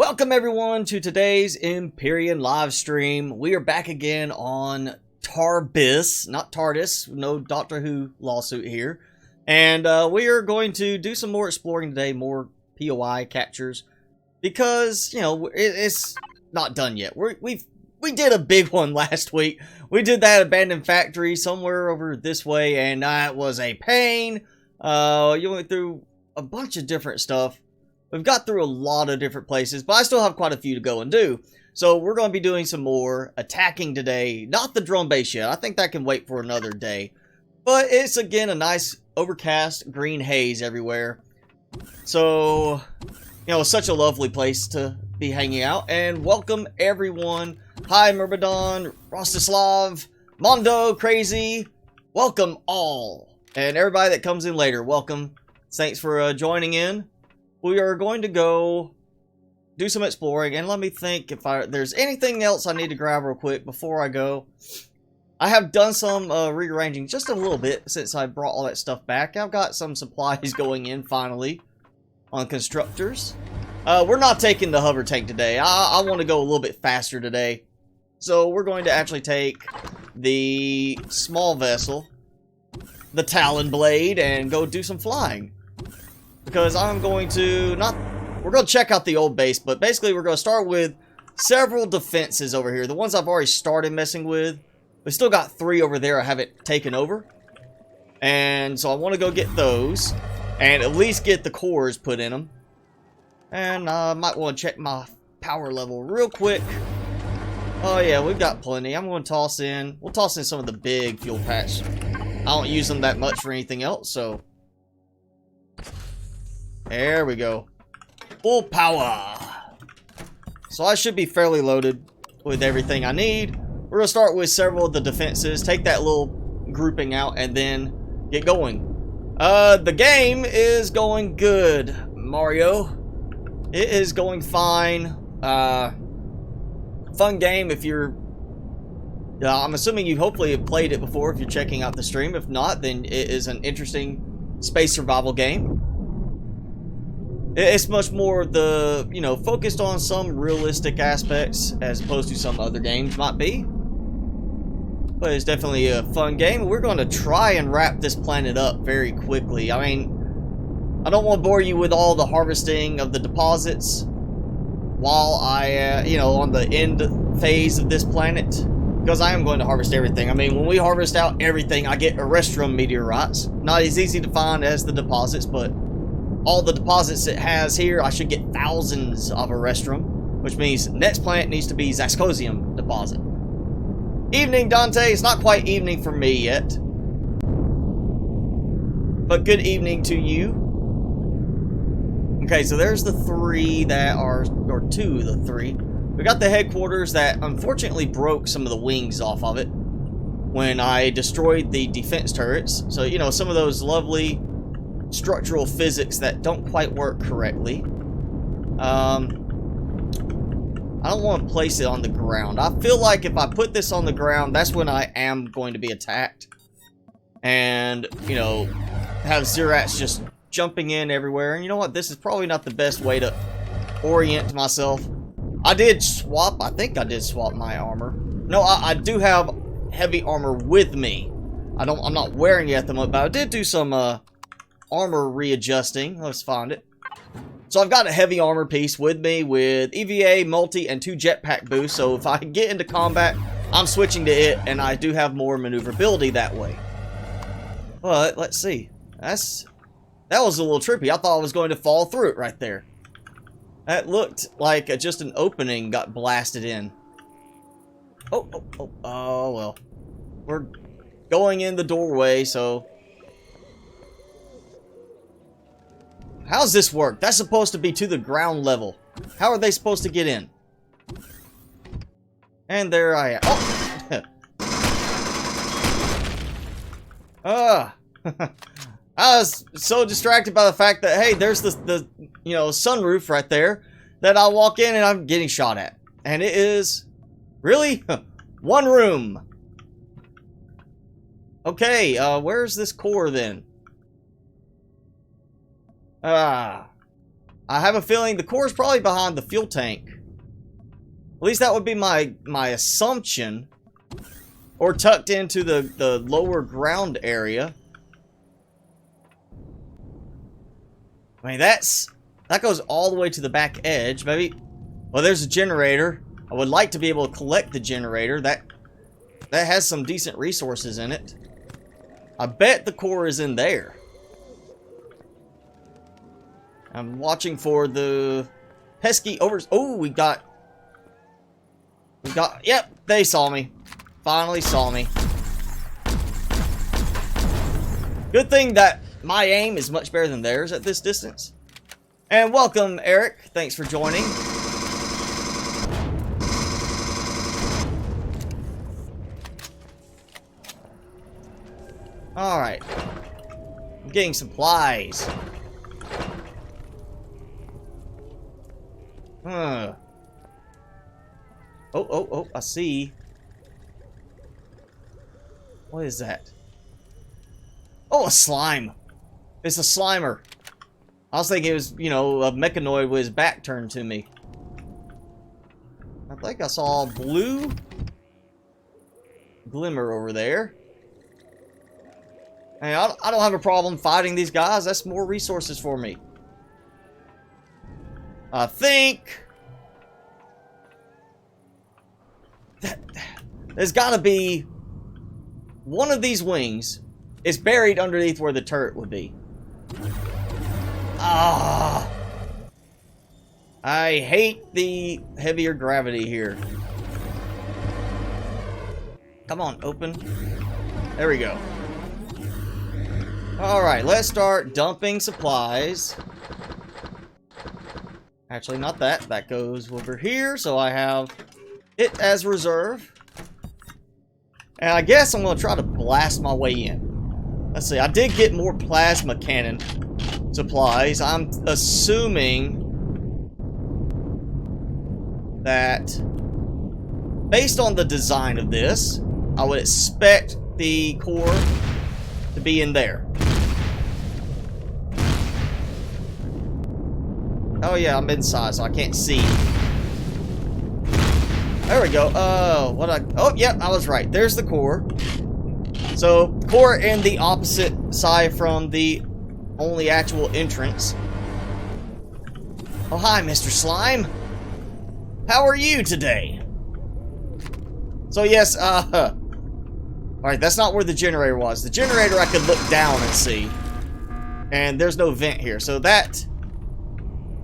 Welcome everyone to today's Empyrion live stream. We are back again on Tarbis, not TARDIS, no Doctor Who lawsuit here. And we are going to do some more exploring today, more POI captures. Because, you know, it's not done yet. We did a big one last week. We did that abandoned factory somewhere over this way, and that was a pain. You went through a bunch of different stuff. We've got through a lot of different places, but I still have quite a few to go and do. So we're going to be doing some more attacking today. Not the drone base yet. I think that can wait for another day. But it's, again, a nice overcast green haze everywhere. So, you know, it's such a lovely place to be hanging out. And welcome, everyone. Hi, Myrmidon, Rostislav, Mondo, Crazy. Welcome all. And everybody that comes in later, welcome. Thanks for joining in. We are going to go do some exploring, and let me think if there's anything else I need to grab real quick before I go. I have done some rearranging just a little bit since I brought all that stuff back. I've got some supplies going in finally on constructors. We're not taking the hover tank today. I want to go a little bit faster today. So we're going to actually take the small vessel, the Talon Blade, and go do some flying. Because I'm going to, we're going to check out the old base, but basically we're going to start with several defenses over here. The ones I've already started messing with. We still got 3 over there I haven't taken over. And so I want to go get those. And at least get the cores put in them. And I might want to check my power level real quick. Oh yeah, we've got plenty. I'm going to toss in, we'll toss in some of the big fuel packs. I don't use them that much for anything else, so. There we go. Full power. So I should be fairly loaded with everything I need. We're going to start with several of the defenses. Take that little grouping out and then get going. The game is going good, Mario. It is going fine. Fun game if you're... I'm assuming you hopefully have played it before if you're checking out the stream. If not, then it is an interesting space survival game. It's much more the, you know, focused on some realistic aspects as opposed to some other games might be. But it's definitely a fun game. We're going to try and wrap this planet up very quickly. I mean, I don't want to bore you with all the harvesting of the deposits while I, you know, on the end phase of this planet. Because I am going to harvest everything. I mean, when we harvest out everything, I get Erestrum meteorites. Not as easy to find as the deposits, but all the deposits it has here, I should get thousands of Erestrum, which means next planet needs to be Zascosium deposit. Evening, Dante. It's not quite evening for me yet, but good evening to you. Okay, so there's the 3 that are, or 2 of the 3. We got the headquarters that unfortunately broke some of the wings off of it when I destroyed the defense turrets. So, you know, some of those lovely structural physics that don't quite work correctly. I don't want to place it on the ground. I feel like if I put this on the ground, that's when I am going to be attacked. And, you know, have Zerats just jumping in everywhere. And you know what? This is probably not the best way to orient myself. I did swap. I think I did swap my armor. No, I do have heavy armor with me. I'm not wearing it at the moment, but I did do some armor readjusting. Let's find it. So I've got a heavy armor piece with me with EVA, multi, and 2 jetpack boosts. So if I get into combat, I'm switching to it, and I do have more maneuverability that way. But let's see. That was a little trippy. I thought I was going to fall through it right there. That looked like just an opening got blasted in. Oh well. We're going in the doorway, so. How's this work? That's supposed to be to the ground level. How are they supposed to get in? And there I am. Oh! I was so distracted by the fact that, hey, there's the you know, sunroof right there that I walk in and I'm getting shot at. And it is... Really? 1 room. Okay, where's this core then? I have a feeling the core is probably behind the fuel tank. At least that would be my assumption. Or tucked into the lower ground area. I mean, that goes all the way to the back edge. Maybe. Well, there's a generator. I would like to be able to collect the generator. That has some decent resources in it. I bet the core is in there. I'm watching for the pesky overs. Oh, we got. Yep, they saw me. Finally saw me. Good thing that my aim is much better than theirs at this distance. And welcome, Eric. Thanks for joining. Alright. I'm getting supplies. Huh. Oh, I see. What is that? Oh, a slime. It's a slimer. I was thinking it was, you know, a mechanoid with his back turned to me. I think I saw a blue glimmer over there. Hey, I don't have a problem fighting these guys. That's more resources for me. I think that there's got to be one of these wings is buried underneath where the turret would be. Ah, I hate the heavier gravity here. Come on, open. There we go. Alright, let's start dumping supplies. Actually, not that. That goes over here, so I have it as reserve. And I guess I'm going to try to blast my way in. Let's see, I did get more plasma cannon supplies. I'm assuming that based on the design of this, I would expect the core to be in there. Oh yeah, I'm inside, so I can't see. There we go. Oh, yeah, I was right. There's the core. So, core in the opposite side from the only actual entrance. Oh, hi, Mr. Slime. How are you today? So, yes, alright, that's not where the generator was. The generator I could look down and see. And there's no vent here. So, that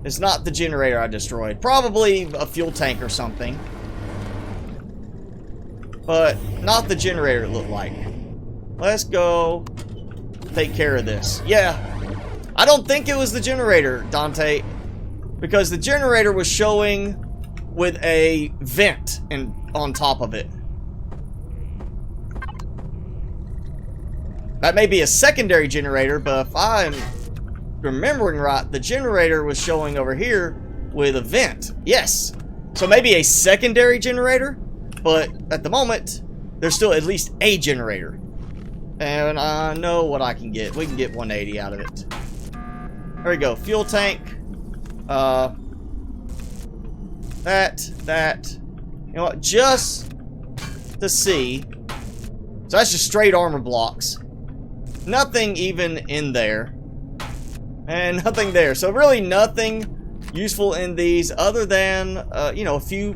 is not the generator I destroyed. Probably a fuel tank or something. But not the generator it looked like. Let's go take care of this. Yeah. I don't think it was the generator, Dante. Because the generator was showing with a vent on top of it. That may be a secondary generator, but if I'm remembering right, the generator was showing over here with a vent. Yes. So maybe a secondary generator? But at the moment, there's still at least a generator. And I know what I can get. We can get 180 out of it. There we go. Fuel tank. That. You know what? Just to see. So that's just straight armor blocks. Nothing even in there. And nothing there. So really nothing useful in these other than, you know, a few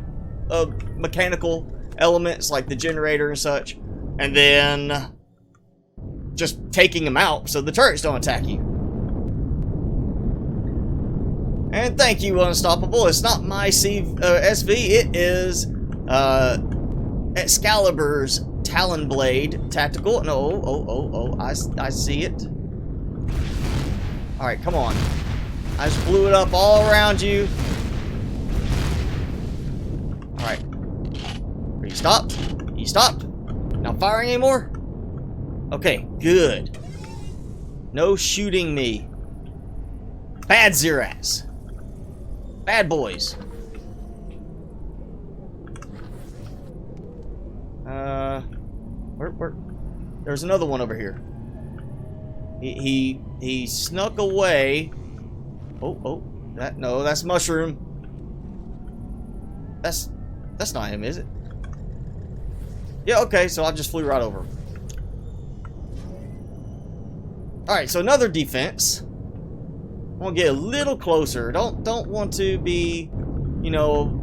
mechanical elements like the generator and such, and then just taking them out so the turrets don't attack you. And thank you, Unstoppable. It's not my SV, it is Excalibur's Talonblade Tactical. No, I see it. Alright, come on. I just blew it up all around you. Alright. Are you stopped? You stopped? Not firing anymore? Okay, good. No shooting me. Bad Xerax. Bad boys. Where? There's another one over here. He snuck away. Oh, No, that's mushroom. That's not him, is it? Yeah, okay, so I just flew right over. Alright, so another defense. I'm gonna get a little closer. Don't want to be, you know,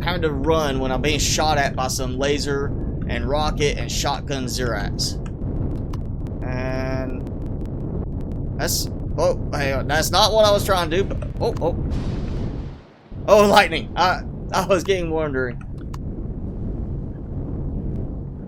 having to run when I'm being shot at by some laser and rocket and shotgun Zirax. And that's, oh, hang on, that's not what I was trying to do. But, oh, lightning! I was getting wondering.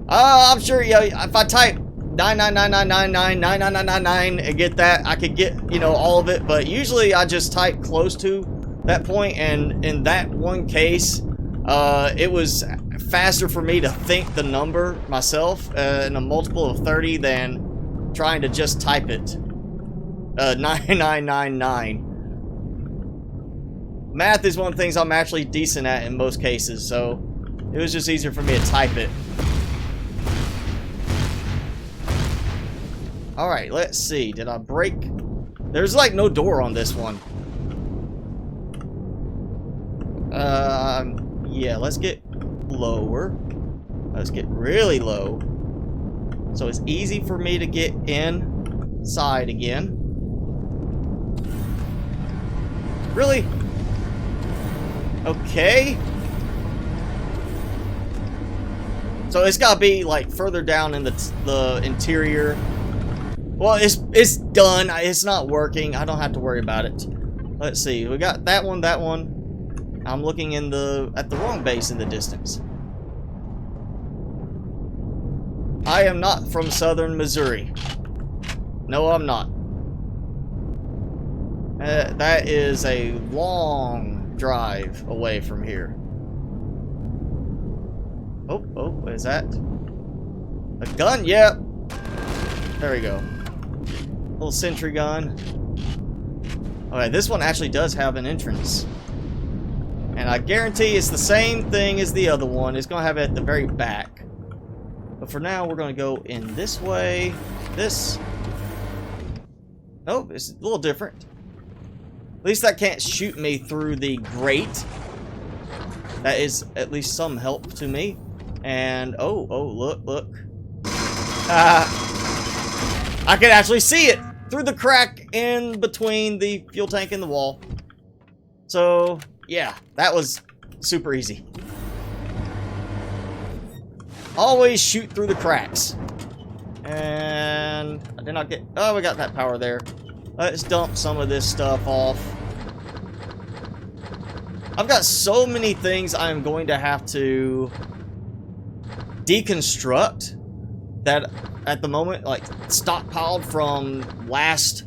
I'm sure, yeah, if I type 99999999999 and get that, I could get, you know, all of it. But usually I just type close to that point, and in that one case, it was faster for me to think the number myself in a multiple of 30 than trying to just type it. 9999. Math is one of the things I'm actually decent at in most cases, so it was just easier for me to type it. Alright, let's see. Did I break? There's like no door on this one. Yeah, let's get lower. Let's get really low. So it's easy for me to get inside again. Really? Okay. So it's gotta be like further down in the interior. Well, it's done. It's not working. I don't have to worry about it. Let's see. We got that one, that one. I'm looking at the wrong base in the distance. I am not from southern Missouri. No, I'm not. That is a long drive away from here. Oh, what is that? A gun? Yep. There we go. Little sentry gun. Okay, this one actually does have an entrance. And I guarantee it's the same thing as the other one. It's going to have it at the very back. But for now, we're going to go in this way. This. Oh, it's a little different. At least that can't shoot me through the grate. That is at least some help to me. And, oh, look. I can actually see it through the crack in between the fuel tank and the wall. So, yeah, that was super easy. Always shoot through the cracks. And I did not get... Oh, we got that power there. Let's dump some of this stuff off. I've got so many things I'm going to have to deconstruct that at the moment, like, stockpiled from last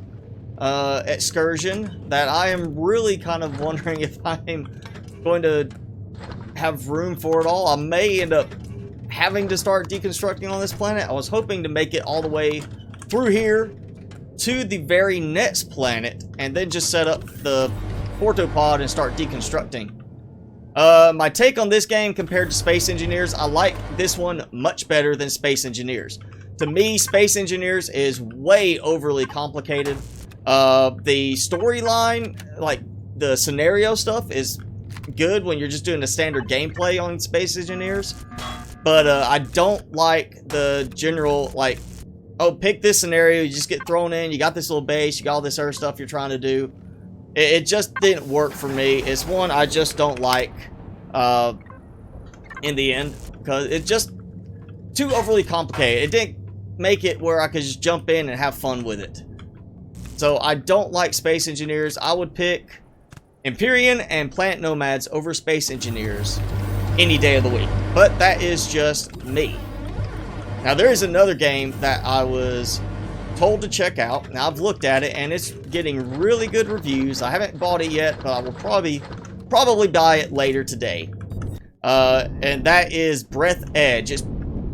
excursion, that I am really kind of wondering if I'm going to have room for it all. I may end up having to start deconstructing on this planet. I was hoping to make it all the way through here to the very next planet and then just set up the portopod and start deconstructing. My take on this game compared to Space Engineers, I like this one much better than Space Engineers. To me, Space Engineers is way overly complicated. The storyline, like the scenario stuff, is good when you're just doing the standard gameplay on Space Engineers. But I don't like the general, like, oh, pick this scenario, you just get thrown in, you got this little base, you got all this other stuff you're trying to do. It just didn't work for me. It's one I just don't like in the end, because it's just too overly complicated. It didn't make it where I could just jump in and have fun with it. So I don't like Space Engineers. I would pick Empyrion and Planet Nomads over Space Engineers any day of the week. But that is just me. Now there is another game that I was told to check out. Now I've looked at it and it's getting really good reviews. I haven't bought it yet, but I will probably buy it later today. And that is Breath Edge.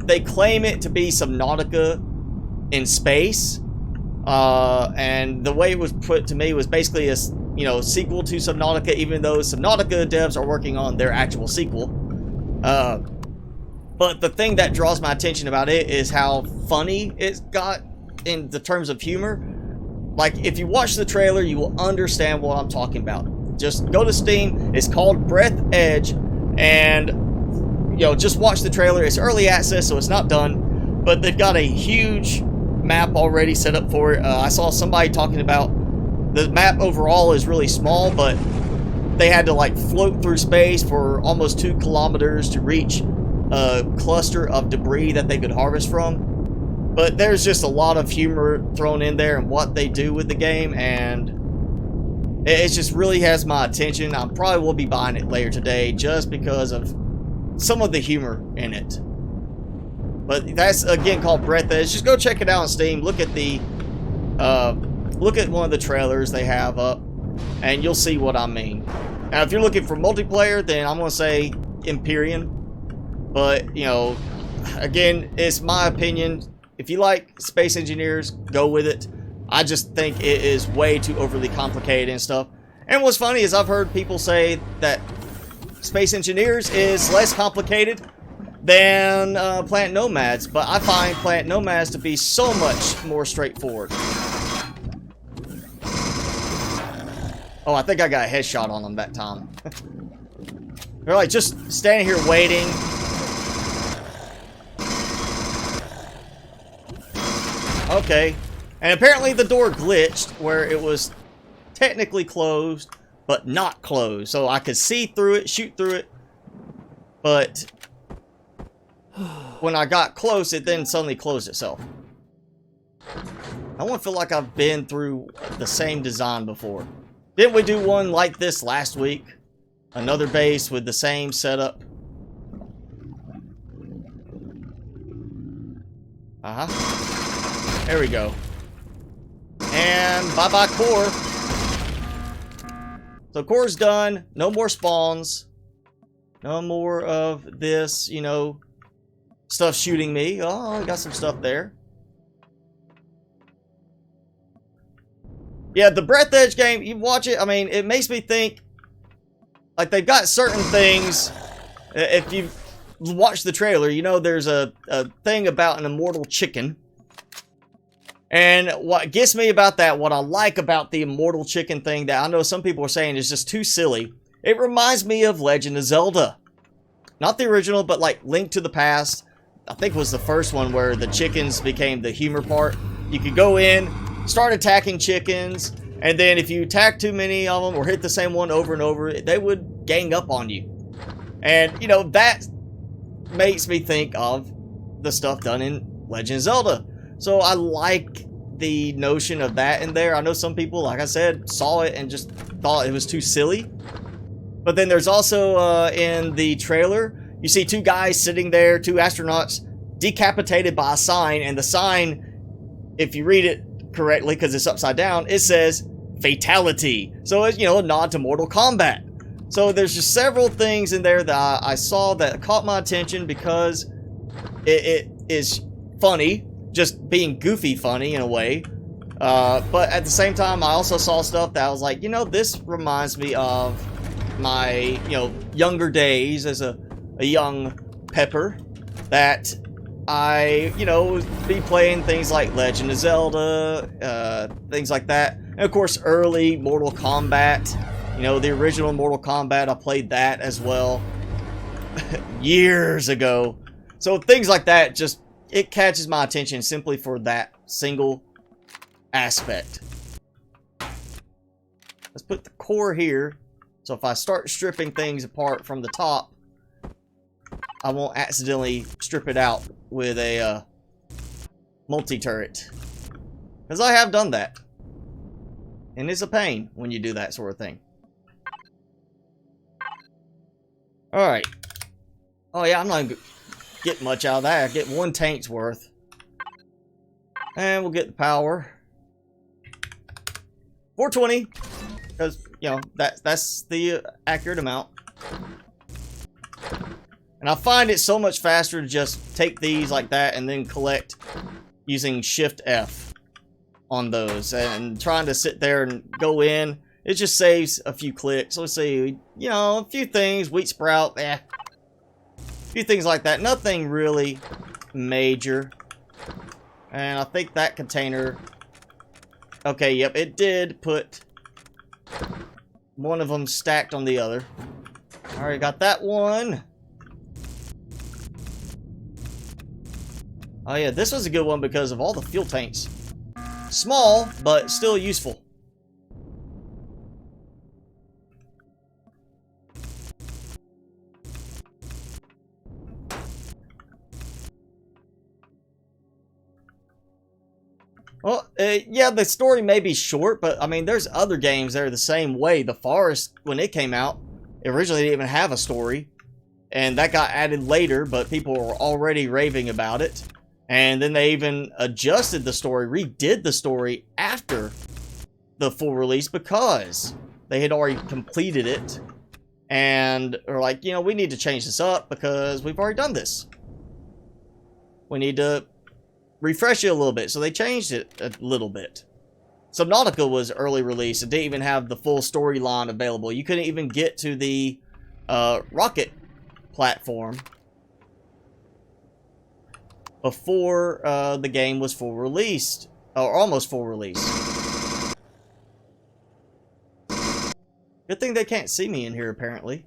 They claim it to be Subnautica in space. And the way it was put to me was basically a sequel to Subnautica, even though Subnautica devs are working on their actual sequel. But the thing that draws my attention about it is how funny it's got in the terms of humor. Like, if you watch the trailer, you will understand what I'm talking about. Just go to Steam. It's called Breath Edge. And, you know, just watch the trailer. It's early access, so it's not done. But they've got a huge map already set up for it. I saw somebody talking about the map overall is really small, but they had to, like, float through space for almost 2 kilometers to reach a cluster of debris that they could harvest from. But there's just a lot of humor thrown in there and what they do with the game, and it just really has my attention. I probably will be buying it later today just because of some of the humor in it. But that's, again, called Breath Edge. Just go check it out on Steam. Look at the look at one of the trailers they have up, and you'll see what I mean. Now, if you're looking for multiplayer, then I'm going to say Empyrion. But, you know, again, it's my opinion. If you like Space Engineers, go with it. I just think it is way too overly complicated and stuff. And what's funny is I've heard people say that Space Engineers is less complicated than Planet Nomads, but I find Planet Nomads to be so much more straightforward. Oh, I think I got a headshot on them that time. They're like just standing here waiting. Okay, and apparently the door glitched where it was technically closed, but not closed. So I could see through it, shoot through it, but when I got close, it then suddenly closed itself. I want to feel like I've been through the same design before. Didn't we do one like this last week? Another base with the same setup. There we go. And bye-bye core. So core's done. No more spawns. No more of this, you know, stuff shooting me. Oh, I got some stuff there. Yeah, the Breath Edge game, you watch it, I mean, it makes me think, like, they've got certain things. If you watch the trailer, you know there's a thing about an immortal chicken. And what gets me about that, what I like about the immortal chicken thing that I know some people are saying is just too silly, it reminds me of Legend of Zelda. Not the original, but like Link to the Past. I think was the first one where the chickens became the humor part. You could go in, start attacking chickens, and then if you attack too many of them or hit the same one over and over, they would gang up on you. And, you know, that makes me think of the stuff done in Legend of Zelda. So I like the notion of that in there. I know some people, like I said, saw it and just thought it was too silly. But then there's also, in the trailer, you see 2 guys sitting there, 2 astronauts, decapitated by a sign. And the sign, if you read it correctly, because it's upside down, it says fatality. So it's, you know, a nod to Mortal Kombat. So there's just several things in there that I saw that caught my attention because it is funny, just being goofy funny in a way. But at the same time, I also saw stuff that I was like, you know, this reminds me of my, you know, younger days as a young pepper, that I, you know, would be playing things like Legend of Zelda, things like that. And of course, early Mortal Kombat. You know, the original Mortal Kombat, I played that as well years ago. So things like that, just, it catches my attention simply for that single aspect. Let's put the core here. So if I start stripping things apart from the top, I won't accidentally strip it out with a multi-turret. Because I have done that. And it's a pain when you do that sort of thing. Alright. Oh yeah, I'm not going to get much out of that. I get 1 tank's worth. And we'll get the power. 420. Because, you know, that's the accurate amount. And I find it so much faster to just take these like that and then collect using Shift F on those. And trying to sit there and go in, it just saves a few clicks. Let's see, you know, a few things, wheat sprout, a few things like that. Nothing really major. And I think that container Okay, yep, it did put one of them stacked on the other. Alright, got that one. Oh yeah, this was a good one because of all the fuel tanks. Small, but still useful. Well, yeah, the story may be short, but I mean, there's other games that are the same way. The Forest, when it came out, it originally didn't even have a story. And that got added later, but people were already raving about it. And then they even adjusted the story, redid the story after the full release because they had already completed it. And are like, you know, we need to change this up because we've already done this. We need to refresh it a little bit. So they changed it a little bit. Subnautica was early release. It didn't even have the full storyline available. You couldn't even get to the rocket platform before the game was full released, or almost full release. Good thing they can't see me in here, apparently.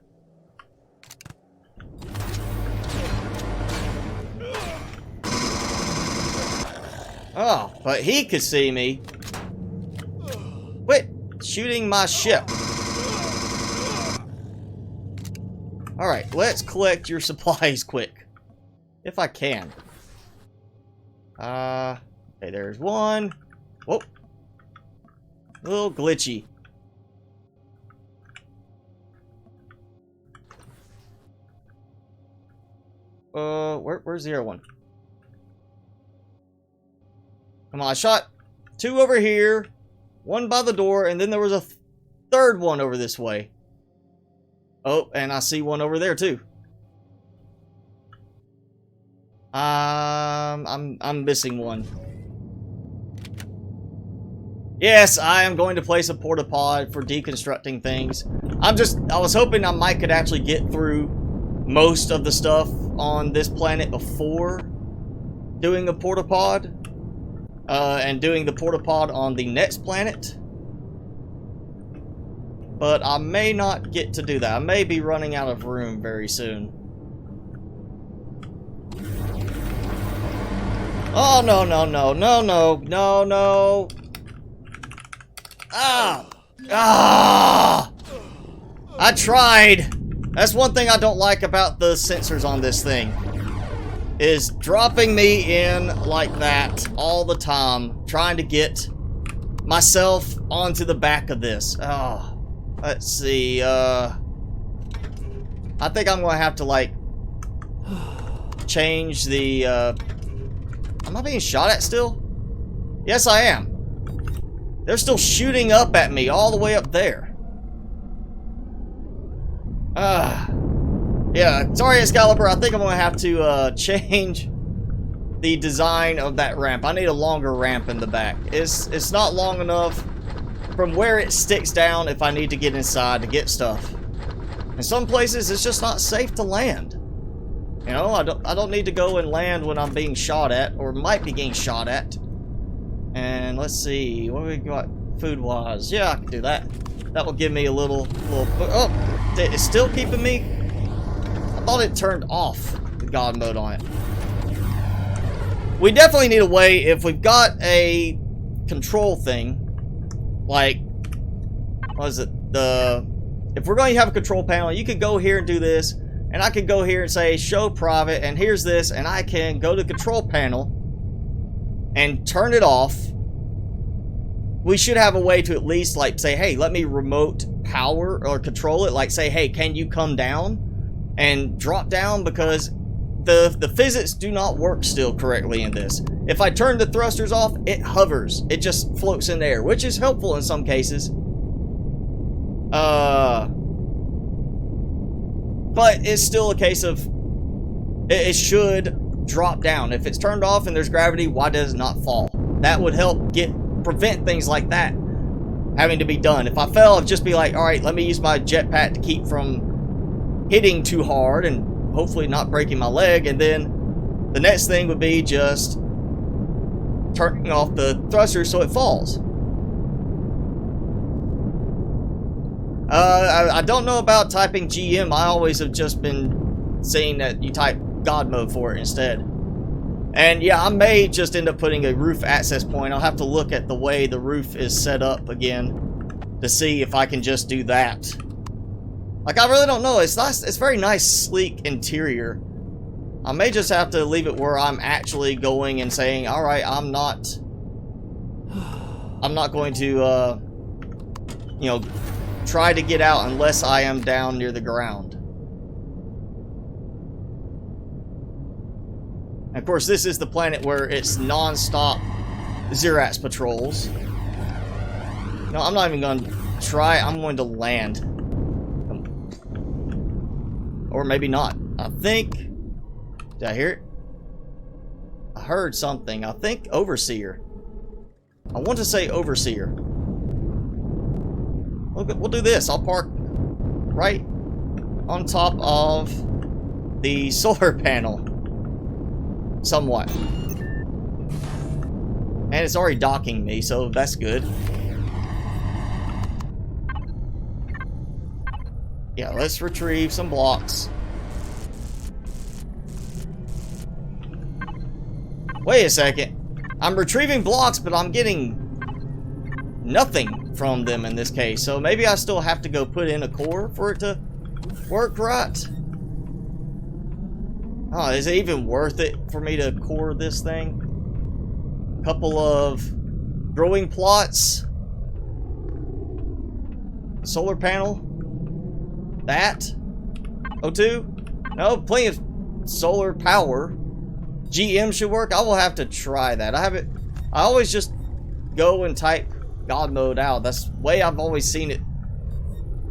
Oh, but he could see me. Quit shooting my ship. Alright, let's collect your supplies quick. If I can. Okay, there's one. Whoa. A little glitchy. Where's the other one? Come on, I shot two over here, one by the door, and then there was a third one over this way. Oh, and I see one over there too. I'm missing one. Yes, I am going to place a porta-pod for deconstructing things. I was hoping I might could actually get through most of the stuff on this planet before doing a porta-pod. And doing the porta-pod on the next planet. But I may not get to do that. I may be running out of room very soon. Oh, no, no, no, no, no, no, no. Ah! Ah! I tried. That's one thing I don't like about the sensors on this thing. Is dropping me in like that all the time, trying to get myself onto the back of this. Oh, let's see. I think I'm gonna have to like change the. Am I being shot at still? Yes, I am. They're still shooting up at me all the way up there. Yeah, sorry Excalibur, I think I'm gonna have to change the design of that ramp. I need a longer ramp in the back. It's not long enough from where it sticks down if I need to get inside to get stuff. In some places it's just not safe to land. You know, I don't need to go and land when I'm being shot at, or might be getting shot at. And let's see, what do we got food-wise? Yeah, I can do that. That will give me a little oh, it's still keeping me. I thought it turned off the God mode on it. We definitely need a way, if we've got a control thing, like, what is it? If we're going to have a control panel, you could go here and do this, and I could go here and say, show private, and here's this, and I can go to the control panel and turn it off. We should have a way to at least, like, say, hey, let me remote power or control it. Like, say, hey, can you come down? And drop down, because the physics do not work still correctly in this. If I turn the thrusters off, it hovers. It just floats in the air, which is helpful in some cases. But it's still a case of it should drop down. If it's turned off and there's gravity, why does it not fall? That would help prevent things like that having to be done. If I fell, I'd just be like, all right, let me use my jetpack to keep from hitting too hard and hopefully not breaking my leg, and then the next thing would be just turning off the thruster so it falls. I don't know about typing GM. I always have just been saying that you type God mode for it instead. And yeah, I may just end up putting a roof access point. I'll have to look at the way the roof is set up again to see if I can just do that. Like, I really don't know. It's nice. It's very nice, sleek interior. I may just have to leave it where I'm actually going and saying, all right, I'm not going to, you know, try to get out unless I am down near the ground. And of course, this is the planet where it's non-stop Xerax patrols. No, I'm not even going to try. I'm going to land. Or maybe not. I think... Did I hear it? I heard something. I think Overseer. I want to say Overseer. We'll do this. I'll park right on top of the solar panel. Somewhat. And it's already docking me, so that's good. Yeah, let's retrieve some blocks. Wait a second. I'm retrieving blocks, but I'm getting nothing from them in this case. So maybe I still have to go put in a core for it to work right. Oh, is it even worth it for me to core this thing? A couple of growing plots. Solar panel. That. O2. No, plenty of solar power. GM should work. I will have to try that. I always just go and type God mode out. That's the way I've always seen it,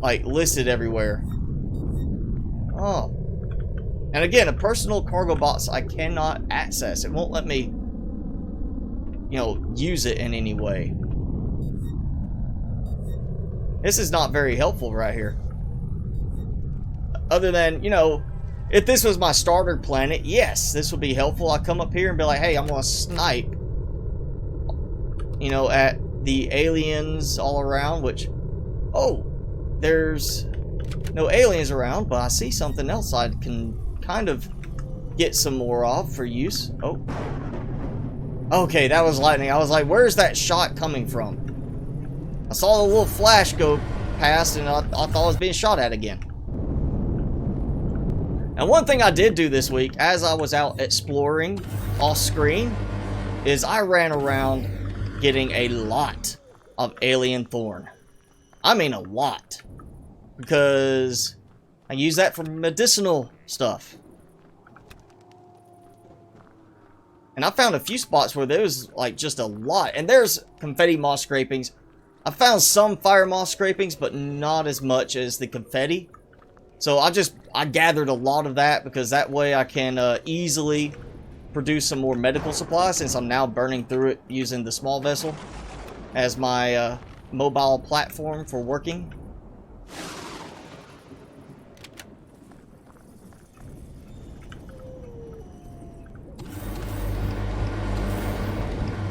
like, listed everywhere. Oh. And again, a personal cargo box I cannot access. It won't let me, you know, use it in any way. This is not very helpful right here. Other than, you know, if this was my starter planet, yes, this would be helpful. I come up here and be like, hey, I'm going to snipe, you know, at the aliens all around, which, oh, there's no aliens around, but I see something else I can kind of get some more of for use. Oh. Okay, that was lightning. I was like, where's that shot coming from? I saw the little flash go past and I thought I was being shot at again. And one thing I did do this week, as I was out exploring off screen, is I ran around getting a lot of alien thorn. I mean a lot. Because I use that for medicinal stuff. And I found a few spots where there was like just a lot. And there's confetti moss scrapings. I found some fire moss scrapings, but not as much as the confetti. So I gathered a lot of that because that way I can easily produce some more medical supplies, since I'm now burning through it using the small vessel as my mobile platform for working.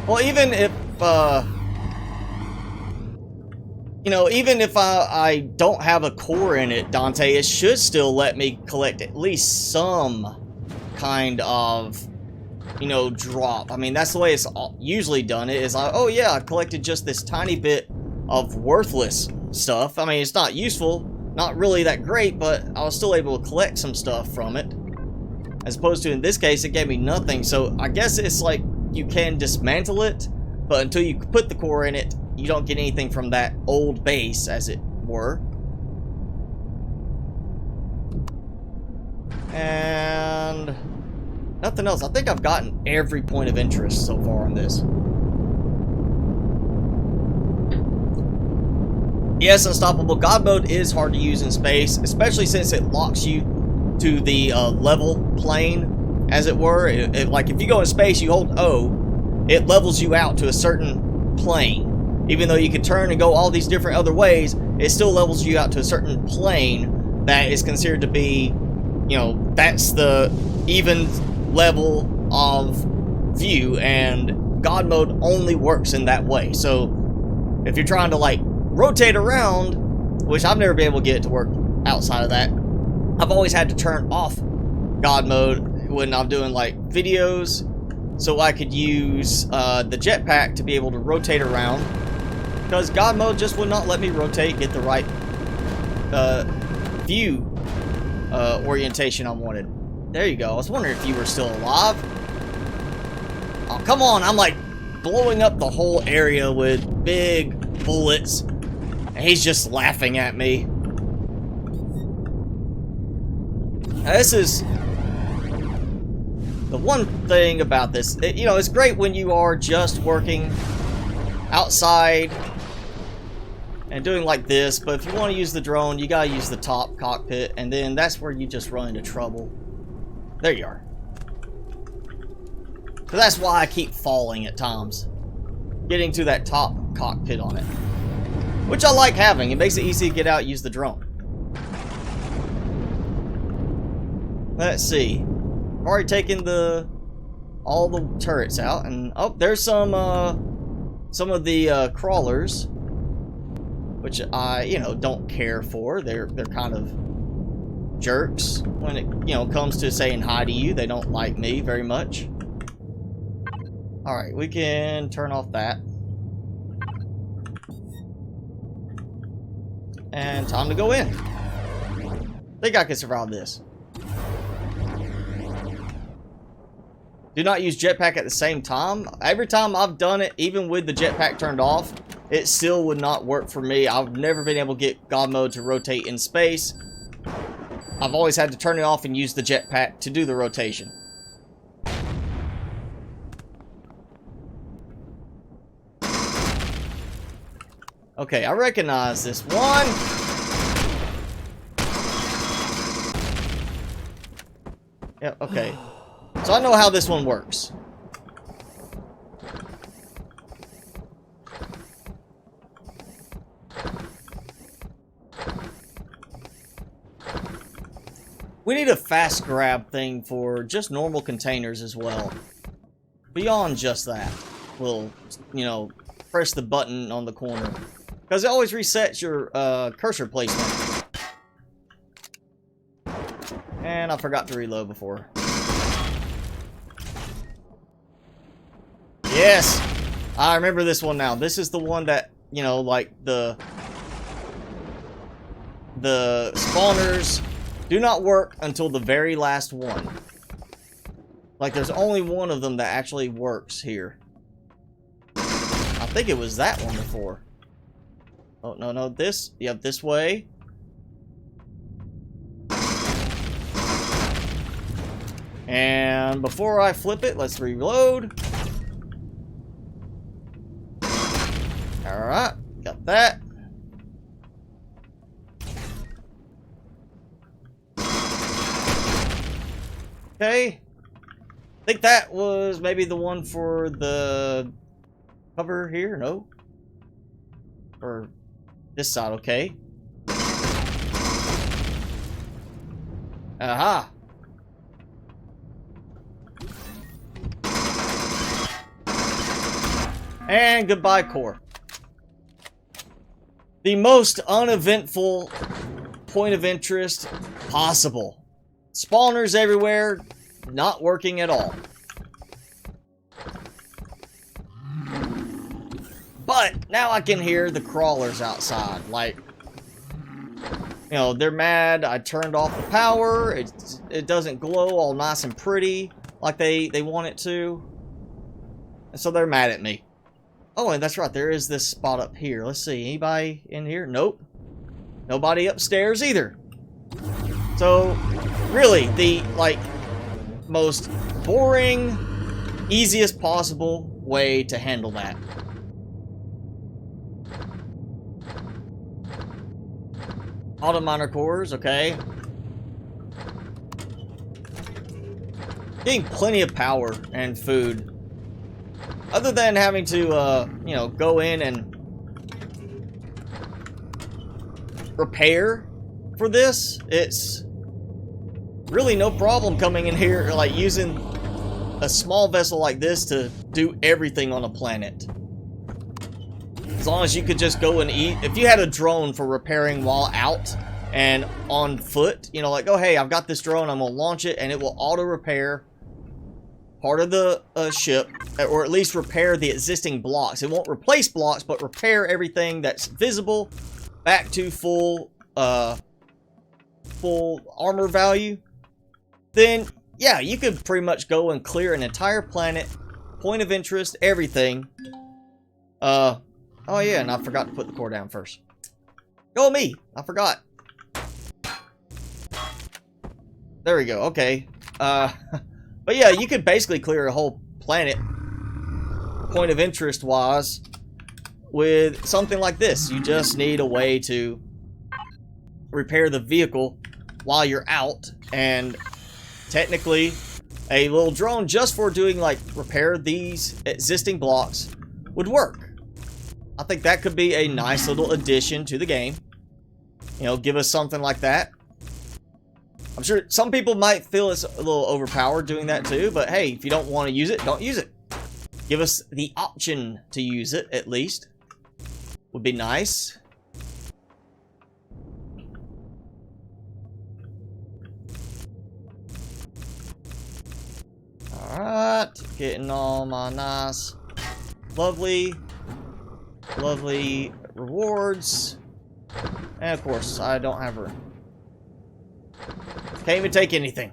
Well, even if, you know, even if I don't have a core in it, Dante, it should still let me collect at least some kind of, you know, drop. I mean, that's the way it's usually done. It is like, oh yeah, I collected just this tiny bit of worthless stuff. I mean, it's not useful, not really that great, but I was still able to collect some stuff from it. As opposed to, in this case, it gave me nothing. So I guess it's like, you can dismantle it, but until you put the core in it, you don't get anything from that old base, as it were. And nothing else. I think I've gotten every point of interest so far on this. Yes, Unstoppable, God mode is hard to use in space, especially since it locks you to the level plane, as it were. Like, if you go in space, you hold O, it levels you out to a certain plane. Even though you can turn and go all these different other ways, it still levels you out to a certain plane that is considered to be, you know, that's the even level of view, and God mode only works in that way. So if you're trying to, like, rotate around, which I've never been able to get it to work outside of that. I've always had to turn off God mode when I'm doing like videos, so I could use the jetpack to be able to rotate around, because God mode just would not let me rotate, get the right view orientation I wanted. There you go. I was wondering if you were still alive. Oh, come on. I'm like blowing up the whole area with big bullets, and he's just laughing at me. Now, this is the one thing about this. You know, it's great when you are just working outside and doing like this, but if you want to use the drone, you gotta use the top cockpit, and then that's where you just run into trouble. There you are. So that's why I keep falling at times, getting to that top cockpit on it, which I like having. It makes it easy to get out and use the drone. Let's see. I've already taken all the turrets out, and oh, there's some of the crawlers, which I, you know, don't care for. They're kind of jerks when it, you know, comes to saying hi to you. They don't like me very much. All right, we can turn off that. And time to go in. I think I can survive this. Do not use jetpack at the same time. Every time I've done it, even with the jetpack turned off, it still would not work for me. I've never been able to get God mode to rotate in space. I've always had to turn it off and use the jetpack to do the rotation. Okay, I recognize this one. Yep, okay. So I know how this one works. We need a fast grab thing for just normal containers as well. Beyond just that, we'll, you know, press the button on the corner, because it always resets your cursor placement. And I forgot to reload before. Yes! I remember this one now. This is the one that, you know, like the spawners do not work until the very last one. Like, there's only one of them that actually works here. I think it was that one before. Oh, no, this. Yep, this way. And before I flip it, let's reload. Alright, got that. Okay. I think that was maybe the one for the cover here, no? Or this side, okay. Aha! And goodbye, core. The most uneventful point of interest possible. Spawners everywhere, not working at all. But now I can hear the crawlers outside. Like, you know, they're mad. I turned off the power. It doesn't glow all nice and pretty like they want it to. And so they're mad at me. Oh, and that's right. There is this spot up here. Let's see. Anybody in here? Nope. Nobody upstairs either. So, really, the, like, most boring, easiest possible way to handle that. Auto miner cores, okay. Getting plenty of power and food. Other than having to, you know, go in and repair for this, it's really no problem coming in here, like, using a small vessel like this to do everything on a planet. As long as you could just go and eat. If you had a drone for repairing while out and on foot, you know, like, oh, hey, I've got this drone, I'm going to launch it, and it will auto-repair part of the ship, or at least repair the existing blocks. It won't replace blocks, but repair everything that's visible back to full armor value. Then, yeah, you could pretty much go and clear an entire planet, point of interest, everything. Oh yeah, and I forgot to put the core down first. Go me! I forgot. There we go, okay. But yeah, you could basically clear a whole planet, point of interest wise, with something like this. You just need a way to repair the vehicle while you're out, and technically a little drone just for doing, like, repair these existing blocks would work. I think that could be a nice little addition to the game. You know, give us something like that. I'm sure some people might feel it's a little overpowered doing that too, but hey, if you don't want to use it, don't use it. Give us the option to use it, at least. Would be nice. Alright, getting all my nice, lovely rewards. And of course, I don't have room. Can't even take anything.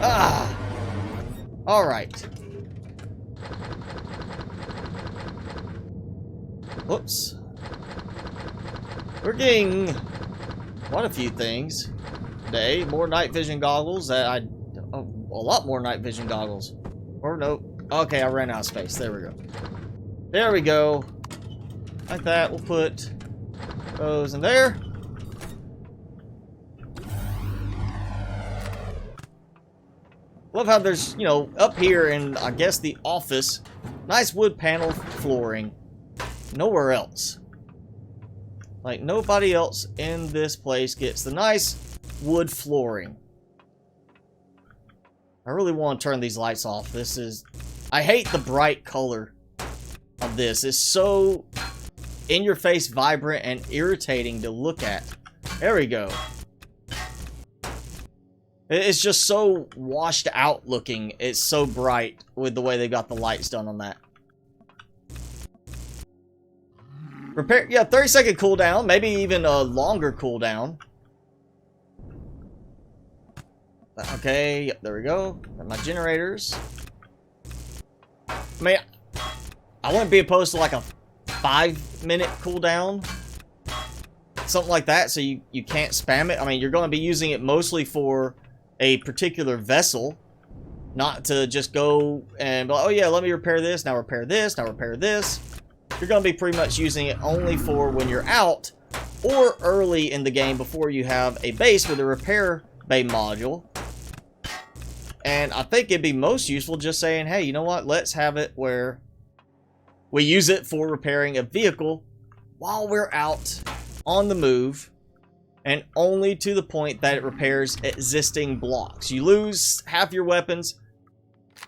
Ah! Alright. Whoops. We're getting quite a few things today. More night vision goggles that a lot more night vision goggles. Or nope. Okay, I ran out of space. There we go. There we go. Like that. We'll put those in there. Love how there's, you know, up here in, I guess, the office, nice wood panel flooring. Nowhere else. Like, nobody else in this place gets the nice wood flooring. I really want to turn these lights off. This is... I hate the bright color of this. It's so in-your-face vibrant and irritating to look at. There we go. It's just so washed out looking. It's so bright with the way they got the lights done on that. Repair, yeah, 30-second cooldown, maybe even a longer cooldown. Okay, yep, there we go. Got my generators. I mean, I wouldn't be opposed to like a 5-minute cooldown. Something like that, so you can't spam it. I mean, you're going to be using it mostly for a particular vessel. Not to just go and be like, oh yeah, let me repair this, now repair this, now repair this. You're going to be pretty much using it only for when you're out or early in the game before you have a base with a repair bay module. And I think it'd be most useful just saying, hey, you know what? Let's have it where we use it for repairing a vehicle while we're out on the move, and only to the point that it repairs existing blocks. You lose half your weapons,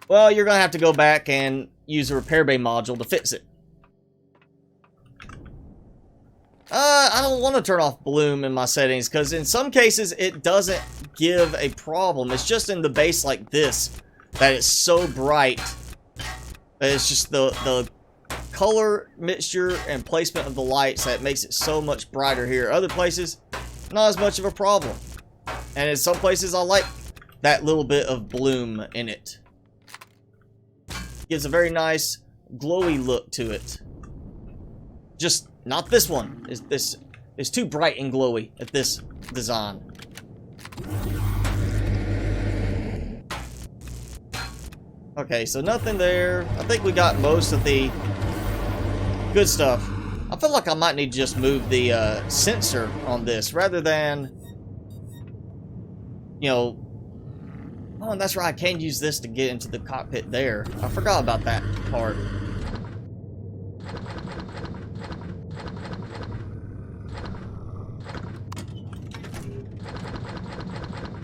well, you're going to have to go back and use a repair bay module to fix it. I don't want to turn off bloom in my settings, because in some cases it doesn't give a problem. It's just in the base like this that it's so bright that it's just the color mixture and placement of the lights that makes it so much brighter here. Other places, not as much of a problem. And in some places I like that little bit of bloom in it. Gives a very nice glowy look to it. Just not this one. This is too bright and glowy at this design. Okay, so nothing there. I think we got most of the good stuff. I feel like I might need to just move the sensor on this rather than, you know. Oh, and that's right. I can use this to get into the cockpit there. I forgot about that part.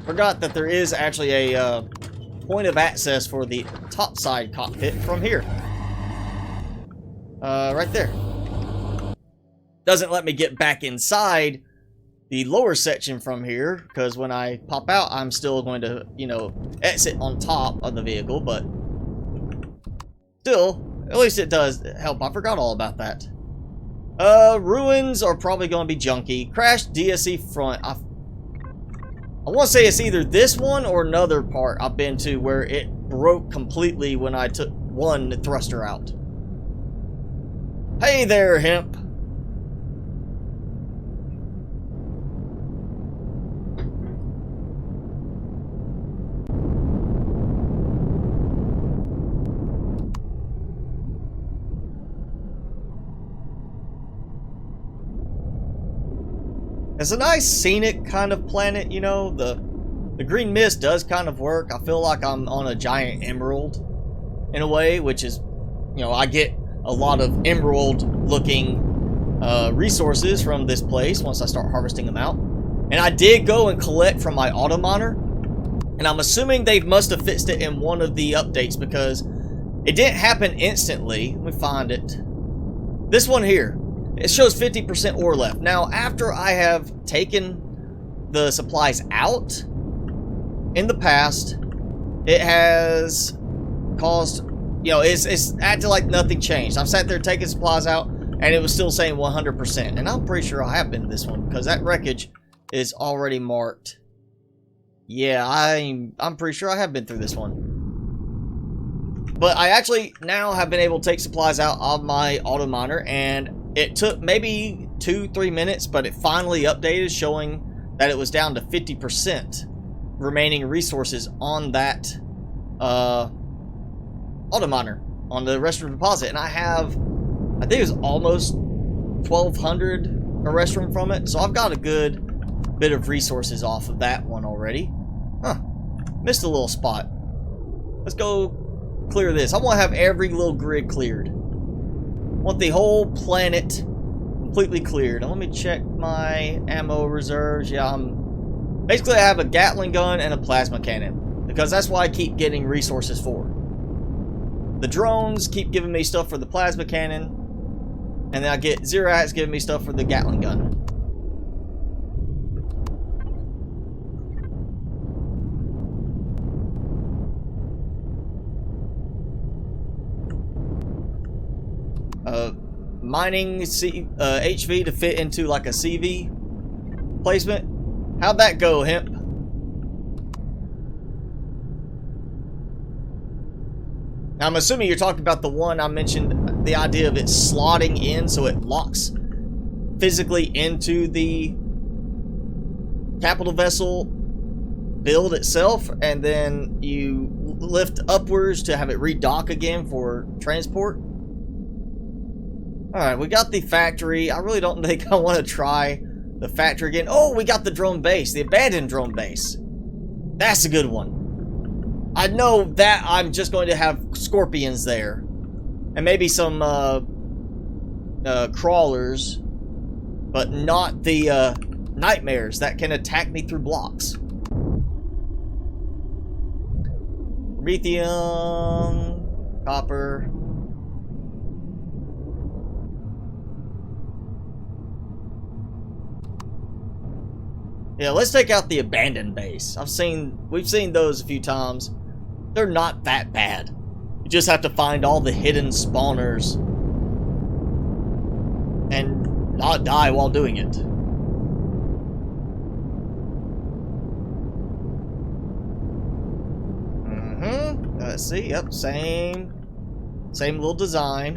Forgot that there is actually a point of access for the topside cockpit from here. Right there. Doesn't let me get back inside the lower section from here, because when I pop out, I'm still going to, you know, exit on top of the vehicle, but still, at least it does help. I forgot all about that. Ruins are probably going to be junky. Crashed DSE front. I want to say it's either this one or another part I've been to where it broke completely when I took one thruster out. Hey there, Hemp. It's a nice scenic kind of planet, you know. The green mist does kind of work. I feel like I'm on a giant emerald in a way, which is, you know, I get a lot of emerald looking resources from this place once I start harvesting them out. And I did go and collect from my auto miner, and I'm assuming they must have fixed it in one of the updates because it didn't happen instantly. Let me find it. This one here. It shows 50% ore left. Now, after I have taken the supplies out, in the past, it has caused, you know, it's acted like nothing changed. I've sat there taking supplies out, and it was still saying 100%. And I'm pretty sure I have been this one, because that wreckage is already marked. Yeah, I'm pretty sure I have been through this one. But I actually now have been able to take supplies out of my auto miner, and it took maybe 2-3 minutes, but it finally updated, showing that it was down to 50% remaining resources on that auto miner, on the restroom deposit. And I think it was almost 1,200 a restroom from it, so I've got a good bit of resources off of that one already. Huh, missed a little spot. Let's go clear this. I want to have every little grid cleared. I want the whole planet completely cleared. Now let me check my ammo reserves. Yeah, basically I have a Gatling gun and a plasma cannon, because that's why I keep getting resources for. The drones keep giving me stuff for the plasma cannon, and then I get Zerats giving me stuff for the Gatling gun. Mining HV to fit into like a CV placement. How'd that go, Hemp? Now, I'm assuming you're talking about the one I mentioned, the idea of it slotting in so it locks physically into the capital vessel build itself, and then you lift upwards to have it redock again for transport. Alright, we got the factory. I really don't think I want to try the factory again. Oh, we got the drone base, the abandoned drone base. That's a good one. I know that I'm just going to have scorpions there. And maybe some crawlers, but not the nightmares that can attack me through blocks. Lithium, copper. Yeah, let's take out the abandoned base. We've seen those a few times. They're not that bad. You just have to find all the hidden spawners and not die while doing it. Let's see. Yep, same little design.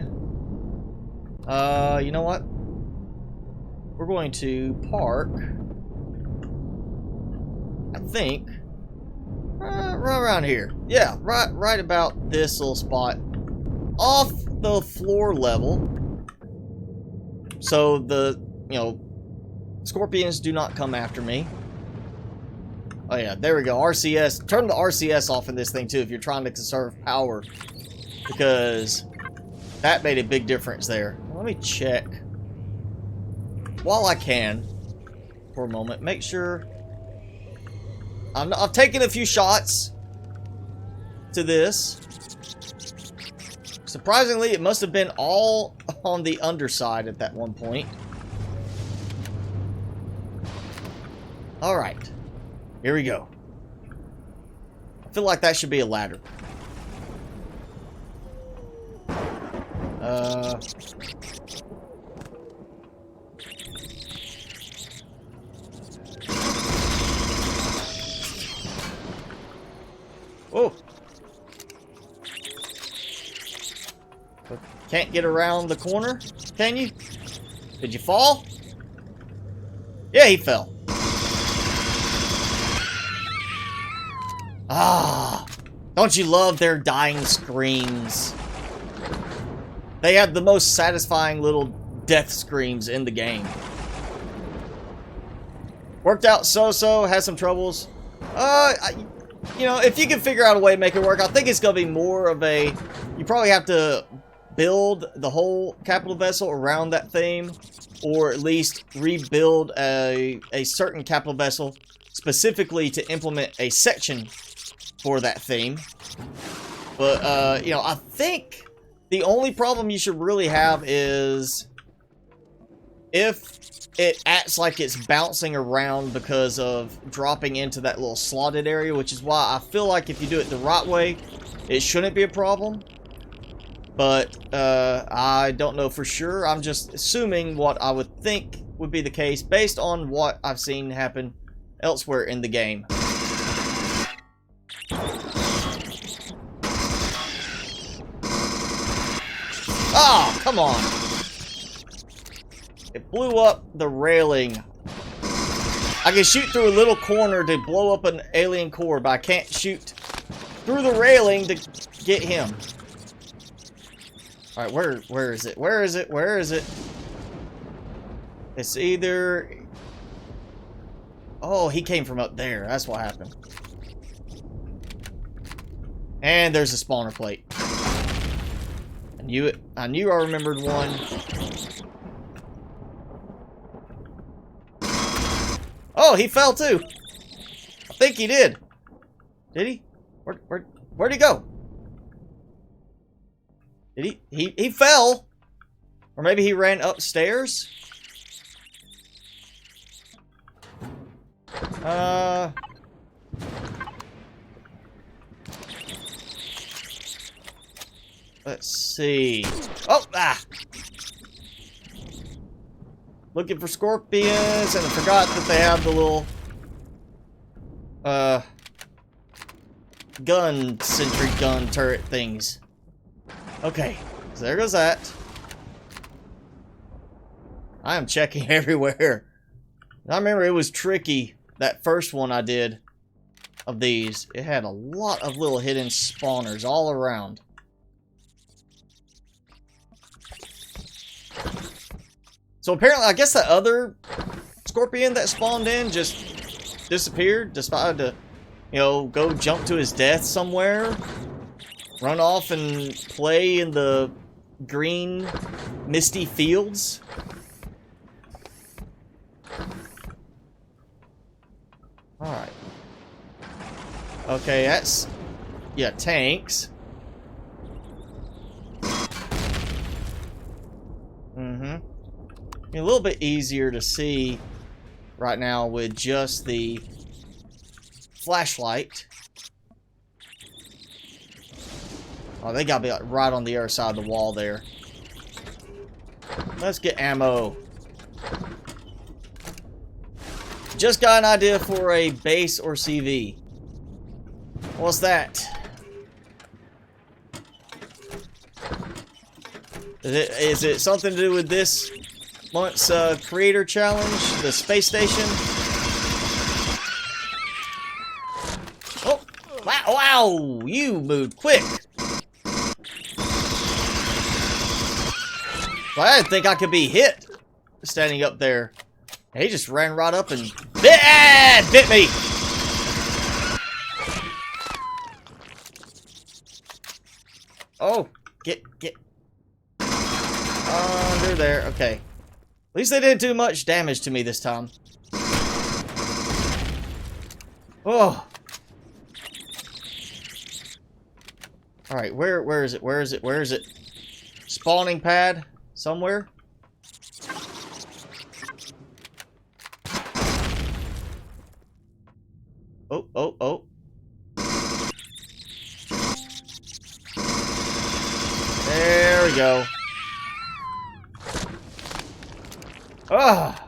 You know what? We're going to park, I think, right around here. Yeah, right about this little spot, off the floor level, so the, you know, scorpions do not come after me. Oh yeah, there we go. RCS. Turn the RCS off in this thing too if you're trying to conserve power, because that made a big difference there. Let me check while I can for a moment. Make sure I've taken a few shots to this. Surprisingly, it must have been all on the underside at that one point. Alright. Here we go. I feel like that should be a ladder. Oh. Can't get around the corner, can you? Did you fall? Yeah, he fell. Ah, don't you love their dying screams? They have the most satisfying little death screams in the game. Worked out so-so, had some troubles. You know, if you can figure out a way to make it work, I think it's going to be more of a... You probably have to build the whole capital vessel around that theme, or at least rebuild a certain capital vessel specifically to implement a section for that theme. But, you know, I think the only problem you should really have is if it acts like it's bouncing around because of dropping into that little slotted area, which is why I feel like if you do it the right way, it shouldn't be a problem. But I don't know for sure. I'm just assuming what I would think would be the case based on what I've seen happen elsewhere in the game. Oh, come on. It blew up the railing. I can shoot through a little corner to blow up an alien core, but I can't shoot through the railing to get him. Alright, where is it? Where is it? Where is it? It's either... Oh, he came from up there. That's what happened. And there's a spawner plate. I knew it. I knew I remembered one. Oh, he fell too. I think he did. Did he? Where'd he go? Did he fell? Or maybe he ran upstairs? Let's see. Oh, looking for scorpions, and I forgot that they have the little sentry gun turret things. Okay, so there goes that. I am checking everywhere. I remember it was tricky, that first one I did of these. It had a lot of little hidden spawners all around. So apparently, I guess that other scorpion that spawned in just disappeared. Decided to, you know, go jump to his death somewhere. Run off and play in the green, misty fields. Alright. Okay, that's... Yeah, tanks. A little bit easier to see right now with just the flashlight. Oh, they gotta be like right on the other side of the wall there. Let's get ammo. Just got an idea for a base or CV. What's that? Is it something to do with this month's creator challenge, the space station? Oh, wow, you moved quick. Well, I didn't think I could be hit standing up there. He just ran right up and bit me. Oh, get under there. Okay. At least they didn't do much damage to me this time. Oh. Alright, where is it? Where is it? Where is it? spawning pad somewhere. Oh, oh, oh. There we go. Ah.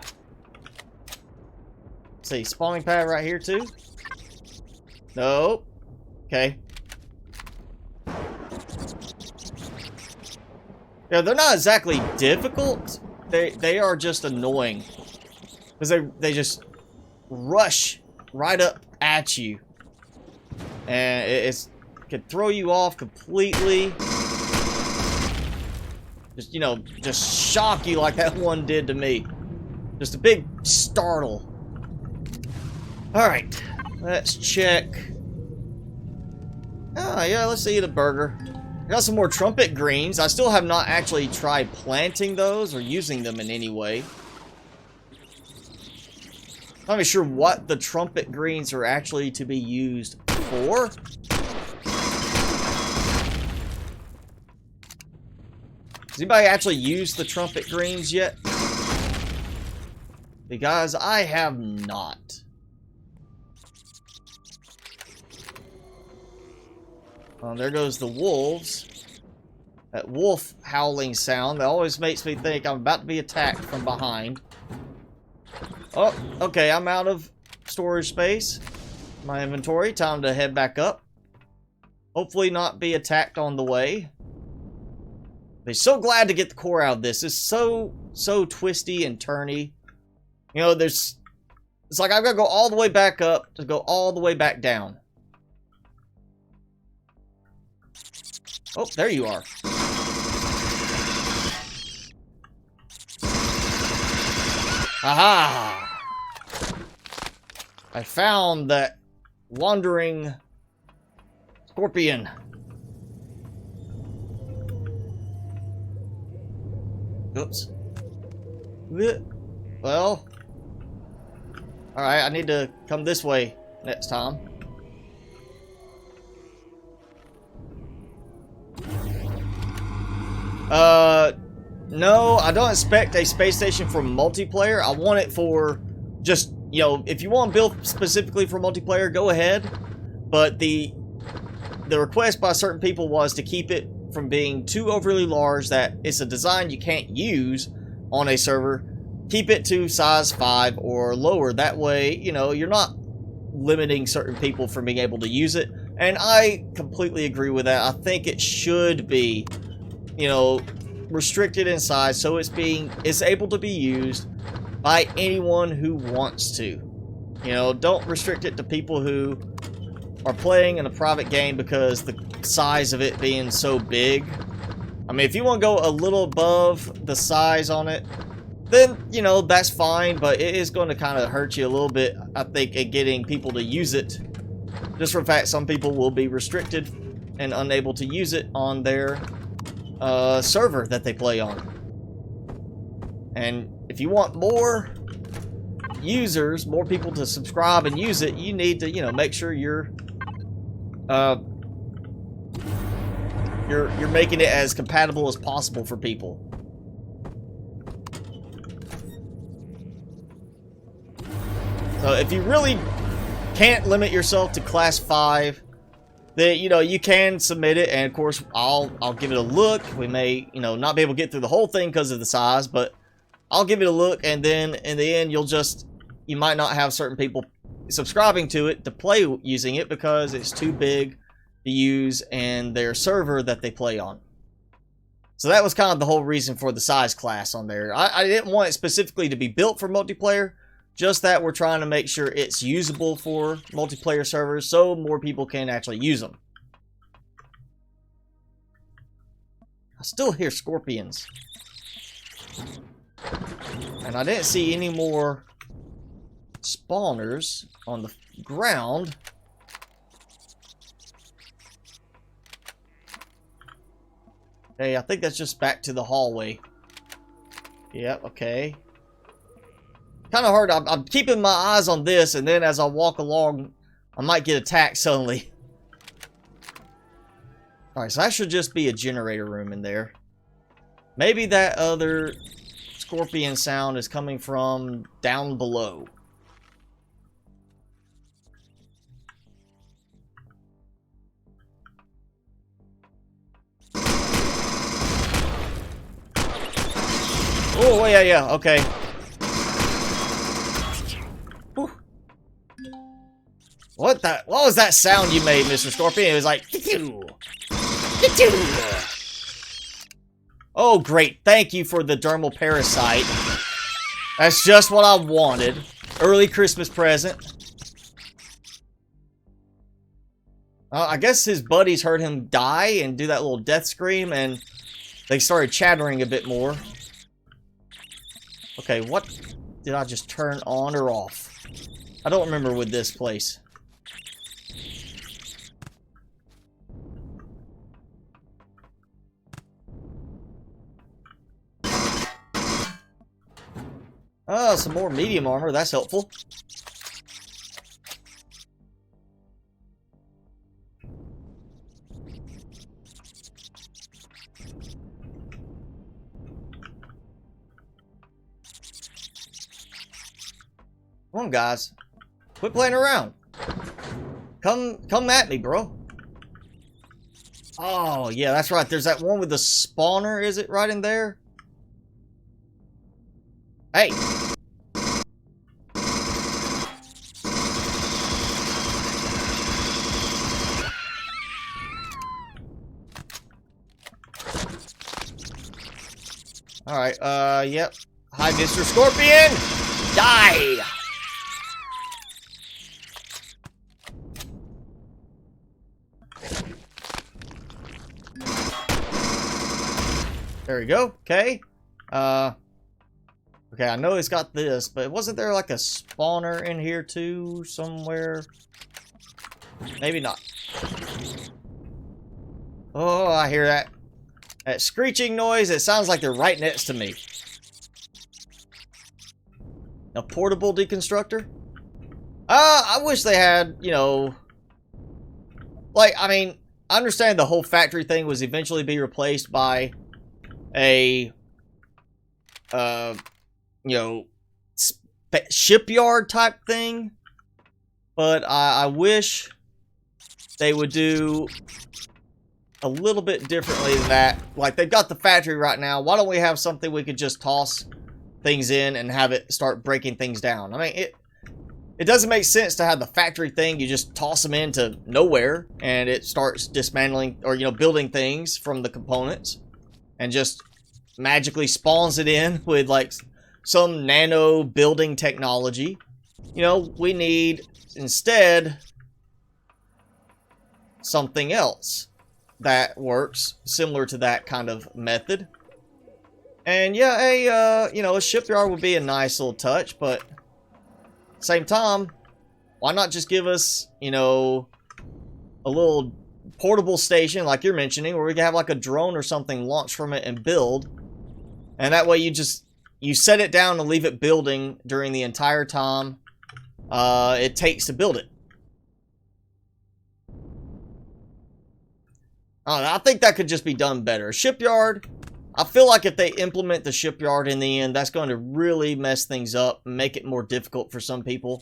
Let's see, spawning pad right here too? Nope. Okay. Yeah, they're not exactly difficult. They are just annoying. Because they just rush right up at you. And it can throw you off completely. Just, you know, just shock you like that one did to me. Just a big startle. Alright, let's check. Oh, yeah, let's eat a burger. Got some more trumpet greens. I still have not actually tried planting those or using them in any way. Not even sure what the trumpet greens are actually to be used for. Has anybody actually used the trumpet greens yet? Because I have not. There goes the wolves. That wolf howling sound that always makes me think I'm about to be attacked from behind. Oh, okay, I'm out of storage space. My inventory. Time to head back up. Hopefully not be attacked on the way. I'm so glad to get the core out of this. It's so twisty and turny. You know, it's like I've got to go all the way back up to go all the way back down. Oh, there you are. Aha! I found that wandering scorpion. Oops. Well. Alright, I need to come this way next time. No, I don't expect a space station for multiplayer. I want it for just, you know, if you want to build specifically for multiplayer, go ahead. But the request by certain people was to keep it from being too overly large, that it's a design you can't use on a server. Keep it to size 5 or lower. That way, you know, you're not limiting certain people from being able to use it. And I completely agree with that. I think it should be, you know, restricted in size so it's able to be used by anyone who wants to. You know, don't restrict it to people who are playing in a private game because the size of it being so big. I mean, if you want to go a little above the size on it, then, you know, that's fine, but it is going to kind of hurt you a little bit, I think, at getting people to use it. Just for the fact some people will be restricted and unable to use it on their server that they play on. And if you want more users, more people to subscribe and use it, you need to, you know, make sure you're making it as compatible as possible for people. So if you really can't limit yourself to class 5, then, you know, you can submit it, and of course I'll give it a look. We may, you know, not be able to get through the whole thing because of the size, but I'll give it a look, and then in the end you might not have certain people subscribing to it to play using it because it's too big to use in their server that they play on. So that was kind of the whole reason for the size class on there. I didn't want it specifically to be built for multiplayer, just that we're trying to make sure it's usable for multiplayer servers so more people can actually use them. I still hear scorpions. And I didn't see any more spawners on the ground. Hey, I think that's just back to the hallway. Yep, okay. Kind of hard. I'm keeping my eyes on this, and then as I walk along, I might get attacked suddenly. Alright, so that should just be a generator room in there. Maybe that other scorpion sound is coming from down below. Oh, yeah, okay. Whew. What was that sound you made, Mr. Scorpion? It was like, oh, great. Thank you for the dermal parasite. That's just what I wanted. Early Christmas present. I guess his buddies heard him die and do that little death scream, and they started chattering a bit more. Okay, what did I just turn on or off? I don't remember with this place. Oh, some more medium armor. That's helpful. Come on, guys. Quit playing around. Come at me, bro. Oh, yeah, that's right. There's that one with the spawner, is it right in there? Hey. Alright, yep. Hi, Mr. Scorpion! Die! There we go. Okay. Okay, I know it's got this, but wasn't there like a spawner in here too somewhere? Maybe not. Oh, I hear that. That screeching noise. It sounds like they're right next to me. A portable deconstructor? I wish they had, you know... Like, I mean, I understand the whole factory thing was eventually be replaced by a... you know, shipyard type thing. But I wish they would do a little bit differently than that. Like, they've got the factory right now. Why don't we have something we could just toss things in and have it start breaking things down? I mean, it doesn't make sense to have the factory thing. You just toss them into nowhere and it starts dismantling or, you know, building things from the components and just magically spawns it in with like some nano building technology. You know, we need instead something else that works similar to that kind of method. And yeah, you know, a shipyard would be a nice little touch, but at the same time, why not just give us, you know, a little portable station like you're mentioning where we can have like a drone or something launch from it and build. And that way you set it down and leave it building during the entire time it takes to build it. I think that could just be done better. Shipyard, I feel like if they implement the shipyard in the end, that's going to really mess things up and make it more difficult for some people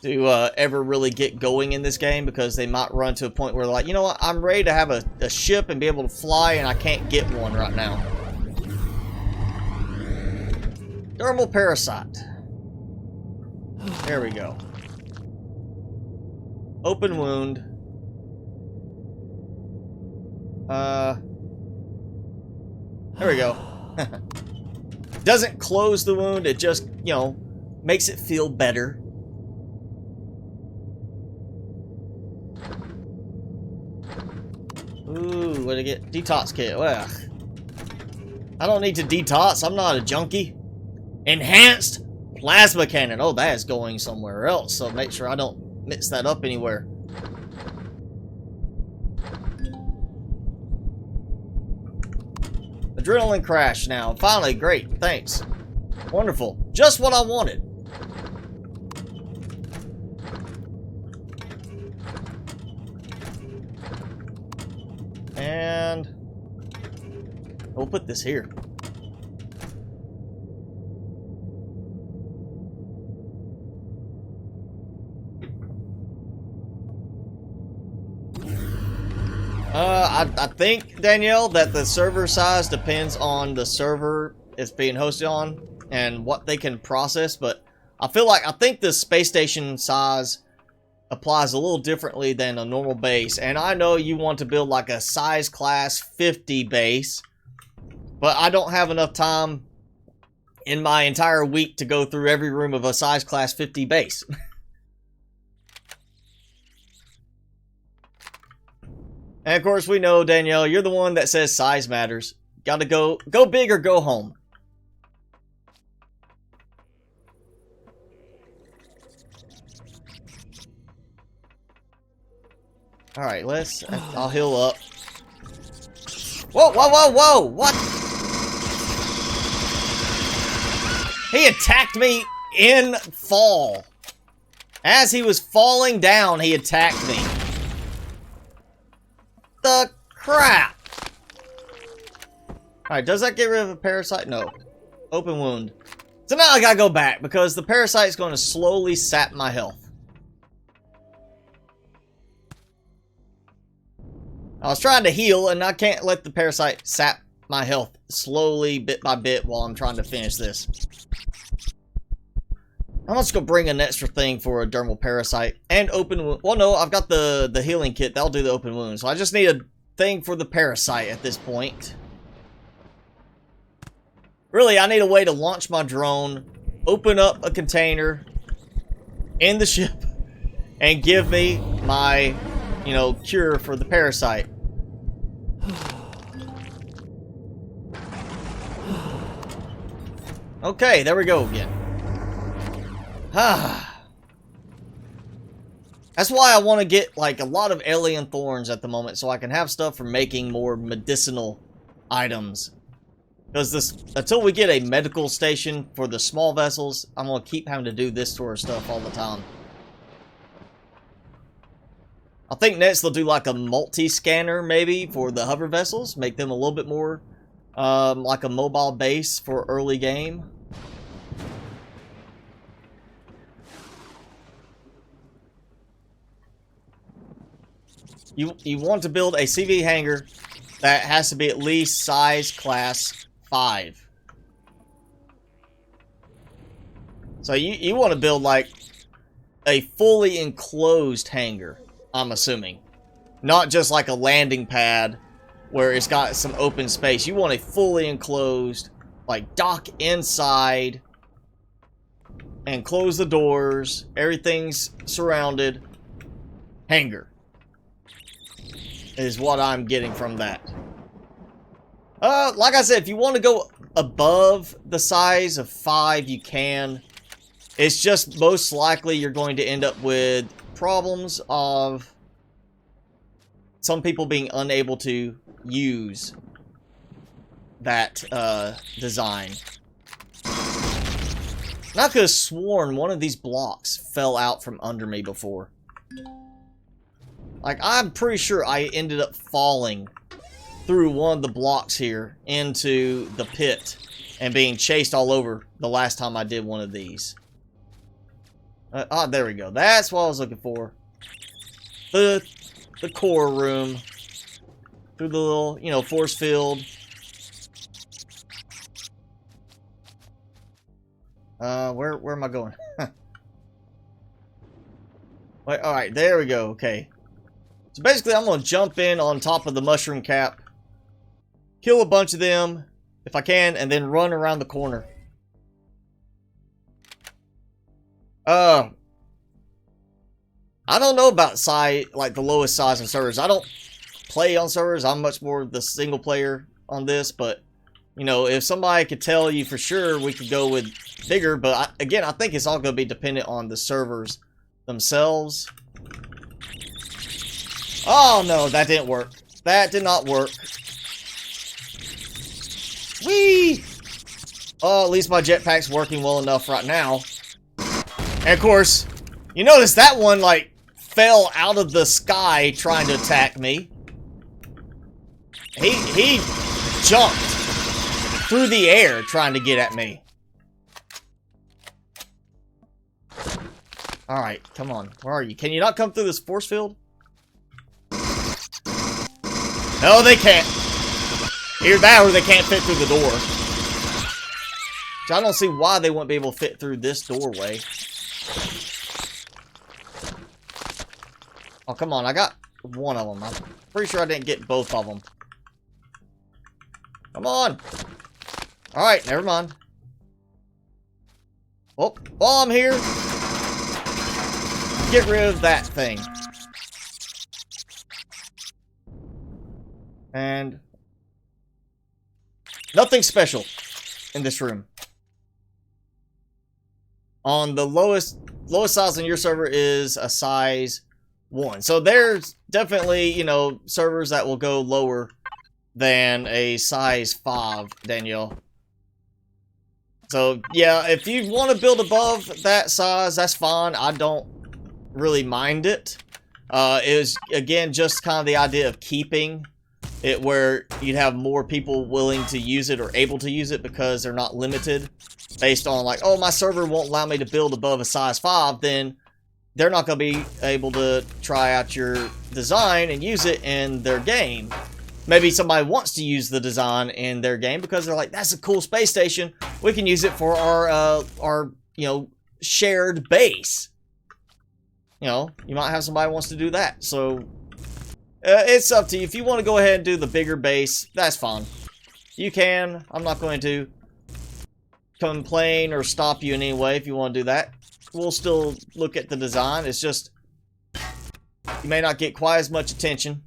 to ever really get going in this game, because they might run to a point where they're like, you know what, I'm ready to have a ship and be able to fly and I can't get one right now. Dermal parasite. There we go. Open wound. There we go. Doesn't close the wound, it just, you know, makes it feel better. Ooh, what did I get? Detox kit. Well, I don't need to detox, I'm not a junkie. Enhanced plasma cannon. Oh, that is going somewhere else, so make sure I don't mix that up anywhere. Adrenaline crash now. Finally, great. Thanks. Wonderful. Just what I wanted. And We'll put this here. I think, Danielle, that the server size depends on the server it's being hosted on and what they can process, but I think the space station size applies a little differently than a normal base. And I know you want to build like a size class 50 base, but I don't have enough time in my entire week to go through every room of a size class 50 base. And of course, we know, Danielle, you're the one that says size matters. Gotta go big or go home. Alright, I'll heal up. Whoa, whoa, whoa, whoa! What? He attacked me in fall. As he was falling down, he attacked me. The crap! Alright, does that get rid of a parasite? No. Open wound. So now I gotta go back because the parasite is going to slowly sap my health. I was trying to heal and I can't let the parasite sap my health slowly, bit by bit, while I'm trying to finish this. I'm just gonna bring an extra thing for a dermal parasite and open wound. Well, no, I've got the healing kit. That'll do the open wound. So I just need a thing for the parasite at this point. Really, I need a way to launch my drone, open up a container in the ship, and give me my, cure for the parasite. Okay, there we go again. That's why I want to get like a lot of alien thorns at the moment, so I can have stuff for making more medicinal items. Because until we get a medical station for the small vessels, I'm gonna keep having to do this sort of stuff all the time. I think next they'll do like a multi-scanner maybe for the hover vessels, make them a little bit more like a mobile base for early game. You want to build a CV hangar that has to be at least size class 5. So you want to build like a fully enclosed hangar, I'm assuming. Not just like a landing pad where it's got some open space. You want a fully enclosed, like dock inside and close the doors, everything's surrounded hangar. Is what I'm getting from that. Like I said, if you want to go above the size of 5, you can. It's just most likely you're going to end up with problems of some people being unable to use that design. And I could have sworn one of these blocks fell out from under me before. Like, I'm pretty sure I ended up falling through one of the blocks here into the pit and being chased all over the last time I did one of these. There we go. That's what I was looking for. The core room. Through the little, force field. Where am I going? Wait, alright, there we go. Okay. So basically, I'm going to jump in on top of the mushroom cap, kill a bunch of them, if I can, and then run around the corner. I don't know about the lowest size of servers. I don't play on servers. I'm much more the single player on this, but, if somebody could tell you for sure, we could go with bigger, but again, I think it's all going to be dependent on the servers themselves. Oh, no, that didn't work. That did not work. Whee! Oh, at least my jetpack's working well enough right now. And, of course, you notice that one, fell out of the sky trying to attack me. He jumped. through the air trying to get at me. Alright, come on. Where are you? Can you not come through this force field? No, they can't. Either that or they can't fit through the door. So I don't see why they wouldn't be able to fit through this doorway. Oh, come on. I got one of them. I'm pretty sure I didn't get both of them. Come on. Alright, never mind. Oh, while I'm here, get rid of that thing. And nothing special in this room. On the lowest size on your server is a size 1. So there's definitely, you know, servers that will go lower than a size 5, Danielle. So, yeah, if you want to build above that size, that's fine. I don't really mind it. It was, again, just kind of the idea of keeping it where you'd have more people willing to use it or able to use it because they're not limited based on like, oh, my server won't allow me to build above a size 5, then they're not going to be able to try out your design and use it in their game. Maybe somebody wants to use the design in their game because they're like, that's a cool space station. We can use it for our you know, shared base. You know, you might have somebody who wants to do that. So, it's up to you. If you want to go ahead and do the bigger base, that's fine. You can. I'm not going to complain or stop you in any way if you want to do that. We'll still look at the design. It's just, you may not get quite as much attention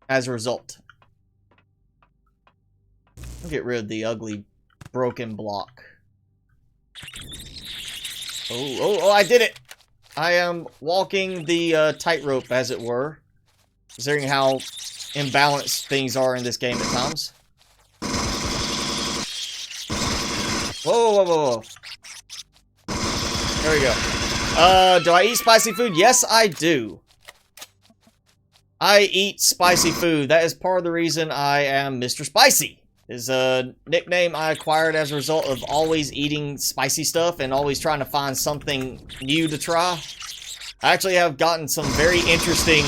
as a result. I'll get rid of the ugly broken block. Oh, I did it! I am walking the tightrope, as it were. Considering how imbalanced things are in this game at times. Whoa. There we go. Do I eat spicy food? Yes, I do. I eat spicy food. That is part of the reason I am Mr. Spicy. Is a nickname I acquired as a result of always eating spicy stuff and always trying to find something new to try. I actually have gotten some very interesting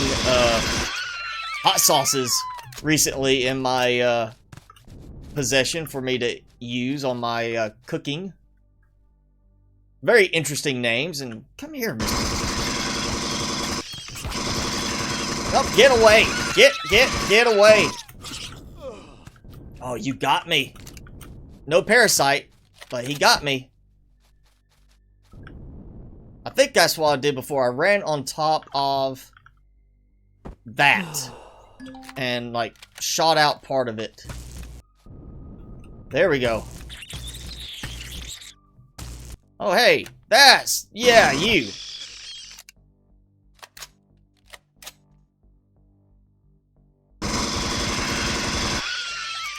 hot sauces recently in my possession for me to use on my cooking. Very interesting names, and come here, mister. Oh, get away! Get away! Oh, you got me. No parasite, but he got me. I think that's what I did before. I ran on top of that and, like, shot out part of it. There we go. Oh, hey, yeah, you.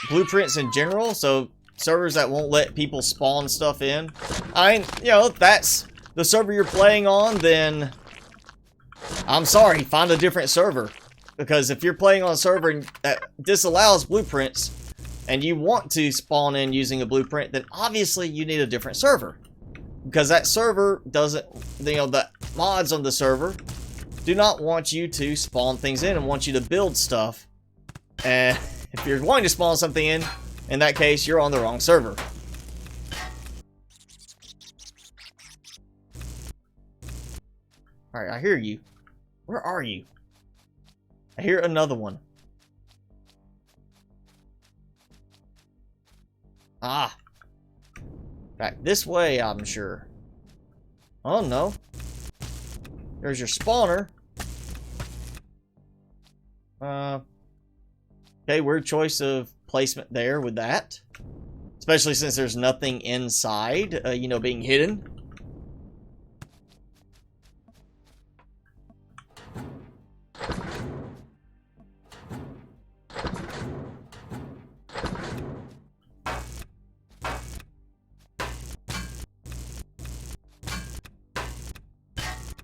Blueprints in general, so servers that won't let people spawn stuff in. I mean, you know, if that's the server you're playing on, then I'm sorry, find a different server. Because if you're playing on a server that disallows blueprints, and you want to spawn in using a blueprint, then obviously you need a different server. Because that server doesn't, you know, the mods on the server do not want you to spawn things in and want you to build stuff. And if you're going to spawn something in that case, you're on the wrong server. Alright, I hear you. Where are you? I hear another one. Ah. Back this way, I'm sure. Oh, no. There's your spawner. Okay, weird choice of placement there with that. Especially since there's nothing inside, you know, being hidden.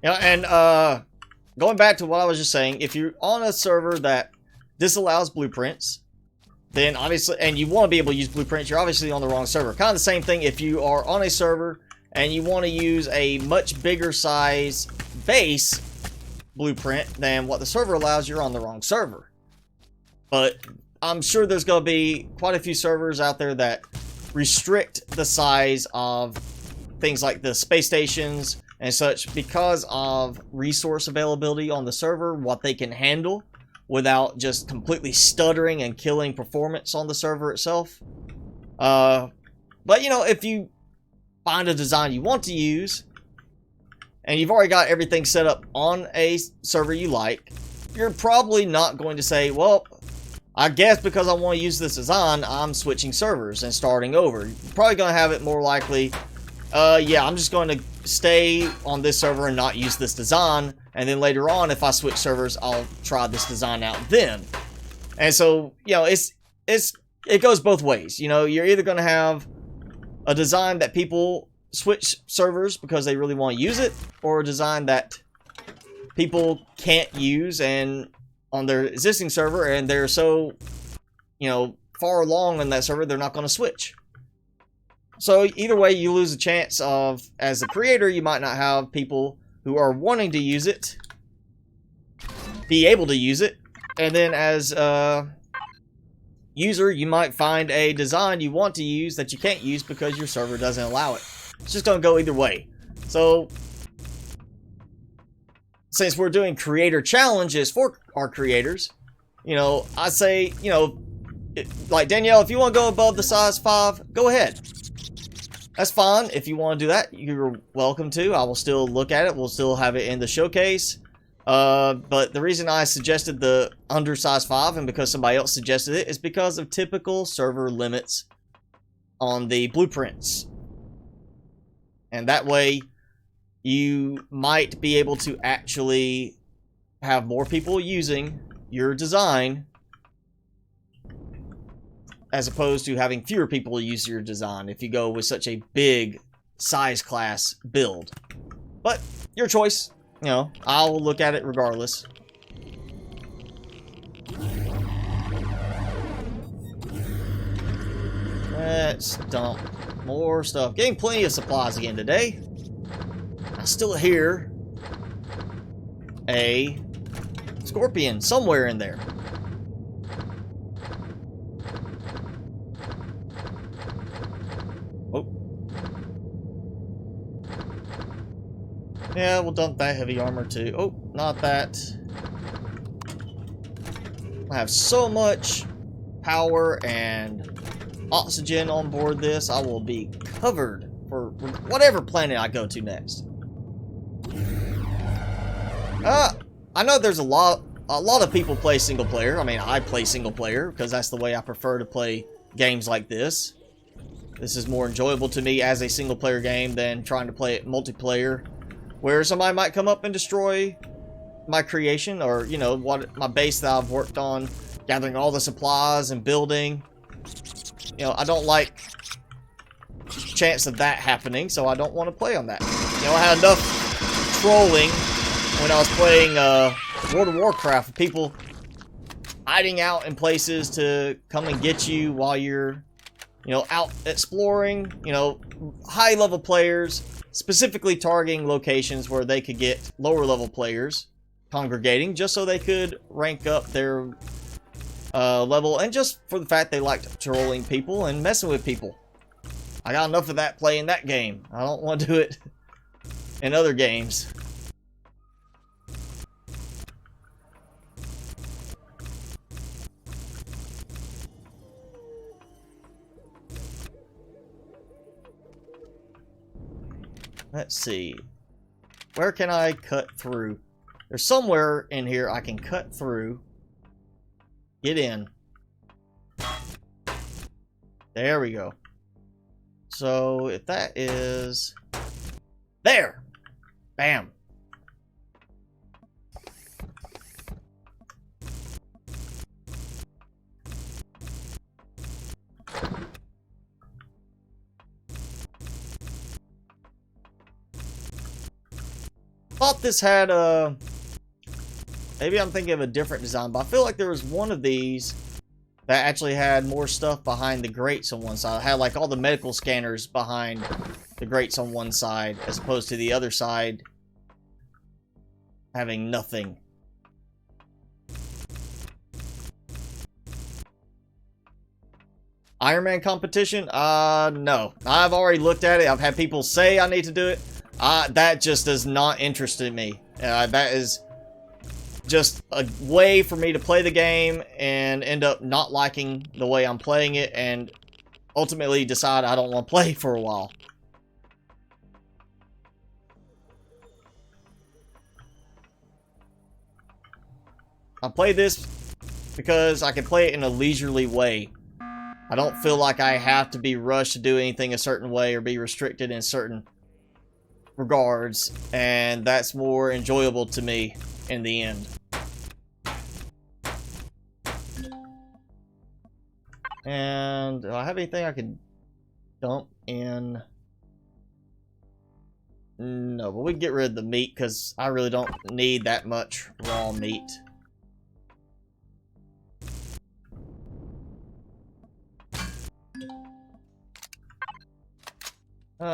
You know, and going back to what I was just saying, if you're on a server that disallows blueprints, then obviously, and you want to be able to use blueprints, you're obviously on the wrong server. Kind of the same thing if you are on a server and you want to use a much bigger size base blueprint than what the server allows, you're on the wrong server. But I'm sure there's going to be quite a few servers out there that restrict the size of things like the space stations and such because of resource availability on the server, what they can handle without just completely stuttering and killing performance on the server itself. But you know, if you find a design you want to use and you've already got everything set up on a server you like, you're probably not going to say, well, I guess because I want to use this design, I'm switching servers and starting over. You're probably going to have it more likely, yeah, I'm just going to stay on this server and not use this design, and then later on, if I switch servers, I'll try this design out then. And so, you know, it goes both ways. You know, you're either going to have a design that people switch servers because they really want to use it, or a design that people can't use and on their existing server, and they're so, you know, far along in that server, they're not going to switch. So either way, you lose a chance of, as a creator, you might not have people who are wanting to use it be able to use it, and then as a user, you might find a design you want to use that you can't use because your server doesn't allow it. It's just going to go either way. So since we're doing creator challenges for our creators, you know, I say, you know, like Danielle, if you want to go above the size 5, go ahead. That's fine. If you want to do that, you're welcome to. I will still look at it. We'll still have it in the showcase. But the reason I suggested the under size 5 and because somebody else suggested it is because of typical server limits on the blueprints. And that way, you might be able to actually have more people using your design as opposed to having fewer people use your design if you go with such a big size class build. But your choice, you know, I'll look at it regardless. Let's dump more stuff. Getting plenty of supplies again today. I still hear a scorpion somewhere in there. Oh. Yeah, we'll dump that heavy armor too. Oh, not that. I have so much power and oxygen on board this, I will be covered for whatever planet I go to next. I know there's a lot of people play single player. I mean, I play single player because that's the way I prefer to play games like this. This is more enjoyable to me as a single player game than trying to play it multiplayer, where somebody might come up and destroy my creation, or, you know, what my base that I've worked on, gathering all the supplies and building. You know, I don't like chance of that happening, so I don't want to play on that. You know, I had enough trolling when I was playing World of Warcraft, with people hiding out in places to come and get you while you're, you know, out exploring. You know, high level players specifically targeting locations where they could get lower level players congregating just so they could rank up their level, and just for the fact they liked trolling people and messing with people. I got enough of that playing that game. I don't want to do it in other games. Let's see. Where can I cut through? There's somewhere in here I can cut through. Get in. There we go. So if that is there, bam. Thought this had a, maybe I'm thinking of a different design, but I feel like there was one of these that actually had more stuff behind the grates on one side. I had like all the medical scanners behind the grates on one side, as opposed to the other side having nothing. Iron Man competition? No. I've already looked at it. I've had people say I need to do it. That just does not interest me. That is just a way for me to play the game and end up not liking the way I'm playing it and ultimately decide I don't want to play for a while. I play this because I can play it in a leisurely way. I don't feel like I have to be rushed to do anything a certain way or be restricted in certain regards, and that's more enjoyable to me in the end. And do I have anything I can dump in? No, but we can get rid of the meat because I really don't need that much raw meat. We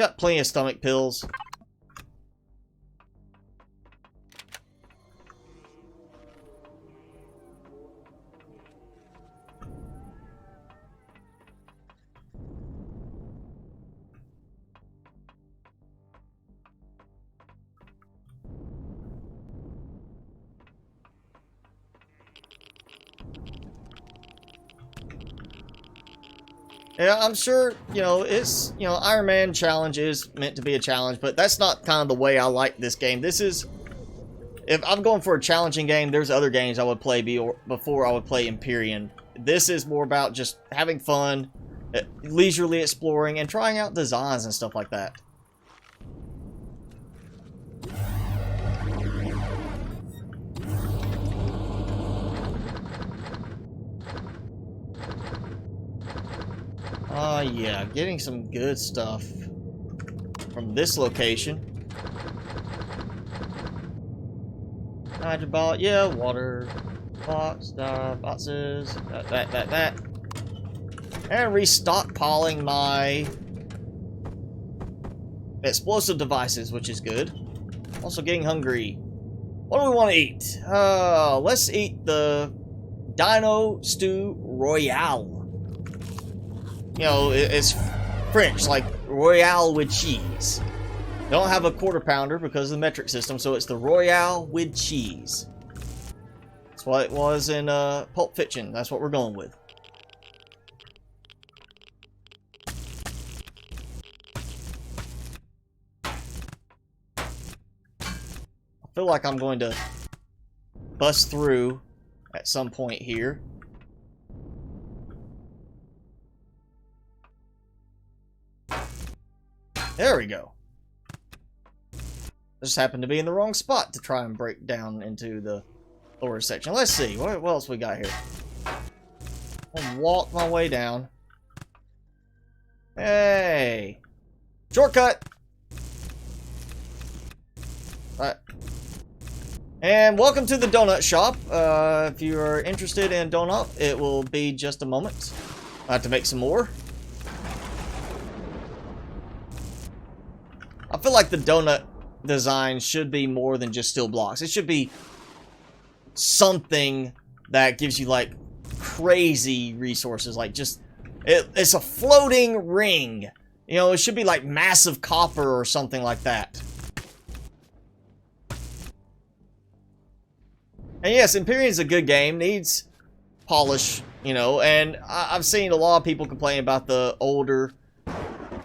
got plenty of stomach pills. Yeah, I'm sure, you know, it's, you know, Iron Man challenge is meant to be a challenge, but that's not kind of the way I like this game. This is, if I'm going for a challenging game, there's other games I would play before I would play Empyrion. This is more about just having fun, leisurely exploring, and trying out designs and stuff like that. Yeah, getting some good stuff from this location. Hydrobot, yeah, water, boxes, that. And restockpiling my explosive devices, which is good. Also getting hungry. What do we want to eat? Let's eat the Dino Stew Royale. You know, it's French, like Royale with cheese. They don't have a quarter pounder because of the metric system, so it's the Royale with cheese. That's what it was in Pulp Fiction. That's what we're going with. I feel like I'm going to bust through at some point here. There we go. I just happened to be in the wrong spot to try and break down into the lower section. Let's see. What else we got here? I'll walk my way down. Hey! Shortcut! Alright. And welcome to the donut shop. If you are interested in donut, it will be just a moment. I have to make some more. I feel like the donut design should be more than just steel blocks. It should be something that gives you like crazy resources, like just it's a floating ring. You know, it should be like massive copper or something like that. And yes, Empyrion is a good game, needs polish, you know, and I've seen a lot of people complain about the older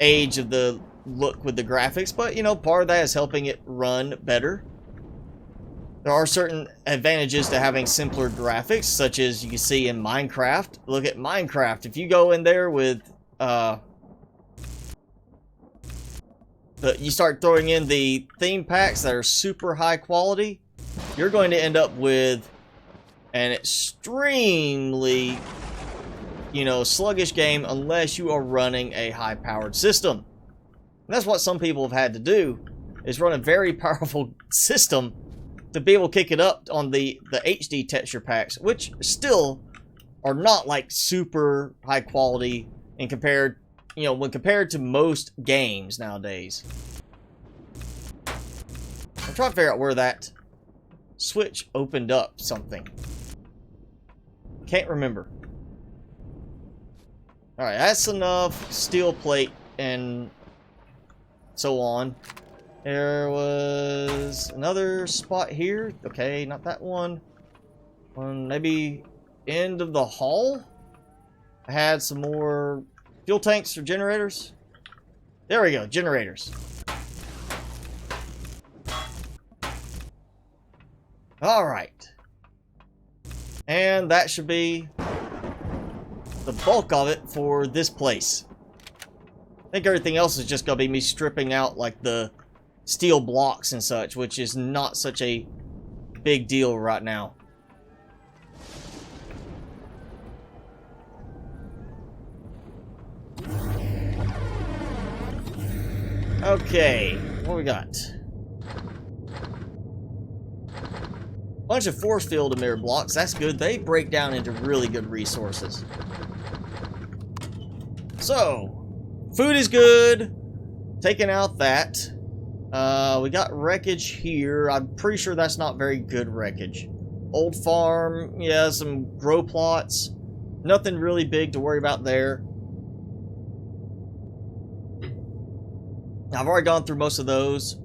age of the look with the graphics, but you know, part of that is helping it run better. There are certain advantages to having simpler graphics, such as you can see in Minecraft. Look at Minecraft. If you go in there with you start throwing in the theme packs that are super high quality, you're going to end up with an extremely, you know, sluggish game unless you are running a high-powered system. And that's what some people have had to do, is run a very powerful system to be able to kick it up on the HD texture packs, which still are not like super high quality and compared, you know, when compared to most games nowadays. I'm trying to figure out where that switch opened up something. Can't remember. Alright, that's enough steel plate and so on. There was another spot here. Okay, not that one. Maybe end of the hall? I had some more fuel tanks or generators. There we go, generators. Alright. And that should be the bulk of it for this place. I think everything else is just going to be me stripping out like the steel blocks and such, which is not such a big deal right now. Okay, what we got? Bunch of force field emitter blocks. That's good. They break down into really good resources. So, food is good. Taking out that. We got wreckage here. I'm pretty sure that's not very good wreckage. Old farm. Yeah, some grow plots. Nothing really big to worry about there. I've already gone through most of those.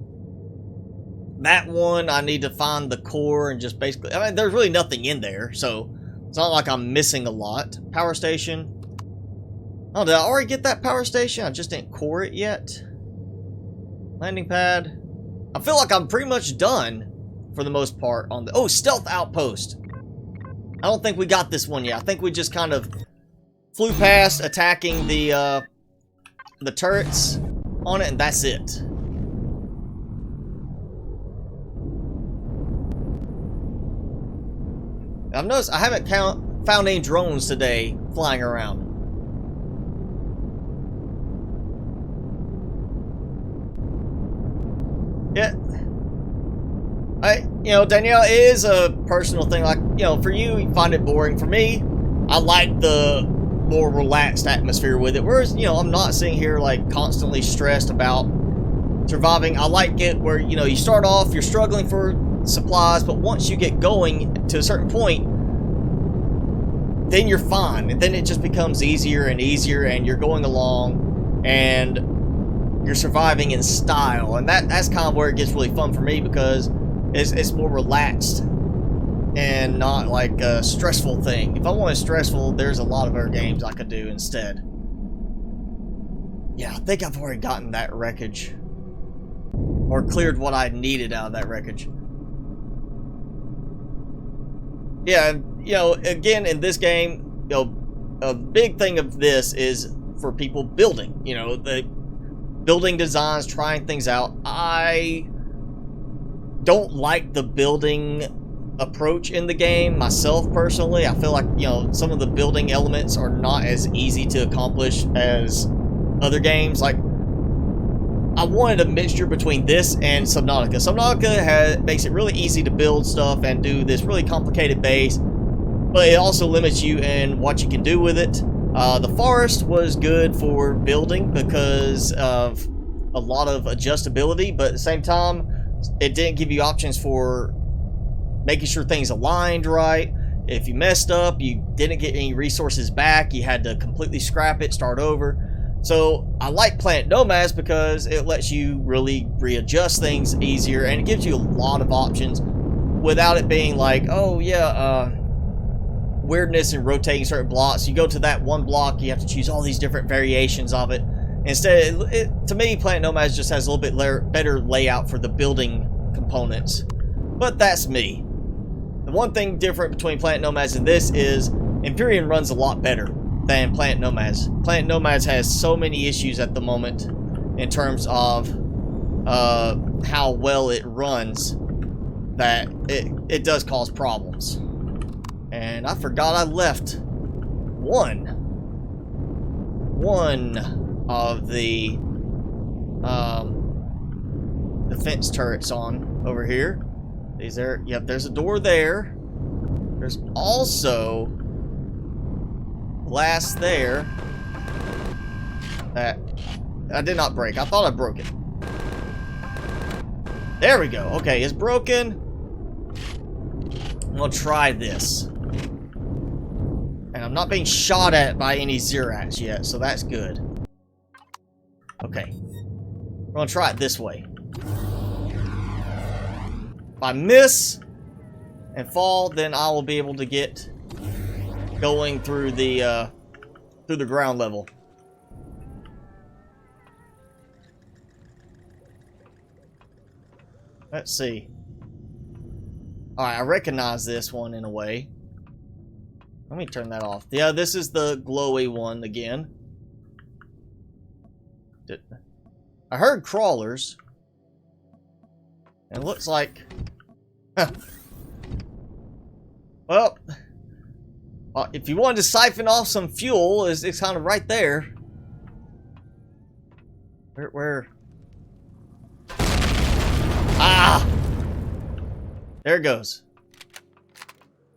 That one, I need to find the core and just basically... I mean, there's really nothing in there, so it's not like I'm missing a lot. Power station. Oh, did I already get that power station? I just didn't core it yet. Landing pad. I feel like I'm pretty much done for the most part on the... Oh, stealth outpost. I don't think we got this one yet. I think we just kind of flew past attacking the turrets on it, and that's it. I've noticed I haven't found any drones today flying around. Yeah. You know, Danielle, it is a personal thing. Like, you know, for you find it boring. For me, I like the more relaxed atmosphere with it. Whereas, you know, I'm not sitting here like constantly stressed about surviving. I like it where, you know, you start off, you're struggling for supplies, but once you get going to a certain point, then you're fine, and then it just becomes easier and easier, and you're going along and you're surviving in style. And that's kind of where it gets really fun for me, because it's more relaxed and not like a stressful thing. If I wanted stressful, there's a lot of other games I could do instead. Yeah, I think I've already gotten that wreckage, or cleared what I needed out of that wreckage. Yeah, you know, again, in this game, you know, a big thing of this is for people building, you know, the building designs, trying things out. I don't like the building approach in the game myself personally. I feel like, you know, some of the building elements are not as easy to accomplish as other games. Like, I wanted a mixture between this and Subnautica. Subnautica makes it really easy to build stuff and do this really complicated base, but it also limits you in what you can do with it. The forest was good for building because of a lot of adjustability, but at the same time, it didn't give you options for making sure things aligned right. If you messed up, you didn't get any resources back. You had to completely scrap it, start over. So I like Planet Nomads because it lets you really readjust things easier, and it gives you a lot of options without it being like, oh yeah, weirdness in rotating certain blocks. You go to that one block, you have to choose all these different variations of it. Instead, to me, Planet Nomads just has a little bit better layout for the building components. But that's me. The one thing different between Planet Nomads and this is Empyrion runs a lot better than Planet Nomads. Planet Nomads has so many issues at the moment in terms of how well it runs that it does cause problems. And I forgot I left one of the defense turrets on over here. Is there? Yep, there's a door there. There's also glass there that I did not break. I thought I broke it. There we go. Okay, it's broken. I'm gonna try this. And I'm not being shot at by any Zerats yet, so that's good. Okay. We're gonna try it this way. If I miss and fall, then I will be able to get going through the ground level. Let's see. Alright, I recognize this one in a way. Let me turn that off. Yeah, this is the glowy one again. I heard crawlers. And it looks like... Well, if you wanted to siphon off some fuel, it's kind of right there. Where? Ah! There it goes.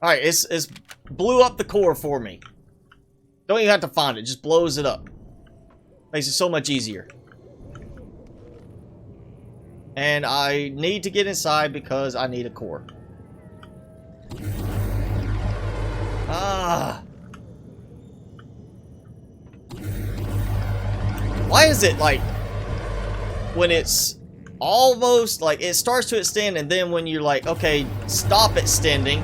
Alright, it's blew up the core for me. Don't even have to find it, just blows it up. Makes it so much easier. And I need to get inside because I need a core. Ah. Why is it like when it's almost like it starts to extend and then when you're like, okay, stop extending,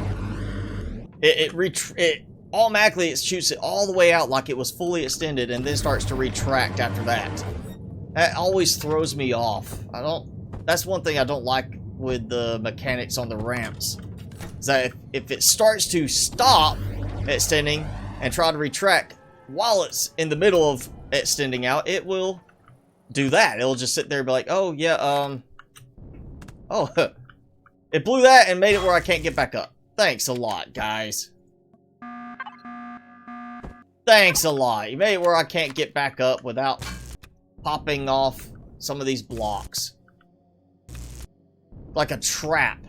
it automatically it shoots it all the way out like it was fully extended and then starts to retract after that. That always throws me off. That's one thing I don't like with the mechanics on the ramps. Is that if it starts to stop extending and try to retract while it's in the middle of extending out, it will do that. It'll just sit there and be like, oh yeah, oh, it blew that and made it where I can't get back up. Thanks a lot, guys. Thanks a lot. You made it where I can't get back up without popping off some of these blocks. Like a trap.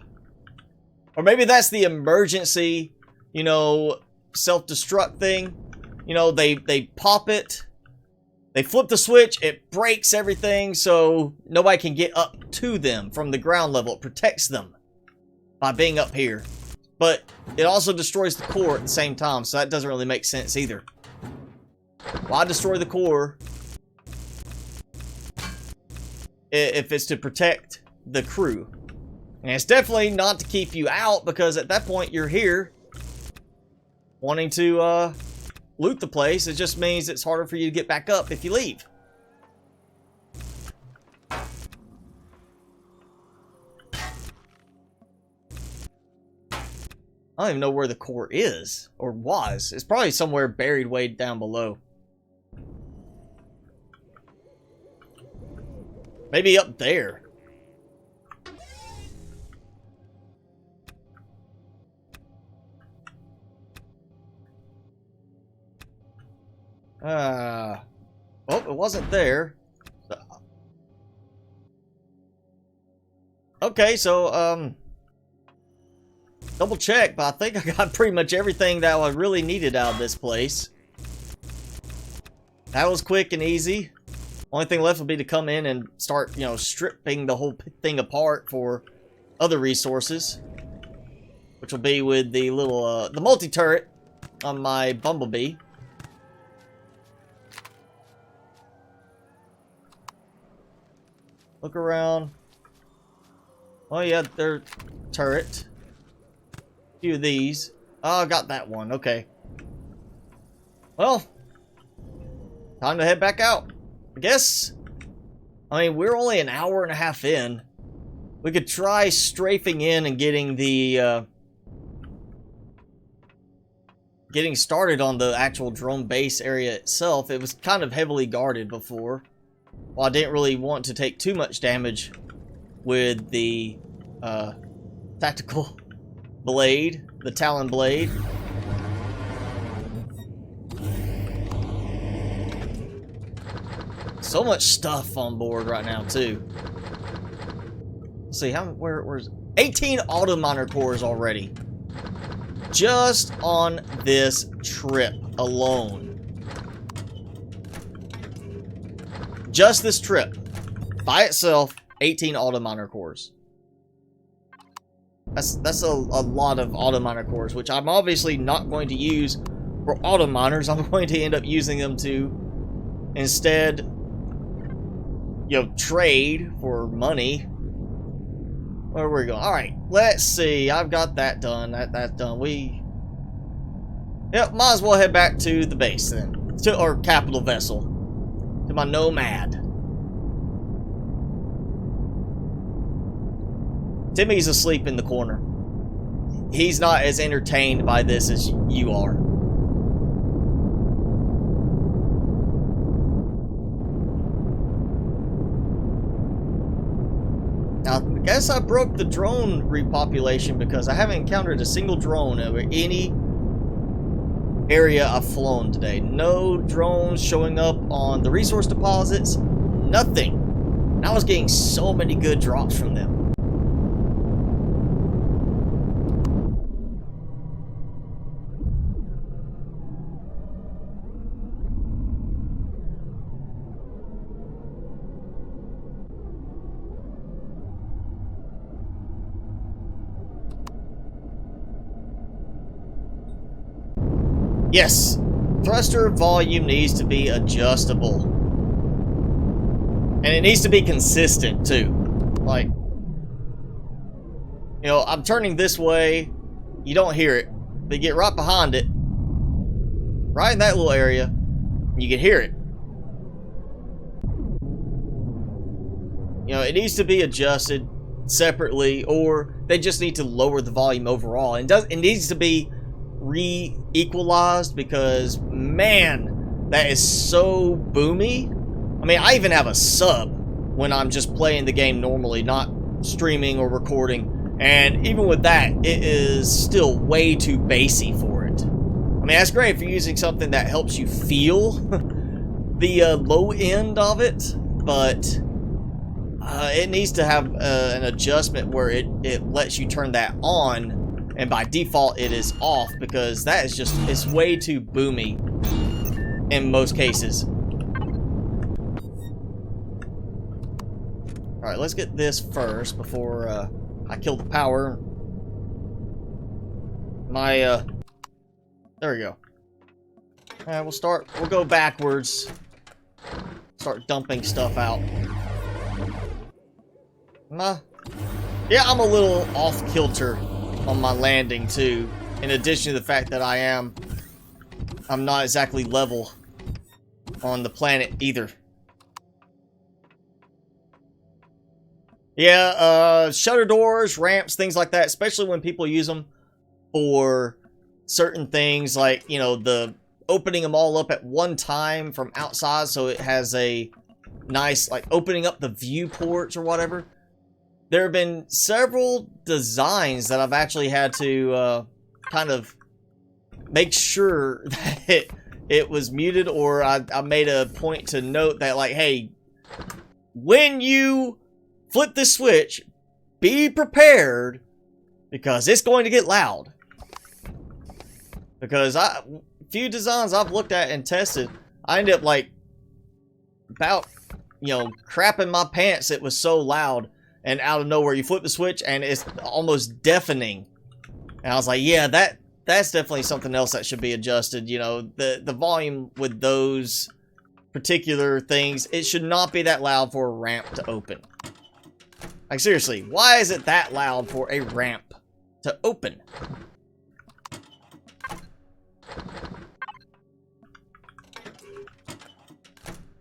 Or maybe that's the emergency, you know, self-destruct thing. You know, they pop it. They flip the switch. It breaks everything so nobody can get up to them from the ground level. It protects them by being up here. But it also destroys the core at the same time, so that doesn't really make sense either. Why destroy the core if it's to protect the crew? And it's definitely not to keep you out, because at that point you're here wanting to loot the place. It just means it's harder for you to get back up if you leave. I don't even know where the core is, or was. It's probably somewhere buried way down below. Maybe up there. Well, it wasn't there. Okay, so, double check, but I think I got pretty much everything that I really needed out of this place. That was quick and easy. Only thing left would be to come in and start, you know, stripping the whole thing apart for other resources. Which will be with the little, the multi-turret on my Bumblebee. Look around. Oh yeah, they're turret. A few of these. Oh, I got that one. Okay. Well, time to head back out. I guess. I mean, we're only an hour and a half in. We could try strafing in and getting the getting started on the actual drone base area itself. It was kind of heavily guarded before. Well, I didn't really want to take too much damage with the tactical blade, the Talon blade. So much stuff on board right now too. Let's see, where's 18 auto miner cores already. Just on this trip alone. Just this trip. By itself, 18 auto miner cores. That's a lot of auto miner cores, which I'm obviously not going to use for auto miners. I'm going to end up using them to instead, you know, trade for money. Where are we going? Alright, let's see. I've got that done. That's done. Yep, might as well head back to the base then. To our capital vessel. To my nomad. Timmy's asleep in the corner. He's not as entertained by this as you are. Now, I guess I broke the drone repopulation because I haven't encountered a single drone over any area I've flown today. No drones showing up on the resource deposits. Nothing. And I was getting so many good drops from them. Yes, thruster volume needs to be adjustable. And it needs to be consistent too. Like, you know, I'm turning this way, you don't hear it. But you get right behind it, right in that little area, you can hear it. You know, it needs to be adjusted separately, or they just need to lower the volume overall. And it needs to be re-equalized because, man, that is so boomy. I mean, I even have a sub when I'm just playing the game normally, not streaming or recording, and even with that, it is still way too bassy for it. I mean, that's great if you're using something that helps you feel the low end of it, but it needs to have an adjustment where it lets you turn that on, and by default it is off, because that is just, it's way too boomy in most cases. Alright, let's get this first before I kill the power. There we go. Alright, we'll go backwards. Start dumping stuff out. Yeah, I'm a little off kilter on my landing too, in addition to the fact that I'm not exactly level on the planet either. Yeah, shutter doors, ramps, things like that, especially when people use them for certain things, like, you know, the opening them all up at one time from outside, so it has a nice, like, opening up the viewports or whatever. There have been several designs that I've actually had to kind of make sure that it was muted, or I made a point to note that, like, hey, when you flip this switch, be prepared, because it's going to get loud. Because few designs I've looked at and tested, I ended up, like, about, you know, crapping my pants. It was so loud. And out of nowhere, you flip the switch, and it's almost deafening. And I was like, yeah, that's definitely something else that should be adjusted. You know, the volume with those particular things, it should not be that loud for a ramp to open. Like, seriously, why is it that loud for a ramp to open?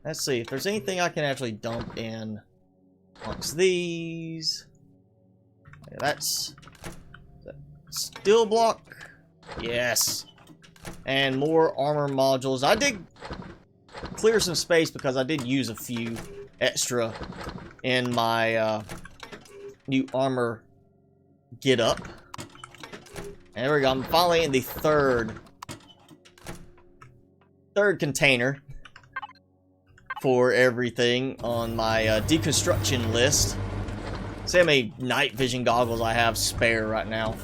Let's see if there's anything I can actually dump in amongst these. Yeah, that's steel block. Yes. And more armor modules. I did clear some space because I did use a few extra in my new armor get up. And there we go. I'm finally in the third container for everything on my deconstruction list. See how many night vision goggles I have spare right now.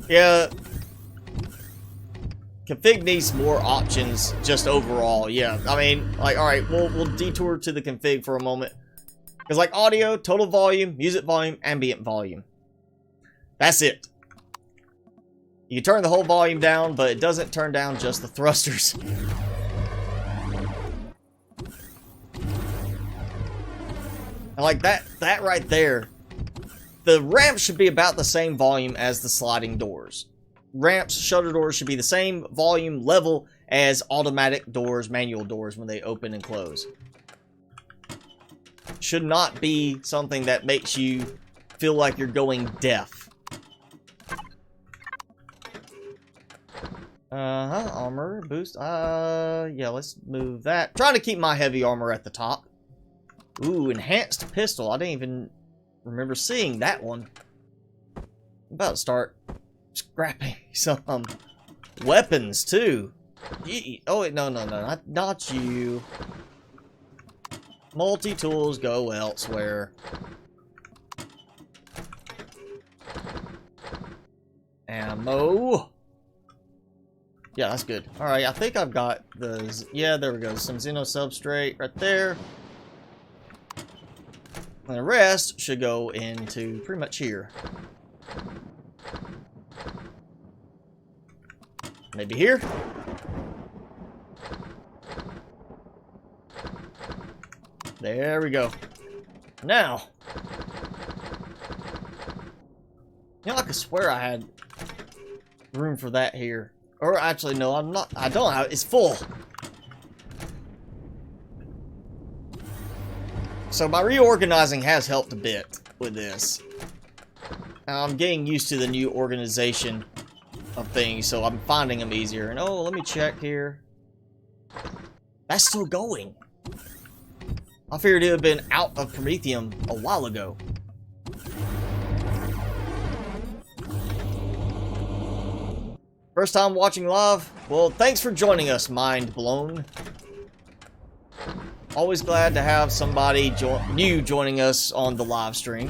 Yeah. Config needs more options just overall. Yeah, I mean, like, alright, we'll detour to the config for a moment. Because, like, audio, total volume, music volume, ambient volume. That's it. You can turn the whole volume down, but it doesn't turn down just the thrusters. And like that right there, the ramp should be about the same volume as the sliding doors. Ramps, shutter doors should be the same volume level as automatic doors, manual doors when they open and close. Should not be something that makes you feel like you're going deaf. Armor, boost, yeah, let's move that. Trying to keep my heavy armor at the top. Ooh, enhanced pistol. I didn't even remember seeing that one. I'm about to start scrapping some weapons, too. Oh, wait, no, not you. Multi-tools go elsewhere. Ammo. Yeah, that's good. Alright, I think I've got the... Yeah, there we go. Some Xeno substrate right there. And the rest should go into pretty much here. Maybe here. There we go. Now. You know, I could swear I had room for that here. Or actually, no, I'm not. I don't have. It's full. So my reorganizing has helped a bit with this. I'm getting used to the new organization of things, so I'm finding them easier. And oh, let me check here. That's still going. I figured it would have been out of Prometheum a while ago. First time watching live? Well, thanks for joining us, Mind Blown. Always glad to have somebody new joining us on the live stream.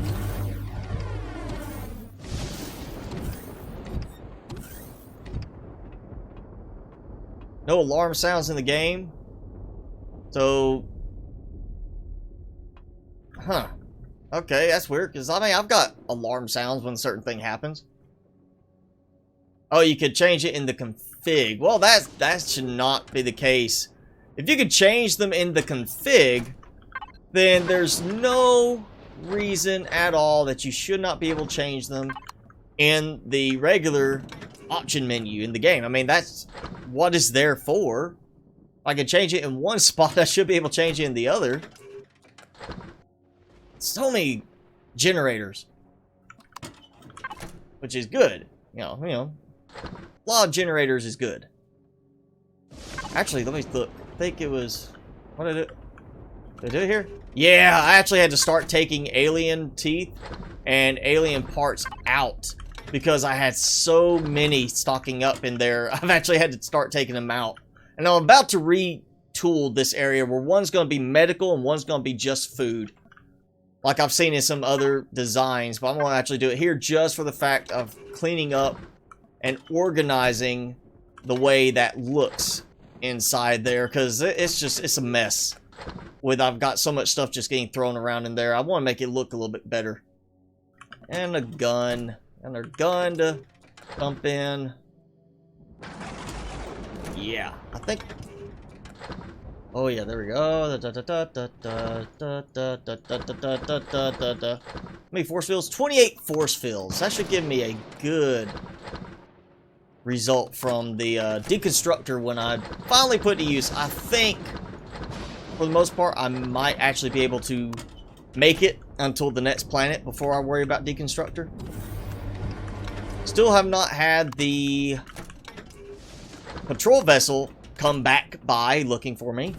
No alarm sounds in the game. So... Huh. Okay, that's weird, because I mean, I've got alarm sounds when a certain thing happens. Oh, you could change it in the config. Well, that should not be the case. If you could change them in the config, then there's no reason at all that you should not be able to change them in the regular option menu in the game. I mean, that's what it's there for. If I can change it in one spot, I should be able to change it in the other. So many generators, which is good. You know, a lot of generators is good. Actually, let me look. I think it was... What did it... Did I do it here? Yeah, I actually had to start taking alien teeth and alien parts out because I had so many stocking up in there. I've actually had to start taking them out. And I'm about to retool this area where one's going to be medical and one's going to be just food. Like I've seen in some other designs, but I'm going to actually do it here just for the fact of cleaning up and organizing the way that looks inside there, because it's a mess. I've got so much stuff just getting thrown around in there. I want to make it look a little bit better. And a gun. And a gun to dump in. Yeah, I think... Oh yeah, there we go. How many force fields? 28 force fields. That should give me a good result from the deconstructor when I finally put it to use. I think, for the most part, I might actually be able to make it until the next planet before I worry about deconstructor. Still have not had the patrol vessel come back by looking for me.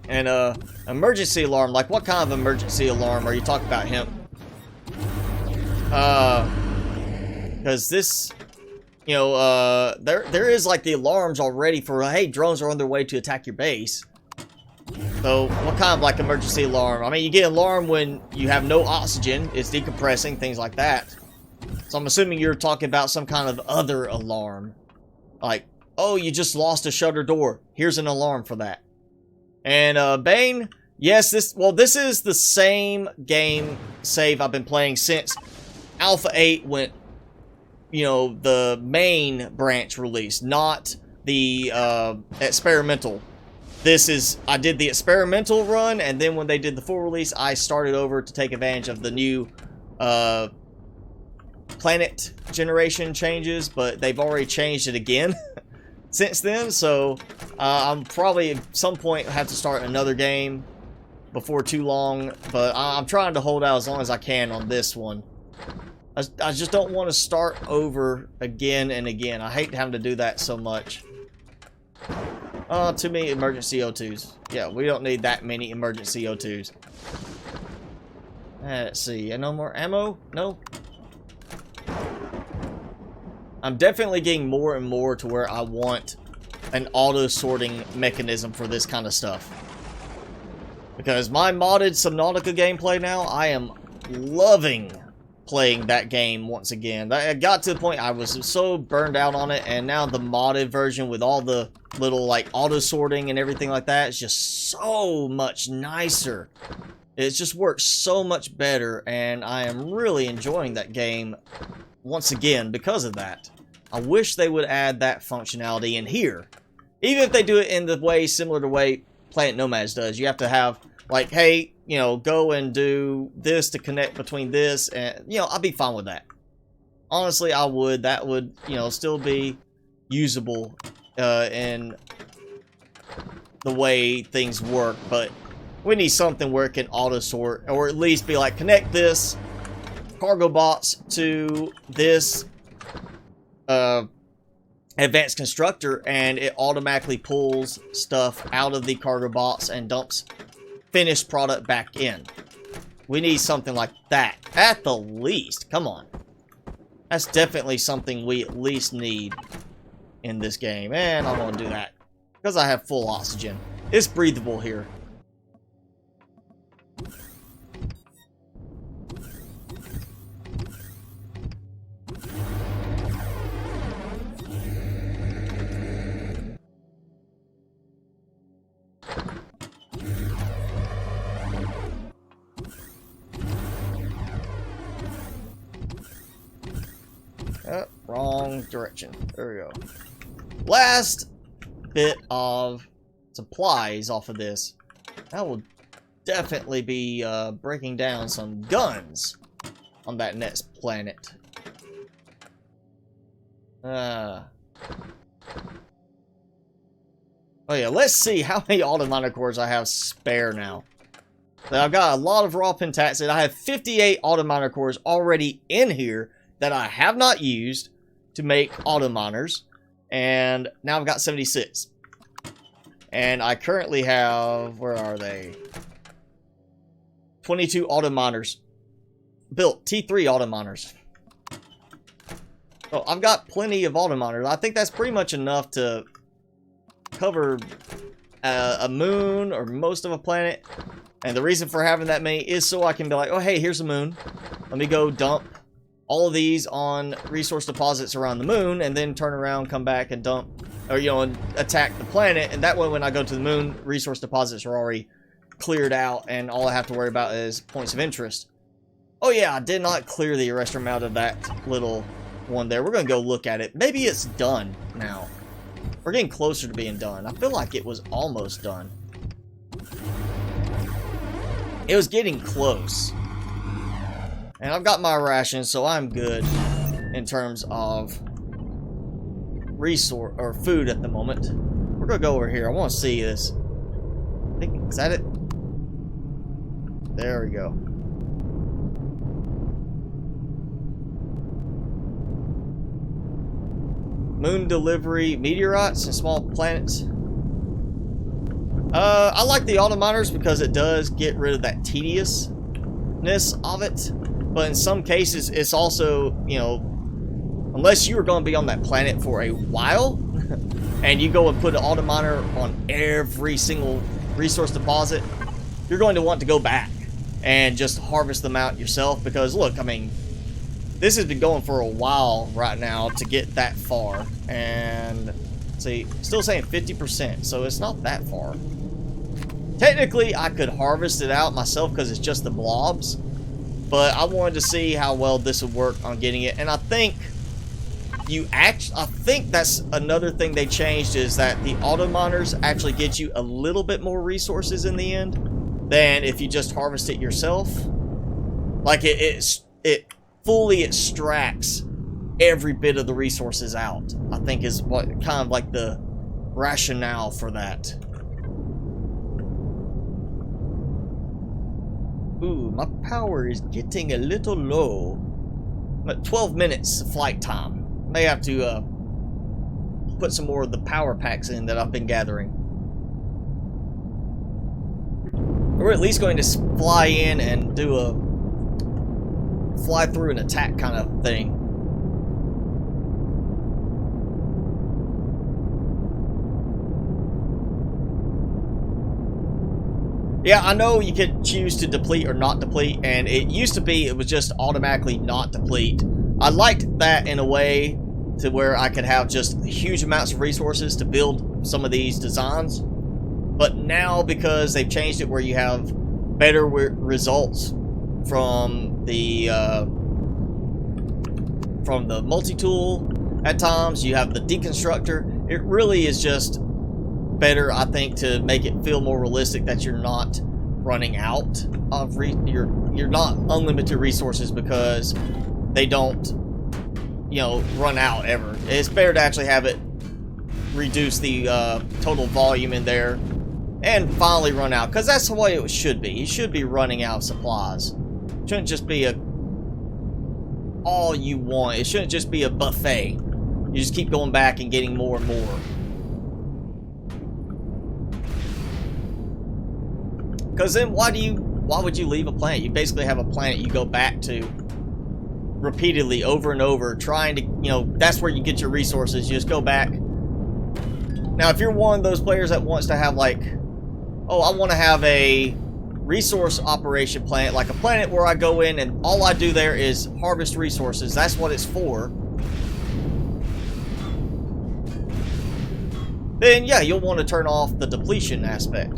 And emergency alarm, like what kind of emergency alarm are you talking about, him? Because this, you know, there is like the alarms already for, hey, drones are on their way to attack your base. So, what kind of like emergency alarm? I mean, you get an alarm when you have no oxygen, it's decompressing, things like that. So I'm assuming you're talking about some kind of other alarm. Like, oh, you just lost a shutter door. Here's an alarm for that. And Bane, yes, this is the same game save I've been playing since Alpha 8 went, you know, the main branch release, not the experimental. I did the experimental run, and then when they did the full release, I started over to take advantage of the new planet generation changes, but they've already changed it again since then, so I'm probably at some point have to start another game before too long, but I'm trying to hold out as long as I can on this one. I just don't want to start over again and again. I hate having to do that so much. Too many emergency O2s. Yeah, we don't need that many emergency O2s. Let's see. No more ammo? No? I'm definitely getting more and more to where I want an auto-sorting mechanism for this kind of stuff. Because my modded Subnautica gameplay now, I am loving playing that game once again. I got to the point I was so burned out on it, and now the modded version with all the little like auto-sorting and everything like that is just so much nicer. It just works so much better, and I am really enjoying that game once again because of that. I wish they would add that functionality in here. Even if they do it in the way similar to the way Planet Nomads does. You have to have, like, hey, you know, go and do this to connect between this, and, you know, I'd be fine with that. Honestly, I would. That would, you know, still be usable in the way things work, but we need something where it can auto-sort, or at least be like, connect this cargo bots to this advanced constructor, and it automatically pulls stuff out of the cargo bots and dumps finished product back in. We need something like that, at the least. Come on. That's definitely something we at least need in this game, and I want to do that because I have full oxygen. It's breathable here. Wrong direction. There we go. Last bit of supplies off of this. That will definitely be breaking down some guns on that next planet. Oh yeah, let's see how many auto-miner cores I have spare now. So I've got a lot of raw pentaxid. I have 58 auto-miner cores already in here that I have not used to make auto-miners, and now I've got 76. And I currently have, where are they? 22 auto-miners built, T3 auto-miners. So I've got plenty of auto-miners. I think that's pretty much enough to cover a moon or most of a planet. And the reason for having that many is so I can be like, oh hey, here's a moon. Let me go dump all of these on resource deposits around the moon, and then turn around, come back, and dump, or, you know, and attack the planet. And that way, when I go to the moon, resource deposits are already cleared out, and all I have to worry about is points of interest. Oh yeah, I did not clear the restroom out of that little one there. We're gonna go look at it. Maybe it's done now. We're getting closer to being done. I feel like it was almost done. It was getting close. And I've got my rations, so I'm good in terms of resource or food at the moment. We're gonna go over here. I want to see this. I think, is that it? There we go. Moon delivery meteorites and small planets. I like the auto-miners because it does get rid of that tediousness of it. But in some cases, it's also, you know, unless you are going to be on that planet for a while, and you go and put an auto-miner on every single, resource deposit, you're going to want to go back and just harvest them out yourself, because look, I mean, this has been going for a while right now to get that far, and see, still saying 50%, so it's not that far. Technically, I could harvest it out myself because it's just the blobs, but I wanted to see how well this would work on getting it, and I think I think that's another thing they changed, is that the auto miners actually get you a little bit more resources in the end than if you just harvest it yourself. Like it fully extracts every bit of the resources out, I think is what kind of like the rationale for that. Ooh, my power is getting a little low. I'm at 12 minutes flight time. May have to put some more of the power packs in that I've been gathering. We're at least going to fly in and do a fly through an attack kind of thing. Yeah, I know you could choose to deplete or not deplete, and it used to be it was just automatically not deplete. I liked that in a way to where I could have just huge amounts of resources to build some of these designs. But now, because they've changed it where you have better results from the multi-tool at times, you have the deconstructor, it really is just better, I think, to make it feel more realistic that you're not running out of you're not unlimited resources, because they don't, you know, run out ever. It's better to actually have it reduce the total volume in there and finally run out, because that's the way it should be. You should be running out of supplies. It shouldn't just be all you want. It shouldn't just be a buffet. You just keep going back and getting more and more. Because then why would you leave a planet? You basically have a planet you go back to repeatedly over and over, trying to, you know, that's where you get your resources. You just go back. Now, if you're one of those players that wants to have, like, oh, I want to have a resource operation planet, like a planet where I go in and all I do there is harvest resources, that's what it's for, then yeah, you'll want to turn off the depletion aspect.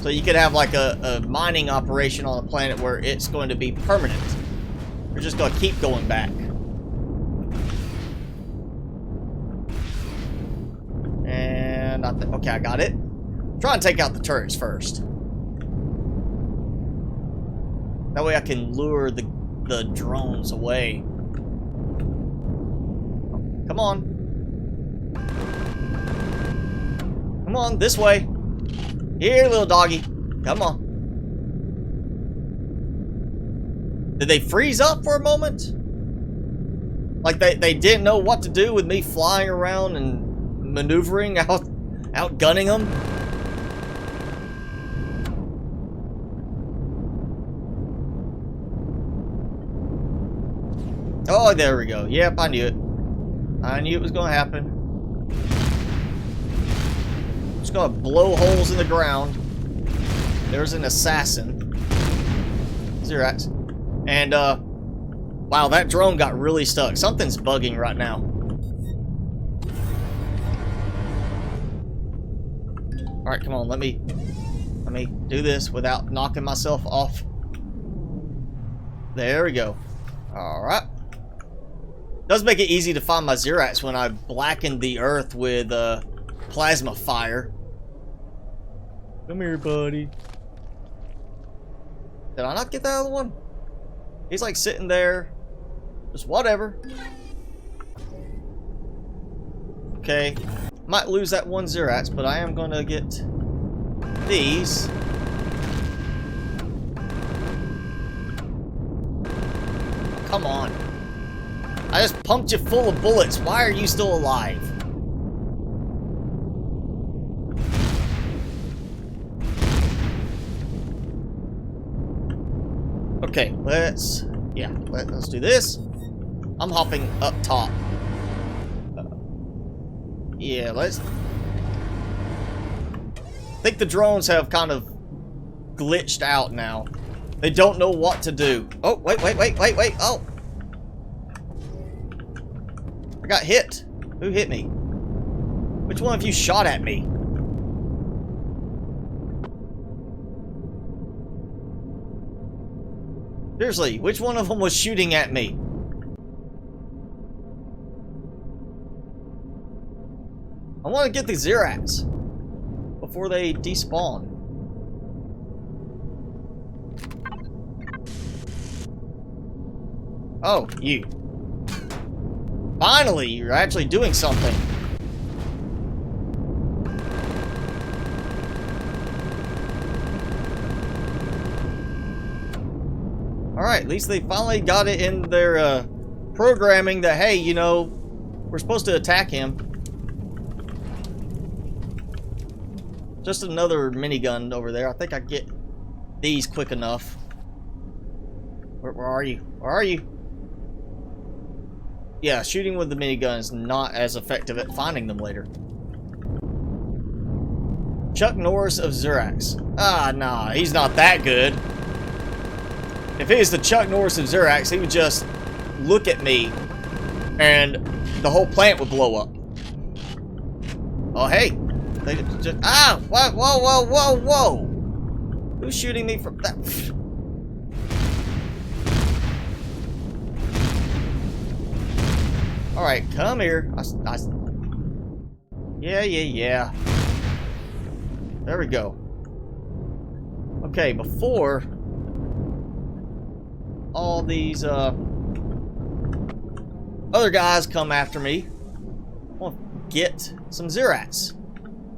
So you could have like a mining operation on a planet where it's going to be permanent. You're just going to keep going back. And okay, I got it. Try and take out the turrets first. That way I can lure the drones away. Come on. Come on, this way. Here, little doggy. Come on. Did they freeze up for a moment? Like they didn't know what to do with me flying around and maneuvering, outgunning them? Oh, there we go. Yep, I knew it. I knew it was going to happen. Just going to blow holes in the ground. There's an assassin. Xerax. And, wow, that drone got really stuck. Something's bugging right now. Alright, come on, let me do this without knocking myself off. There we go. Alright. Does make it easy to find my Xerax when I blacken the earth with plasma fire. Come here, buddy. Did I not get that other one? He's like sitting there. Just whatever. Okay. Might lose that one Xerax, but I am going to get these. Come on. I just pumped you full of bullets. Why are you still alive? Okay, let's do this. I'm hopping up top. Yeah, let's. think the drones have kind of glitched out now. They don't know what to do. Oh, wait. Oh. I got hit. Who hit me? Which one of you shot at me? Seriously, which one of them was shooting at me? I want to get the Xerax before they despawn. Oh, you. Finally, you're actually doing something. Alright, at least they finally got it in their programming that, hey, you know, we're supposed to attack him. Just another minigun over there. I think I get these quick enough. Where are you? Where are you? Yeah, shooting with the minigun is not as effective at finding them later. Chuck Norris of Xerax. Ah, nah, he's not that good. If he is the Chuck Norris of Xerax, he would just look at me and the whole plant would blow up. Oh, hey. They just, ah! Whoa! Who's shooting me from that? Alright, come here. Yeah. There we go. Okay, before all these other guys come after me, I want to get some Xerax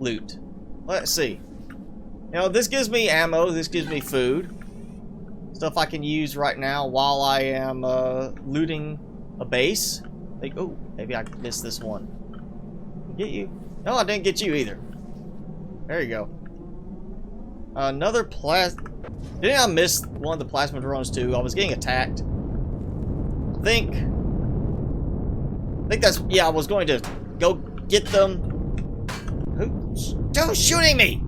loot. Let's see. You know, this gives me ammo, this gives me food. Stuff I can use right now while I am looting a base. Like, oh, maybe I missed this one. Get you? No, I didn't get you either. There you go. Another Didn't I miss one of the plasma drones too? I was getting attacked. I think that's, yeah, I was going to go get them. Who's shooting me?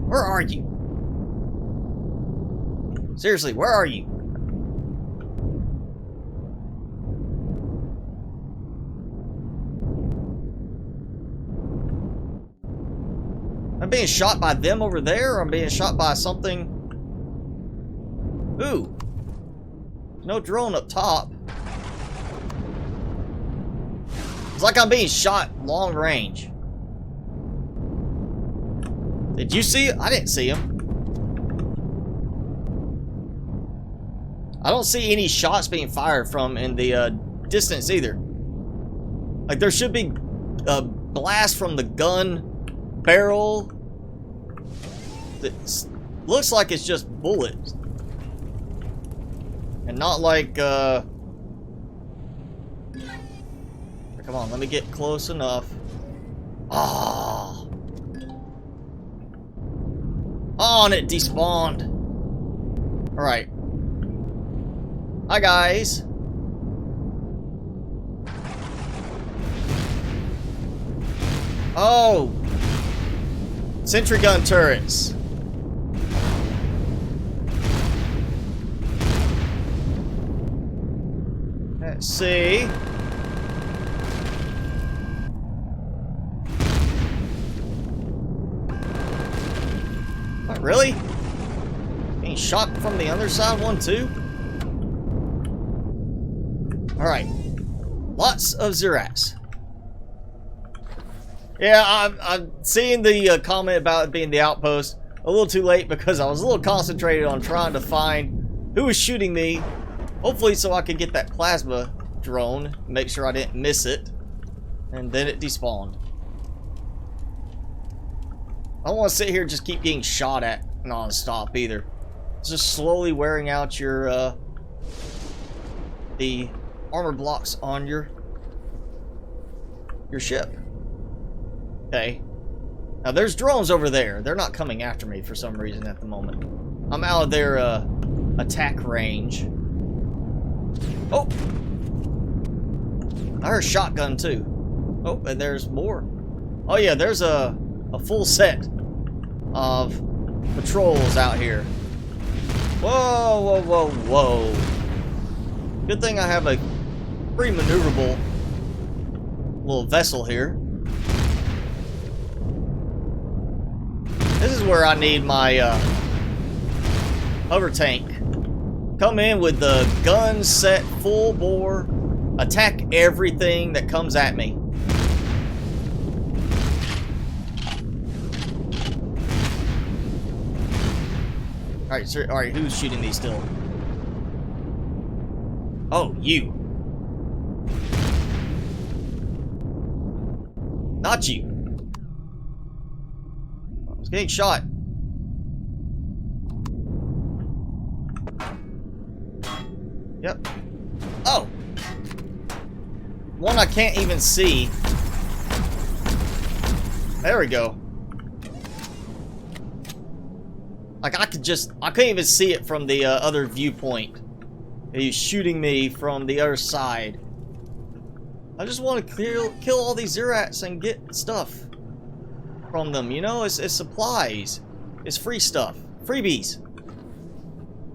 Where are you? Seriously, where are you? I'm being shot by them over there, or I'm being shot by something. Ooh. No drone up top. It's like I'm being shot long range. Did you see it? I didn't see him. I don't see any shots being fired from in the distance either. Like, there should be a blast from the gun barrel that looks like it's just bullets. And not like, come on, let me get close enough. Ah. Oh, and it despawned. Alright. Hi, guys. Oh. Sentry gun turrets. Let's see. What, really? Being shot from the other side one too? Alright. Lots of Xerax. Yeah, I'm seeing the comment about it being the outpost a little too late because I was a little concentrated on trying to find who was shooting me. Hopefully so I could get that plasma drone, make sure I didn't miss it. And then it despawned. I don't want to sit here and just keep getting shot at non-stop either. It's just slowly wearing out your, the armor blocks on your ship. Okay. Now there's drones over there. They're not coming after me for some reason at the moment. I'm out of their attack range. Oh! I heard a shotgun too. Oh, and there's more. Oh yeah, there's a a full set of patrols out here. Whoa, whoa, whoa, whoa. Good thing I have a pretty maneuverable little vessel here. This is where I need my hover tank. Come in with the gun set full bore. Attack everything that comes at me. Alright, sir. Alright, who's shooting these still? Oh, you. Not you. I was getting shot. Yep. Oh! One I can't even see. There we go. Like, I couldn't even see it from the other viewpoint. He's shooting me from the other side. I just want to kill all these Zerats and get stuff from them, you know? It's supplies. It's free stuff. Freebies.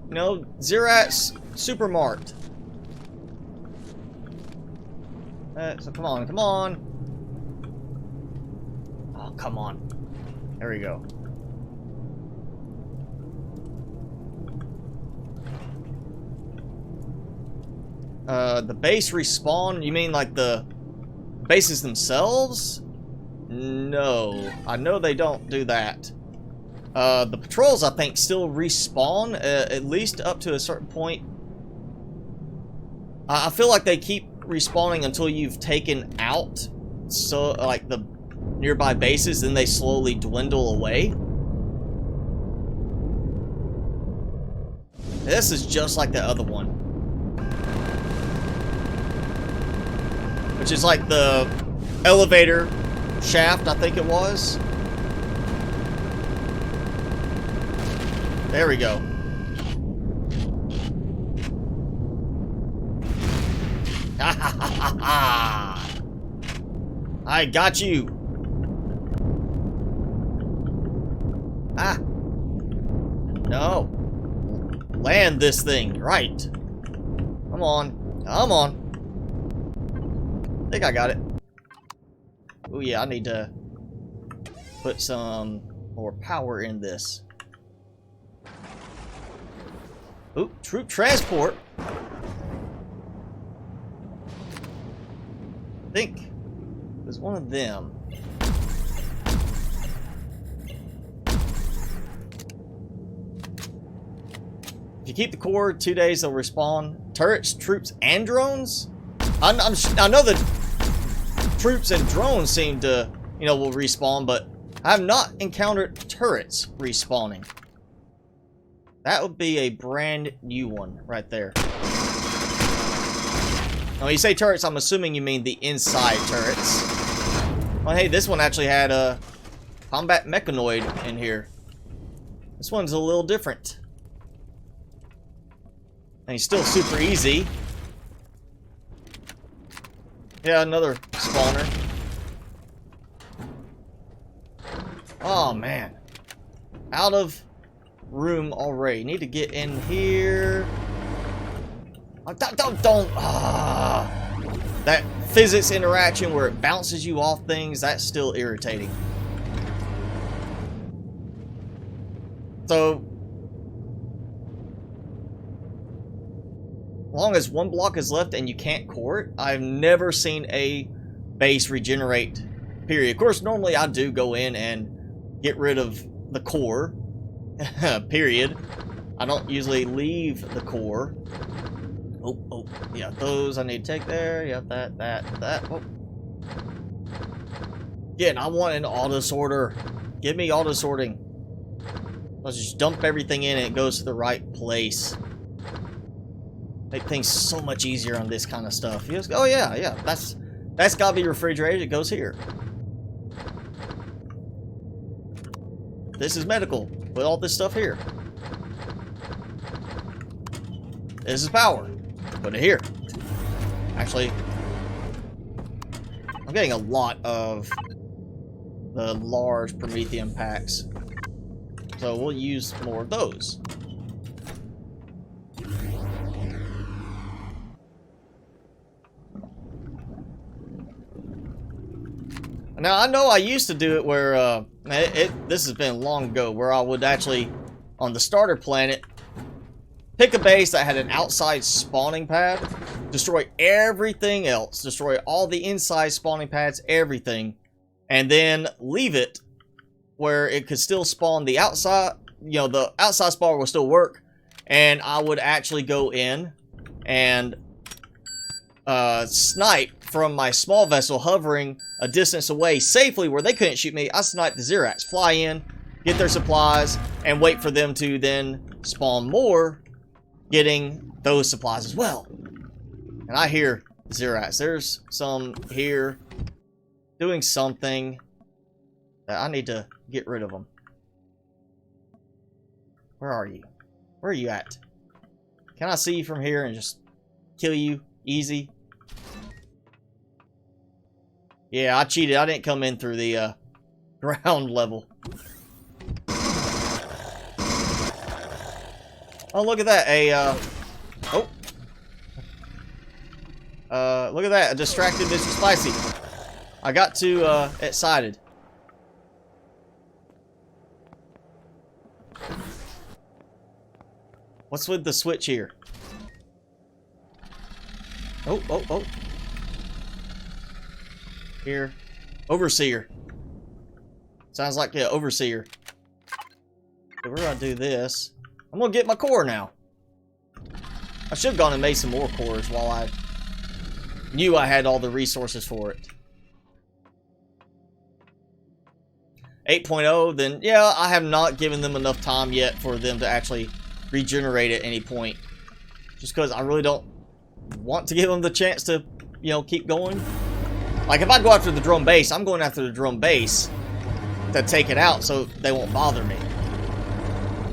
You know, Zerats Supermart. So come on, come on. Oh, come on. There we go. The base respawn? You mean like the bases themselves? No. I know they don't do that. The patrols, I think, still respawn, at least up to a certain point. I feel like they keep respawning until you've taken out, so like the nearby bases, then they slowly dwindle away. This is just like the other one, which is like the elevator shaft, I think it was. There we go. I got you. Ah. No. Land this thing. Right. Come on. Come on. I think I got it. Oh yeah, I need to put some more power in this. Oop, troop transport. I think it was one of them. If you keep the core 2 days, they'll respawn. Turrets, troops, and drones? I know the troops and drones seem to, you know, will respawn, but I have not encountered turrets respawning. That would be a brand new one right there. When you say turrets, I'm assuming you mean the inside turrets. Oh, hey, this one actually had a combat mechanoid in here. This one's a little different. And he's still super easy. Yeah, another spawner. Oh, man. Out of room already. Need to get in here. Oh, don't. Ah. That physics interaction where it bounces you off things, that's still irritating. So, as long as one block is left and you can't core it, I've never seen a base regenerate, period. Of course, normally I do go in and get rid of the core, period. I don't usually leave the core. Oh, yeah, those I need to take there. Yep, that. Oh. Again, I want an auto sorter. Give me auto sorting. Let's just dump everything in and it goes to the right place. Make things so much easier on this kind of stuff. You just go, oh yeah, that's gotta be refrigerated. It goes here. This is medical. Put all this stuff here. This is power. Put it here. Actually, I'm getting a lot of the large Promethean packs. So we'll use more of those. Now, I know I used to do it where, this has been long ago, where I would actually, on the starter planet, pick a base that had an outside spawning pad, destroy everything else, destroy all the inside spawning pads, everything, and then leave it where it could still spawn the outside, you know, the outside spawner will still work, and I would actually go in and snipe from my small vessel hovering a distance away safely where they couldn't shoot me. I snipe the Zirax, fly in, get their supplies, and wait for them to then spawn more, getting those supplies as well. And I hear Zirax. There's some here doing something that I need to get rid of them. Where are you? Where are you at? Can I see you from here and just kill you easy? Yeah, I cheated. I didn't come in through the ground level. Oh, look at that. Look at that. A distracted Mr. Spicy. I got too excited. What's with the switch here? Oh. Here. Overseer. Sounds like, yeah, Overseer. So we're gonna do this. I'm gonna get my core now. I should have gone and made some more cores while I knew I had all the resources for it. 8.0, then, yeah, I have not given them enough time yet for them to actually regenerate at any point. Just because I really don't want to give them the chance to, you know, keep going. Like, if I go after the drone base, I'm going after the drone base to take it out so they won't bother me.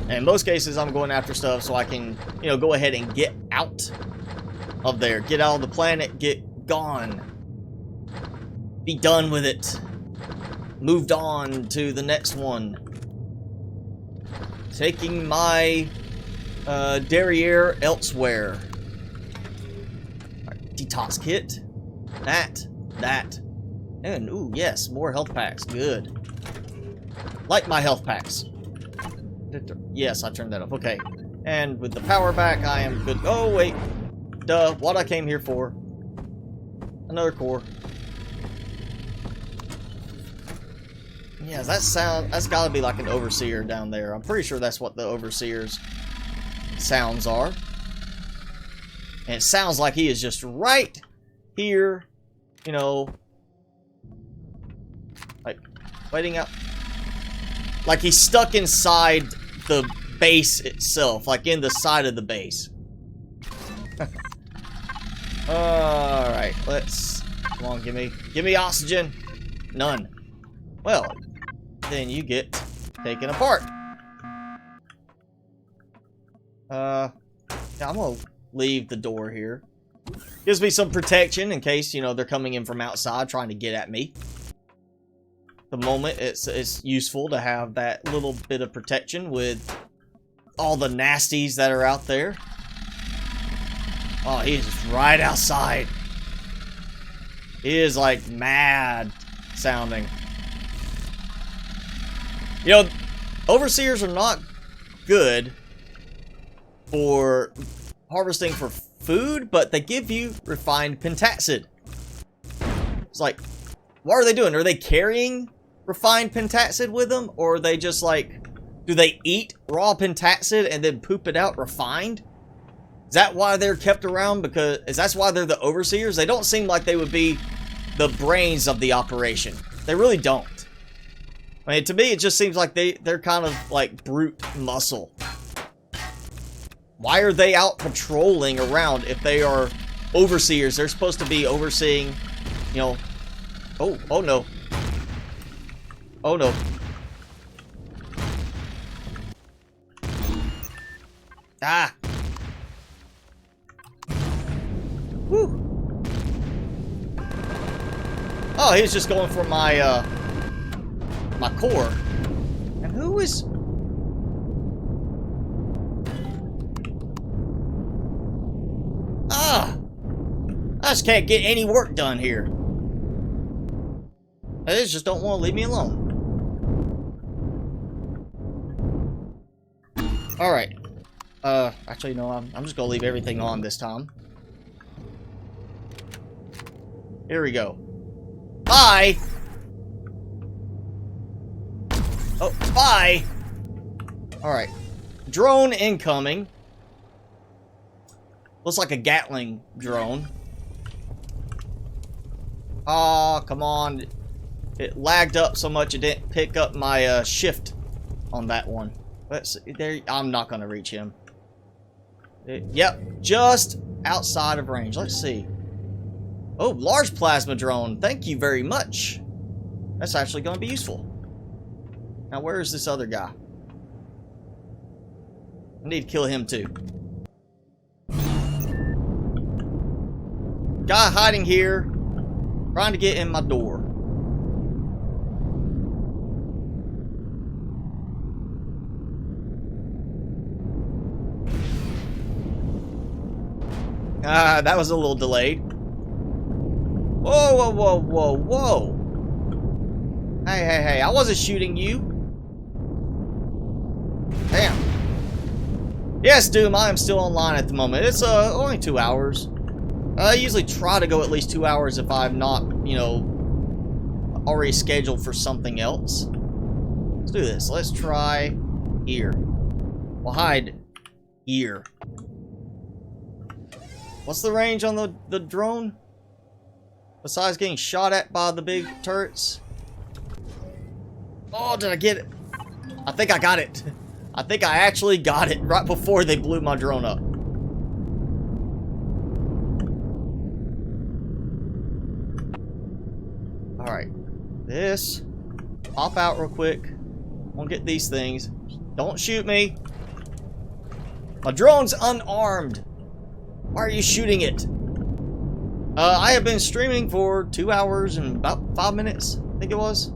And in most cases, I'm going after stuff so I can, you know, go ahead and get out of there. Get out of the planet, get gone. Be done with it. Moved on to the next one. Taking my derriere elsewhere. Right, detox kit. That. And, ooh, yes, more health packs. Good. Like my health packs. Yes, I turned that off. Okay. And with the power back, I am good. Oh, wait. Duh. What I came here for. Another core. Yeah, that's gotta be like an overseer down there. I'm pretty sure that's what the overseer's sounds are. And it sounds like he is just right here, you know, like waiting out. Like he's stuck inside the base itself, like in the side of the base. Alright, let's, come on, give me oxygen. None. Well, then you get taken apart. Yeah, I'm gonna leave the door here. Gives me some protection in case, you know, they're coming in from outside trying to get at me. The moment it's useful to have that little bit of protection with all the nasties that are out there. Oh, he's just right outside. He is like mad sounding. You know, overseers are not good for harvesting for food, but they give you refined pentacid. It's like, what are they doing? Are they carrying refined pentacid with them? Or are they just like, do they eat raw pentacid and then poop it out refined? Is that why they're kept around? Because that's why they're the overseers? They don't seem like they would be the brains of the operation. They really don't. I mean, to me, it just seems like they're kind of like brute muscle. Why are they out patrolling around if they are overseers? They're supposed to be overseeing, you know. Oh no. Oh no. Ah. Whew. Oh, he's just going for my my core. And who is... Ah! I just can't get any work done here. They just don't want to leave me alone. Alright. Actually, no, I'm just gonna leave everything on this time. Here we go. Bye! Oh, bye! Alright. Drone incoming. Looks like a Gatling drone. Oh, come on. It lagged up so much it didn't pick up my shift on that one. Let's see. There, I'm not gonna reach him. Yep, just outside of range. Let's see. Oh, large plasma drone. Thank you very much. That's actually going to be useful. Now, where is this other guy? I need to kill him too. Guy hiding here, trying to get in my door. That was a little delayed. Whoa, whoa, whoa, whoa, whoa. Hey, hey, hey, I wasn't shooting you. Damn. Yes, Doom, I am still online at the moment. It's only 2 hours. I usually try to go at least 2 hours if I'm not, you know, already scheduled for something else. Let's do this. Let's try here. We'll hide here. What's the range on the drone? Besides getting shot at by the big turrets? Oh, did I get it? I think I got it. I think I actually got it right before they blew my drone up. Alright. This. Pop out real quick. Won't get these things. Don't shoot me. My drone's unarmed. Why are you shooting it? I have been streaming for 2 hours and about 5 minutes, I think it was.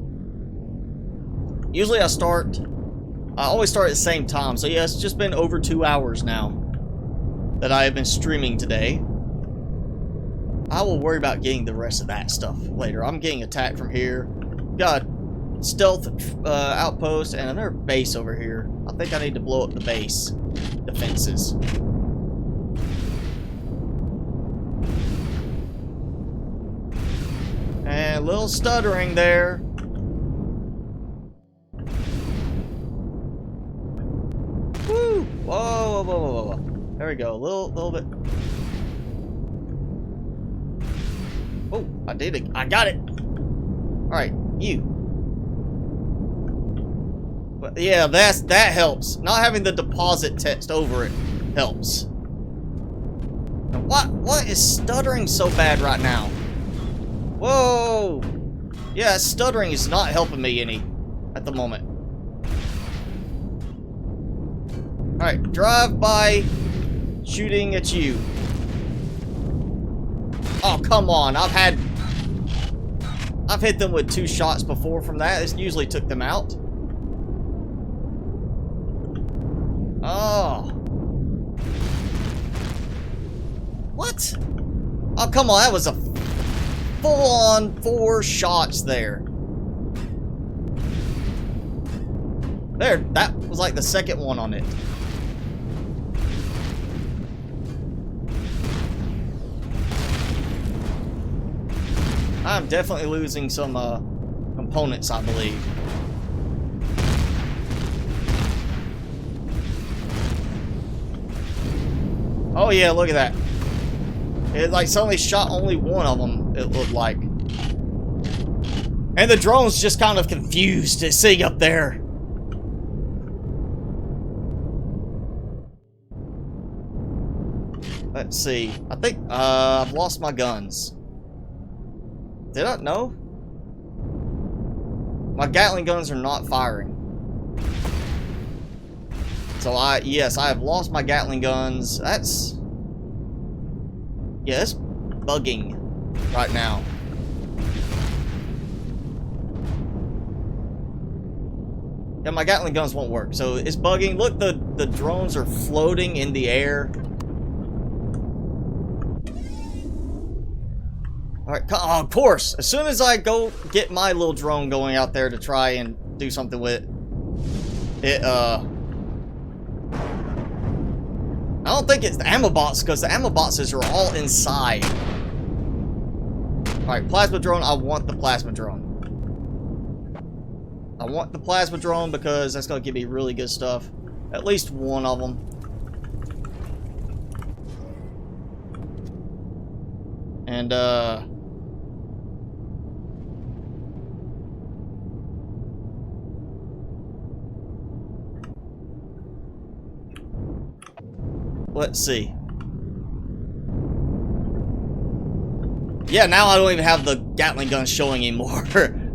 Usually I always start at the same time, so yeah, it's just been over 2 hours now that I have been streaming today. I will worry about getting the rest of that stuff later. I'm getting attacked from here. Got a stealth outpost and another base over here. I think I need to blow up the base defenses. And a little stuttering there. Woo! Whoa, whoa, whoa, whoa, whoa. There we go. A little bit. Oh, I did it. I got it. All right, you. But yeah, that helps. Not having the deposit text over it helps. Now, what is stuttering so bad right now? Whoa! Yeah, stuttering is not helping me any at the moment. Alright, drive by shooting at you. Oh, come on. I've hit them with 2 shots before from that. This usually took them out. Oh. What? Oh, come on. That was a full-on 4 shots there. There, that was like the second one on it. I'm definitely losing some components, I believe. Oh yeah, look at that. It like suddenly shot only one of them, it looked like. And the drone's just kind of confused at seeing up there. Let's see. I think I've lost my guns. Did I? No? My Gatling guns are not firing. So yes, I have lost my Gatling guns. That's... yeah, it's bugging right now. Yeah, my Gatling guns won't work, so it's bugging. Look, the drones are floating in the air. Alright, oh, of course. As soon as I go get my little drone going out there to try and do something with it, I don't think it's the ammo box, because the ammo boxes are all inside. Alright, plasma drone. I want the plasma drone. I want the plasma drone because that's going to give me really good stuff. At least one of them. And, let's see. Yeah, now I don't even have the Gatling gun showing anymore.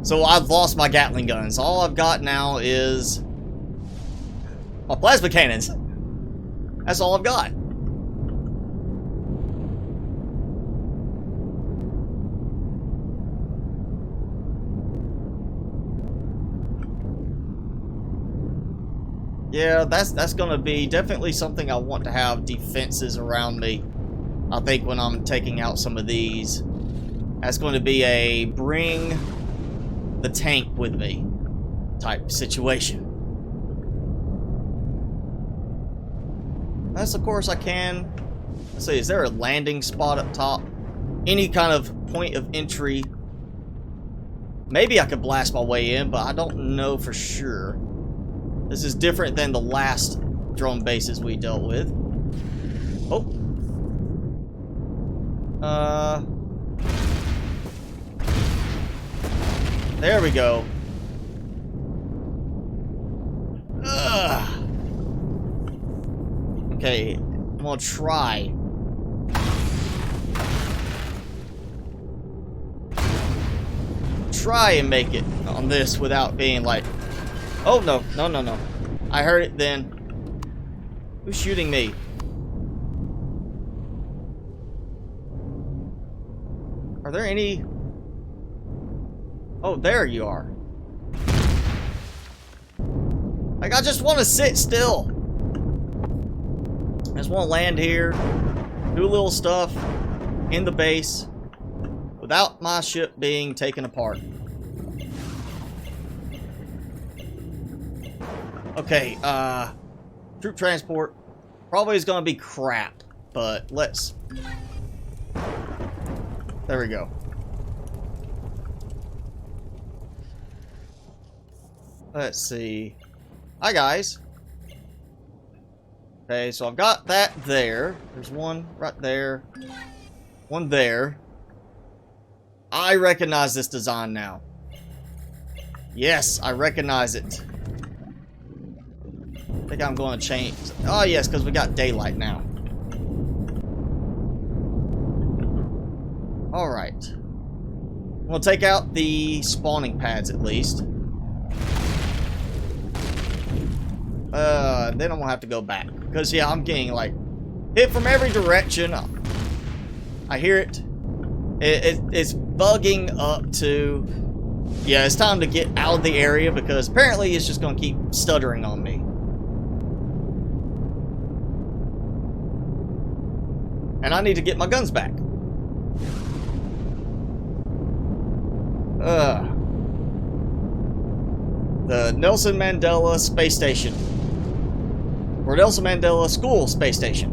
So I've lost my Gatling guns. All I've got now is my plasma cannons. That's all I've got. Yeah, that's gonna be definitely something I want to have defenses around me. I think when I'm taking out some of these, that's going to be a bring the tank with me type situation. Unless, of course, I can. Let's see, is there a landing spot up top? Any kind of point of entry? Maybe I could blast my way in, but I don't know for sure. This is different than the last drone bases we dealt with. Oh. There we go. Ugh. Okay, I'm gonna try. Try and make it on this without being like, oh no, no, no, no. I heard it then. Who's shooting me? Are there any? Oh, there you are. Like, I just want to sit still. I just want to land here, do a little stuff in the base without my ship being taken apart. Okay, troop transport probably is going to be crap, but let's... There we go. Let's see. Hi, guys. Okay, so I've got that there. There's one right there. One there. I recognize this design now. Yes, I recognize it. I think I'm going to change. Oh, yes, because we got daylight now. Alright. We'll take out the spawning pads at least. Then I'm gonna have to go back. Because, yeah, I'm getting, like, hit from every direction. I hear it. It's bugging up to... Yeah, it's time to get out of the area because apparently it's just gonna keep stuttering on me. And I need to get my guns back. The Nelson Mandela Space Station. Or Nelson Mandela School Space Station.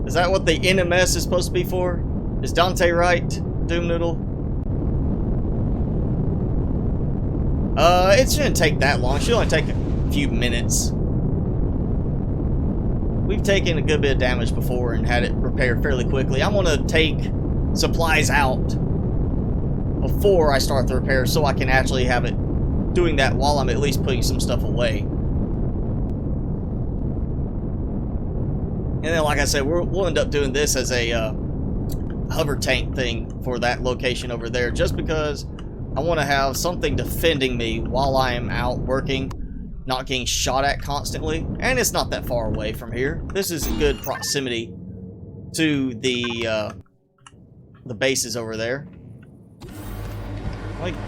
Is that what the NMS is supposed to be for? Is Dante right, Doom Noodle? It shouldn't take that long. It should only take a few minutes. We've taken a good bit of damage before and had it repaired fairly quickly. I'm gonna take supplies out before I start the repair so I can actually have it doing that while I'm at least putting some stuff away. And then, like I said, we'll end up doing this as a hover tank thing for that location over there, just because I want to have something defending me while I am out working, not getting shot at constantly. And it's not that far away from here. This is good proximity to the bases over there. Let me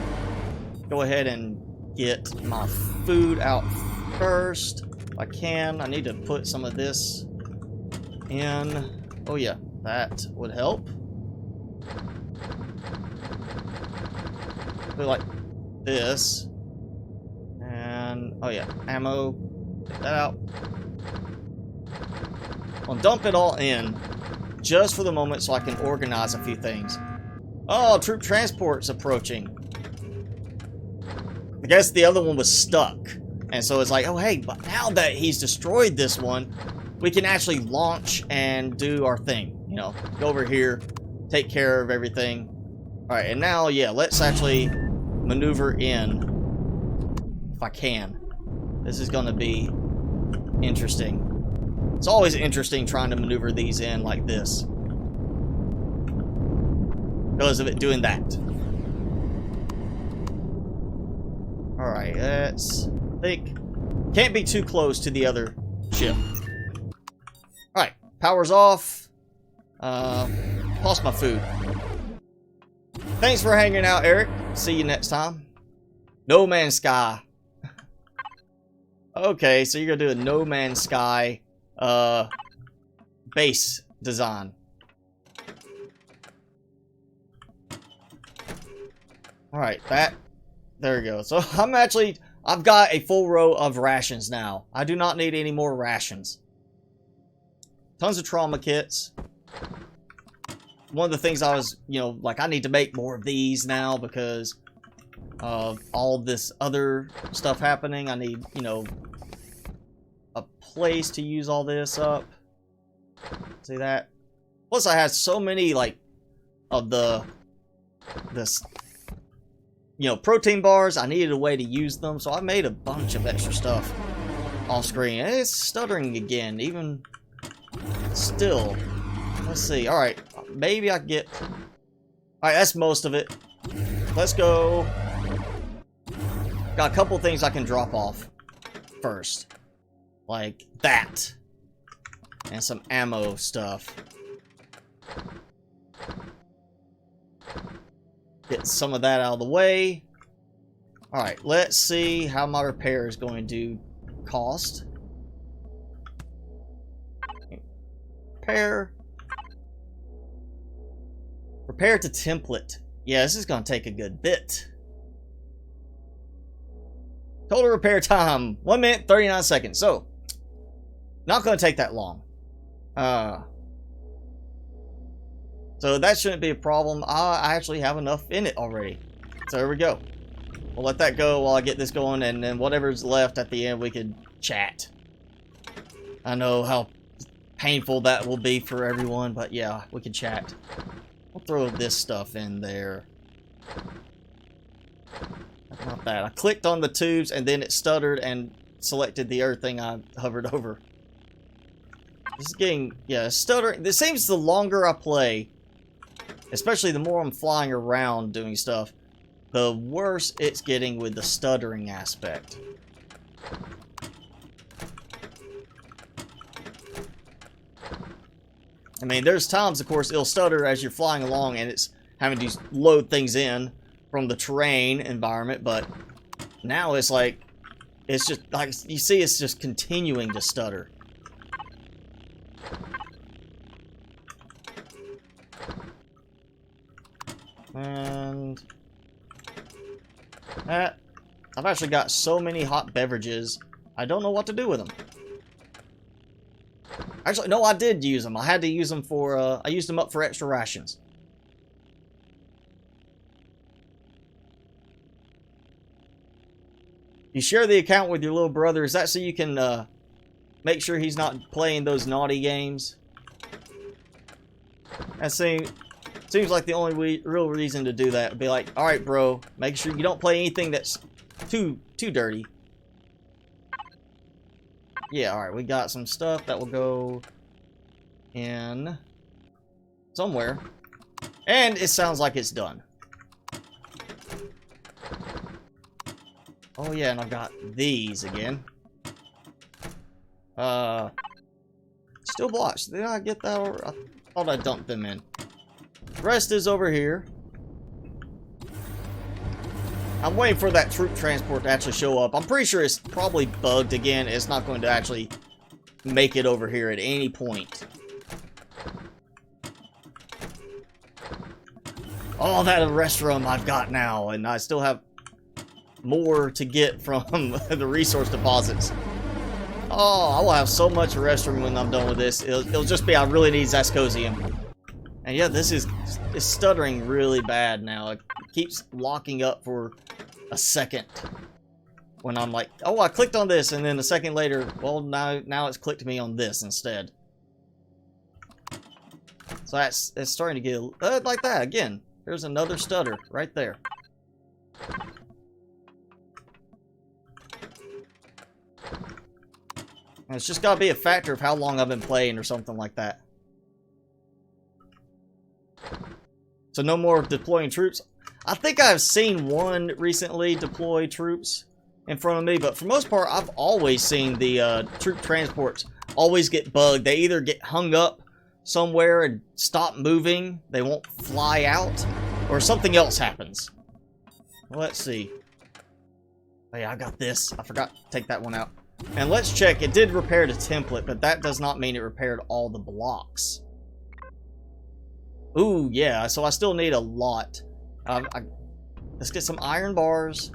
go ahead and get my food out first. If I can, I need to put some of this in. Oh yeah, that would help. Do like this. And, oh yeah, ammo. Get that out. I'll dump it all in just for the moment so I can organize a few things. Oh, troop transport's approaching. I guess the other one was stuck. And so it's like, oh hey, but now that he's destroyed this one, we can actually launch and do our thing. You know, go over here, take care of everything. Alright, and now, yeah, let's actually maneuver in. If I can. This is going to be interesting. It's always interesting trying to maneuver these in like this. Because of it doing that. Alright, let's think. Can't be too close to the other ship. Alright, power's off. Lost my food. Thanks for hanging out, Eric. See you next time. No Man's Sky. Okay, so you're gonna do a No Man's Sky base design. Alright, there we go. So I've got a full row of rations now. I do not need any more rations. Tons of trauma kits. One of the things I was, like, I need to make more of these now because of all this other stuff happening. I need, a place to use all this up. See that? Plus, I had so many, like, of this, protein bars. I needed a way to use them, so I made a bunch of extra stuff off screen. And it's stuttering again, even still. Let's see. Alright, maybe I can get... Alright, that's most of it. Let's go. Got a couple things I can drop off first. Like that. And some ammo stuff. Get some of that out of the way. Alright, let's see how my repair is going to cost. Repair. Repair to template. Yeah, this is going to take a good bit. Total repair time, 1 minute, 39 seconds. So, not going to take that long. So that shouldn't be a problem. I actually have enough in it already. So there we go. We'll let that go while I get this going, and then whatever's left at the end, we could chat. I know how painful that will be for everyone, but yeah, we can chat. We'll throw this stuff in there. Not that. I clicked on the tubes and then it stuttered and selected the other thing I hovered over. This is getting, yeah, stuttering. This seems the longer I play, especially the more I'm flying around doing stuff, the worse it's getting with the stuttering aspect. I mean, there's times, of course, it'll stutter as you're flying along and it's having to load things in from the terrain environment, but now it's like, it's just, like, you see it's just continuing to stutter. And that, I've actually got so many hot beverages, I don't know what to do with them. Actually, no, I did use them. I had to use them for, I used them up for extra rations. You share the account with your little brother. Is that so you can, make sure he's not playing those naughty games? That seems like the only real reason to do that. Be like, alright, bro, make sure you don't play anything that's too dirty. Yeah, alright, we got some stuff that will go in somewhere. And it sounds like it's done. Oh yeah, and I've got these again. Still blocks. Did I get that over? I thought I dumped them in. The rest is over here. I'm waiting for that troop transport to actually show up. I'm pretty sure it's probably bugged again. It's not going to actually make it over here at any point. All that rest room I've got now, and I still have more to get from the resource deposits. Oh, I will have so much rest room when I'm done with this. It'll just be, I really need Zascosium. And yeah, this is stuttering really bad now. It keeps locking up for a second. When I'm like, oh, I clicked on this, and then a second later, well, now it's clicked me on this instead. So it's starting to get like that again. There's another stutter right there. And it's just got to be a factor of how long I've been playing or something like that. So no more deploying troops. I think I've seen one recently deploy troops in front of me, but for most part, I've always seen the troop transports always get bugged. They either get hung up somewhere and stop moving, they won't fly out, or something else happens. Well, let's see. Oh yeah, I got this. I forgot to take that one out. And let's check. It did repair the template, but that does not mean it repaired all the blocks. Ooh, yeah, so I still need a lot. Let's get some iron bars.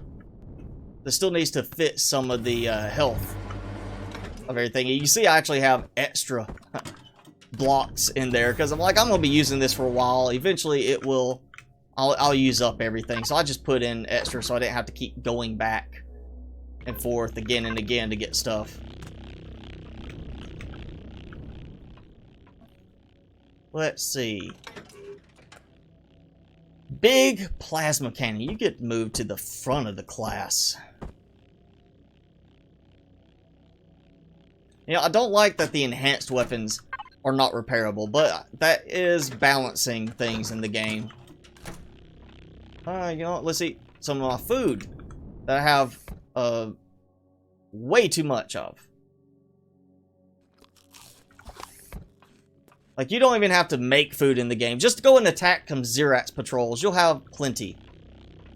This still needs to fit some of the health of everything. You see, I actually have extra blocks in there because I'm like, I'm going to be using this for a while. Eventually, it will. I'll use up everything. So I just put in extra so I didn't have to keep going back and forth again and again to get stuff. Let's see. Big plasma cannon. You get moved to the front of the class. You know, I don't like that the enhanced weapons are not repairable, but that is balancing things in the game. You know what? Let's eat some of my food that I have way too much of. Like, you don't even have to make food in the game. Just go and attack some Xerax patrols. You'll have plenty.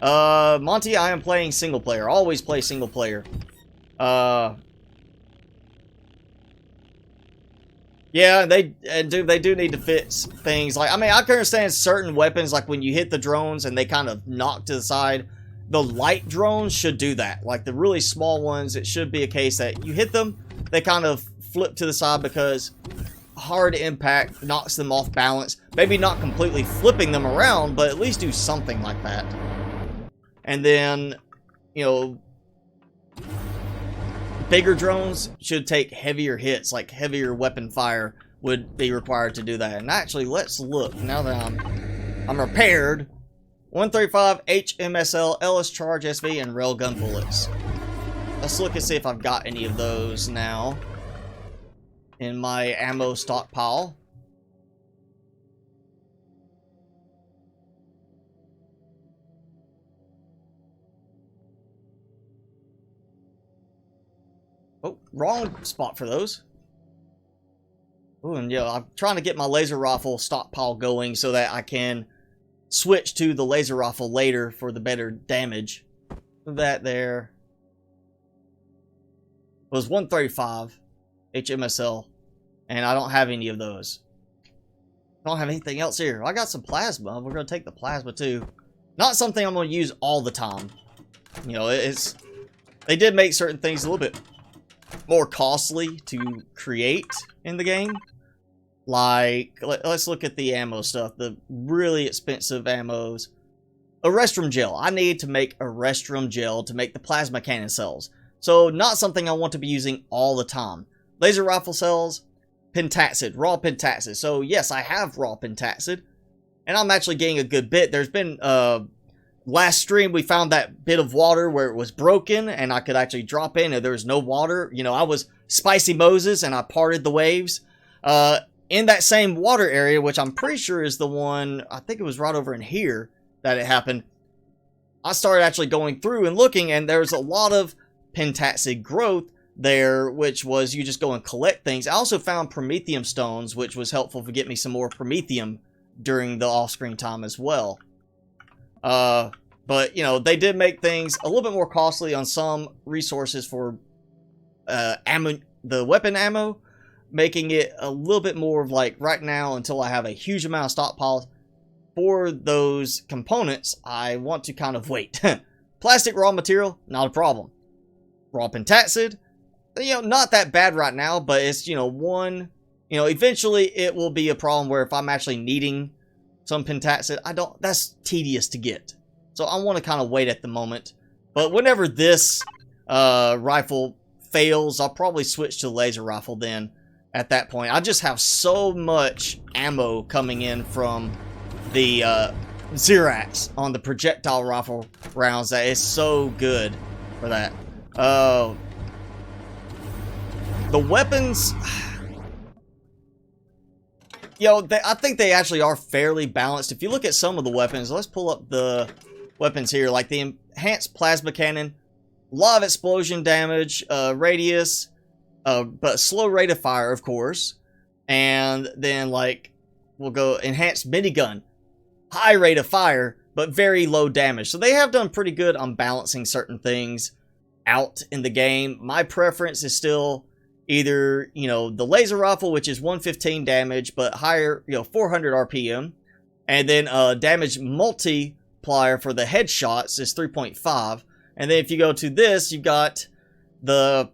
Monty, I am playing single player. Always play single player. Yeah, they do need to fix things. Like, I mean, I can understand certain weapons, like when you hit the drones and they kind of knock to the side. The light drones should do that. Like the really small ones, it should be a case that you hit them, they kind of flip to the side because hard impact knocks them off balance. Maybe not completely flipping them around, but at least do something like that. And then, you know, bigger drones should take heavier hits, like heavier weapon fire would be required to do that. And actually, let's look now that I'm repaired. 135 HMSL, LS Charge SV, and Railgun bullets. Let's look and see if I've got any of those now in my ammo stockpile. Oh, wrong spot for those. Oh, and yeah, I'm trying to get my laser rifle stockpile going so that I can switch to the laser rifle later for the better damage. That there was 135 HMSL, and I don't have any of those. I don't have anything else here. I got some plasma. We're going to take the plasma too. Not something I'm going to use all the time. You know, they did make certain things a little bit more costly to create in the game. Like, let's look at the ammo stuff. The really expensive ammos. A restroom gel. I need to make a restroom gel to make the plasma cannon cells. So, not something I want to be using all the time. Laser rifle cells, pentaxid, raw pentaxid. So, yes, I have raw pentaxid. And I'm actually getting a good bit. There's been, last stream we found that bit of water where it was broken and I could actually drop in and there was no water. You know, I was Spicy Moses and I parted the waves. In that same water area, which I'm pretty sure is the one, I think it was right over in here that it happened. I started actually going through and looking, and there's a lot of pentaxid growth there, which was you just go and collect things. I also found promethium stones, which was helpful to get me some more promethium during the off-screen time as well. But, you know, they did make things a little bit more costly on some resources for ammo, the weapon ammo, making it a little bit more of like, right now, until I have a huge amount of stockpile for those components, I want to kind of wait. Plastic raw material, not a problem. Raw pentacid, you know, not that bad right now, but it's, you know, eventually it will be a problem where if I'm actually needing some pentacid, that's tedious to get. So I want to kind of wait at the moment. But whenever this rifle fails, I'll probably switch to laser rifle then at that point. I just have so much ammo coming in from the Xerax on the projectile rifle rounds that it's so good for that. The weapons, you know, I think they actually are fairly balanced. If you look at some of the weapons, let's pull up the weapons here, like the enhanced plasma cannon, a lot of explosion damage, radius, but slow rate of fire, of course. And then, like, we'll go enhanced minigun, high rate of fire, but very low damage. So they have done pretty good on balancing certain things out in the game. My preference is still either, you know, the laser rifle, which is 115 damage, but higher, you know, 400 RPM. And then damage multiplier for the headshots is 3.5. And then if you go to this, you've got the,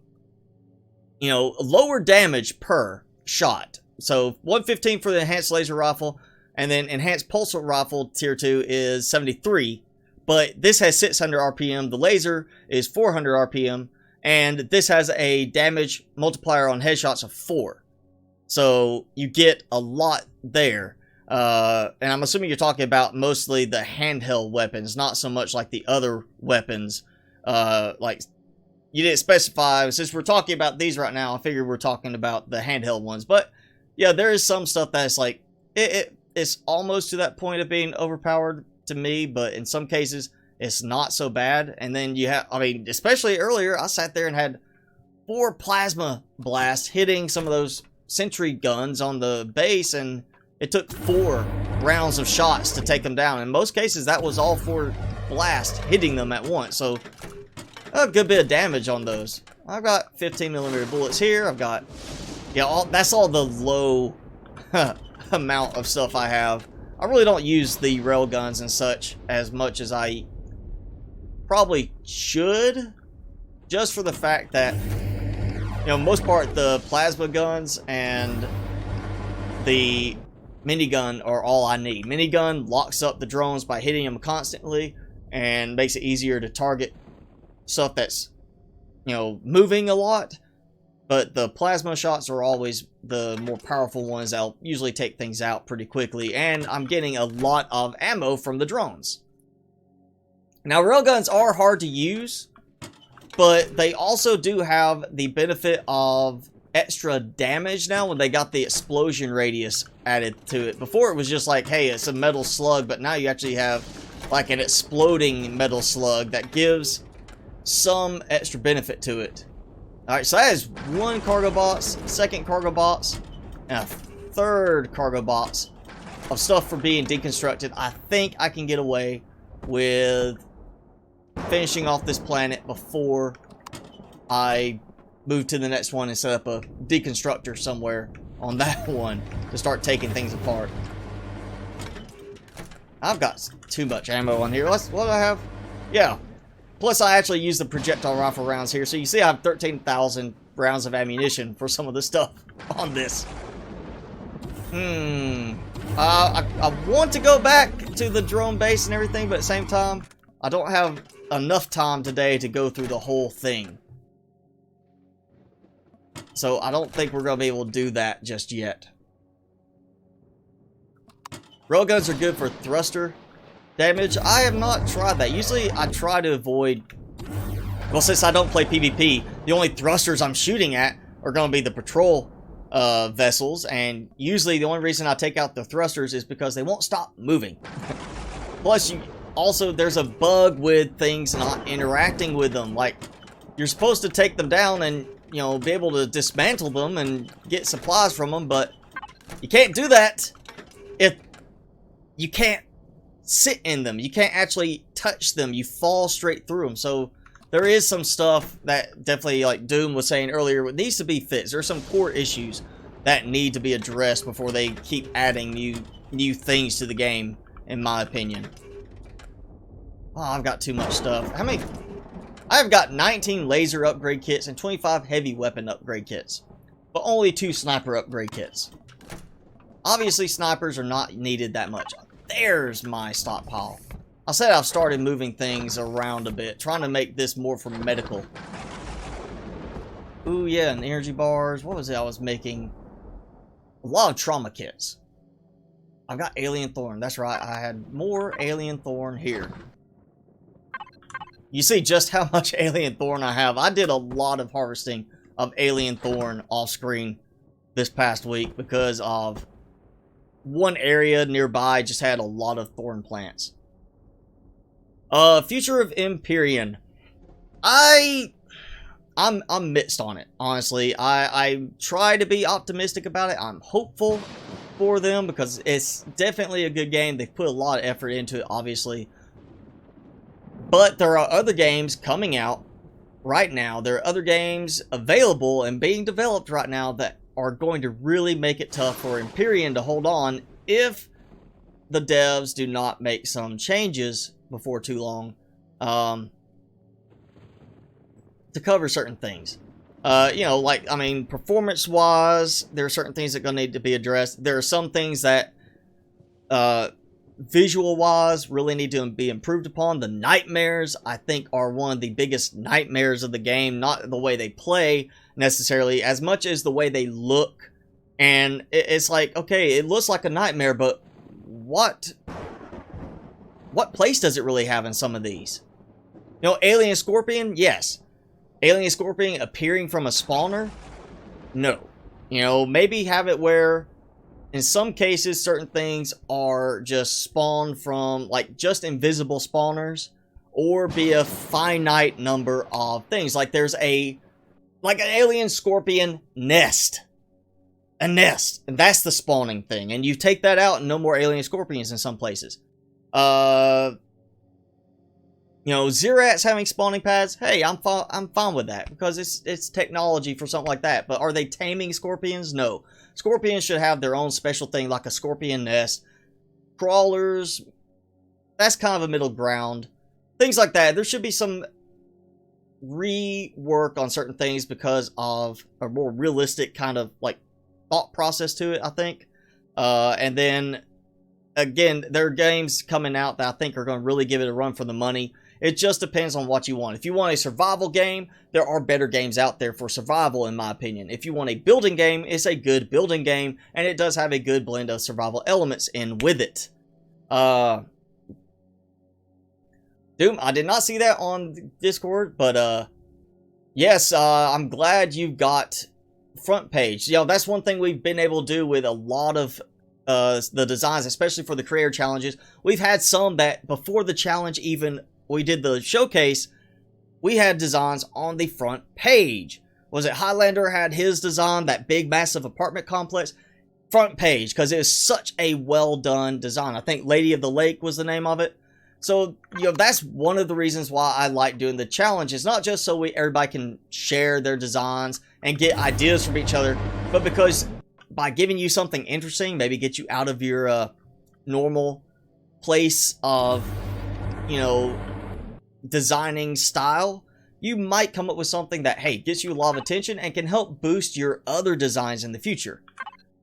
you know, lower damage per shot. So 115 for the enhanced laser rifle, and then enhanced pulsar rifle tier 2 is 73. But this has 600 RPM. The laser is 400 RPM. And this has a damage multiplier on headshots of 4. So you get a lot there. And I'm assuming you're talking about mostly the handheld weapons, not so much like the other weapons. Like, you didn't specify. Since we're talking about these right now, I figured we're talking about the handheld ones. But yeah, there is some stuff that's like, it's almost to that point of being overpowered to me, but in some cases it's not so bad. And then you have, I mean, especially earlier, I sat there and had 4 plasma blasts hitting some of those sentry guns on the base, and it took 4 rounds of shots to take them down. In most cases, that was all 4 blasts hitting them at once. So a good bit of damage on those. I've got 15mm bullets here. I've got, yeah, that's all the low amount of stuff I have. I really don't use the rail guns and such as much as I probably should, just for the fact that, you know, most part the plasma guns and the minigun are all I need. Minigun locks up the drones by hitting them constantly and makes it easier to target stuff that's, you know, moving a lot. But the plasma shots are always the more powerful ones that'll usually take things out pretty quickly. And I'm getting a lot of ammo from the drones. Now, railguns are hard to use, but they also do have the benefit of extra damage now when they got the explosion radius added to it. Before it was just like, hey, it's a metal slug, but now you actually have like an exploding metal slug that gives some extra benefit to it. Alright, so that is 1 cargo box, 2nd cargo box, and a 3rd cargo box of stuff for being deconstructed. I think I can get away with finishing off this planet before I move to the next one and set up a deconstructor somewhere on that one to start taking things apart. I've got too much ammo on here. What do I have? Yeah. Plus, I actually use the projectile rifle rounds here. So you see I have 13,000 rounds of ammunition for some of the stuff on this. I want to go back to the drone base and everything, but at the same time, I don't have enough time today to go through the whole thing. So I don't think we're going to be able to do that just yet. Railguns are good for thruster damage. I have not tried that. Usually I try to avoid, well, since I don't play PvP, the only thrusters I'm shooting at are going to be the patrol vessels, and usually the only reason I take out the thrusters is because they won't stop moving. Plus, also there's a bug with things not interacting with them. Like, you're supposed to take them down and, you know, be able to dismantle them and get supplies from them, but you can't do that if you can't sit in them. You can't actually touch them. You fall straight through them. So there is some stuff that definitely, like Doom was saying earlier, needs to be fixed. There's some core issues that need to be addressed before they keep adding new things to the game, in my opinion. Oh, I've got too much stuff. How many? I've got 19 laser upgrade kits and 25 heavy weapon upgrade kits, but only 2 sniper upgrade kits. Obviously, snipers are not needed that much. There's my stockpile. I said I've started moving things around a bit, trying to make this more for medical. Ooh, yeah, and energy bars. What was it I was making? A lot of trauma kits. I've got alien thorn. That's right. I had more alien thorn here. You see just how much alien thorn I have. I did a lot of harvesting of alien thorn off screen this past week because of one area nearby just had a lot of thorn plants. Future of Empyrion. I'm mixed on it, honestly. I try to be optimistic about it. I'm hopeful for them because it's definitely a good game. They've put a lot of effort into it, obviously. But there are other games coming out right now. There are other games available and being developed right now that are going to really make it tough for Empyrion to hold on if the devs do not make some changes before too long to cover certain things. You know, like, I mean, performance-wise, there are certain things that are going to need to be addressed. There are some things that, visual-wise, really need to be improved upon. The nightmares, I think, are one of the biggest nightmares of the game. Not the way they play, necessarily, as much as the way they look. And it's like, okay, it looks like a nightmare, but what place does it really have in some of these? You know, Alien Scorpion, yes. Alien Scorpion appearing from a spawner? No. You know, maybe have it where, in some cases, certain things are just spawned from, like, just invisible spawners, or be a finite number of things. Like, there's like an Alien Scorpion nest. A nest. And that's the spawning thing. And you take that out and no more Alien Scorpions in some places. You know, Xeraths having spawning pads, hey, I'm fine with that because it's technology for something like that. But are they taming scorpions? No. Scorpions should have their own special thing like a scorpion nest. Crawlers, that's kind of a middle ground. Things like that. There should be some rework on certain things because of a more realistic kind of like thought process to it, I think. And then again, there are games coming out that I think are going to really give it a run for the money. It just depends on what you want. If you want a survival game, there are better games out there for survival, in my opinion. If you want a building game, it's a good building game, and it does have a good blend of survival elements in with it. Doom, I did not see that on Discord, but yes, I'm glad you got front page. You know, that's one thing we've been able to do with a lot of the designs, especially for the creator challenges. We've had some that before the challenge even we did the showcase, we had designs on the front page. Was it Highlander had his design, that big massive apartment complex? Front page, because it was such a well done design. I think Lady of the Lake was the name of it. So, you know, that's one of the reasons why I like doing the challenge. It's not just so everybody can share their designs and get ideas from each other, but because by giving you something interesting, maybe get you out of your normal place of, you know, designing style, you might come up with something that, hey, gets you a lot of attention and can help boost your other designs in the future.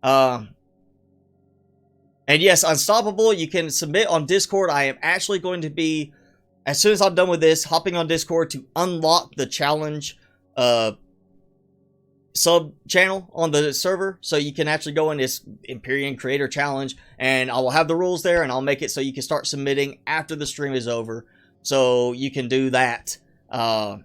And yes, Unstoppable, you can submit on Discord. I am actually going to be, as soon as I'm done with this, hopping on Discord to unlock the challenge sub channel on the server, so you can actually go in this Empyrion Creator Challenge, and I will have the rules there, and I'll make it so you can start submitting after the stream is over, so you can do that. And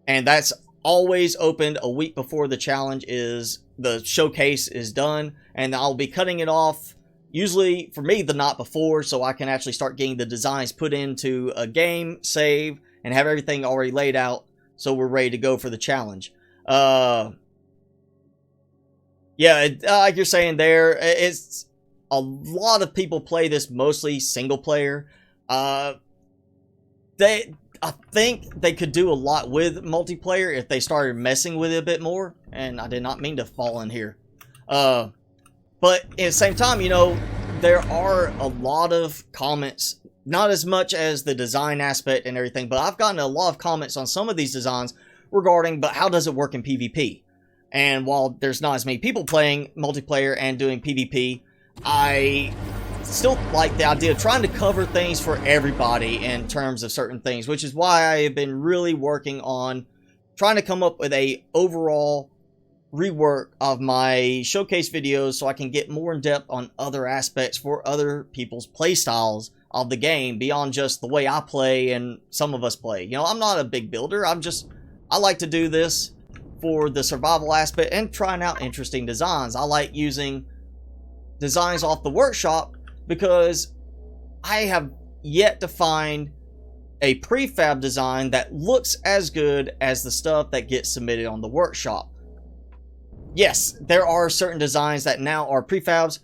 that's always opened a week before the challenge the showcase is done, and I'll be cutting it off, usually for me, the night before, so I can actually start getting the designs put into a game, save, and have everything already laid out, so we're ready to go for the challenge. Yeah, like you're saying there, it's a lot of people play this mostly single player. I think they could do a lot with multiplayer if they started messing with it a bit more. And I did not mean to fall in here. But at the same time, you know, there are a lot of comments, not as much as the design aspect and everything, but I've gotten a lot of comments on some of these designs regarding, but how does it work in PvP? And while there's not as many people playing multiplayer and doing PvP, I still like the idea of trying to cover things for everybody in terms of certain things, which is why I have been really working on trying to come up with a overall rework of my showcase videos so I can get more in depth on other aspects for other people's play styles of the game beyond just the way I play and some of us play. You know, I'm not a big builder. I like to do this for the survival aspect and trying out interesting designs. I like using designs off the workshop because I have yet to find a prefab design that looks as good as the stuff that gets submitted on the workshop. Yes, there are certain designs that now are prefabs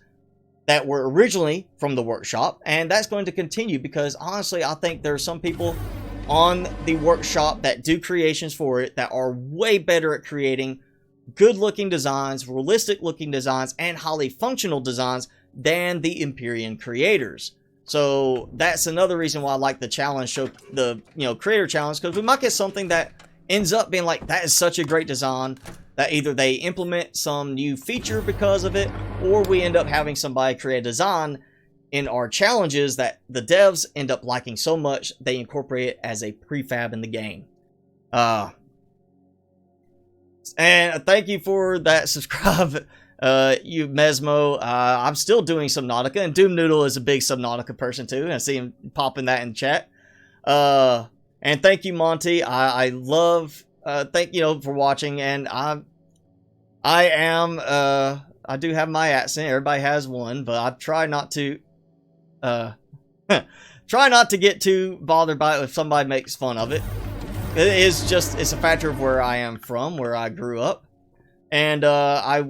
that were originally from the workshop, and that's going to continue because honestly, I think there are some people on the workshop that do creations for it that are way better at creating good looking designs, realistic looking designs, and highly functional designs than the Empyrion creators. So that's another reason why I like the challenge show, the creator challenge, because we might get something that ends up being like, that is such a great design that either they implement some new feature because of it, or we end up having somebody create a design in our challenges that the devs end up liking so much they incorporate it as a prefab in the game. And thank you for that subscribe, you Mesmo. I'm still doing Subnautica, and Doom Noodle is a big Subnautica person too, and I see him popping that in chat. And thank you, Monty. I love, thank you for watching, and I do have my accent. Everybody has one, but I try not to get too bothered by it if somebody makes fun of it. It's a factor of where I am from, where I grew up. And I'll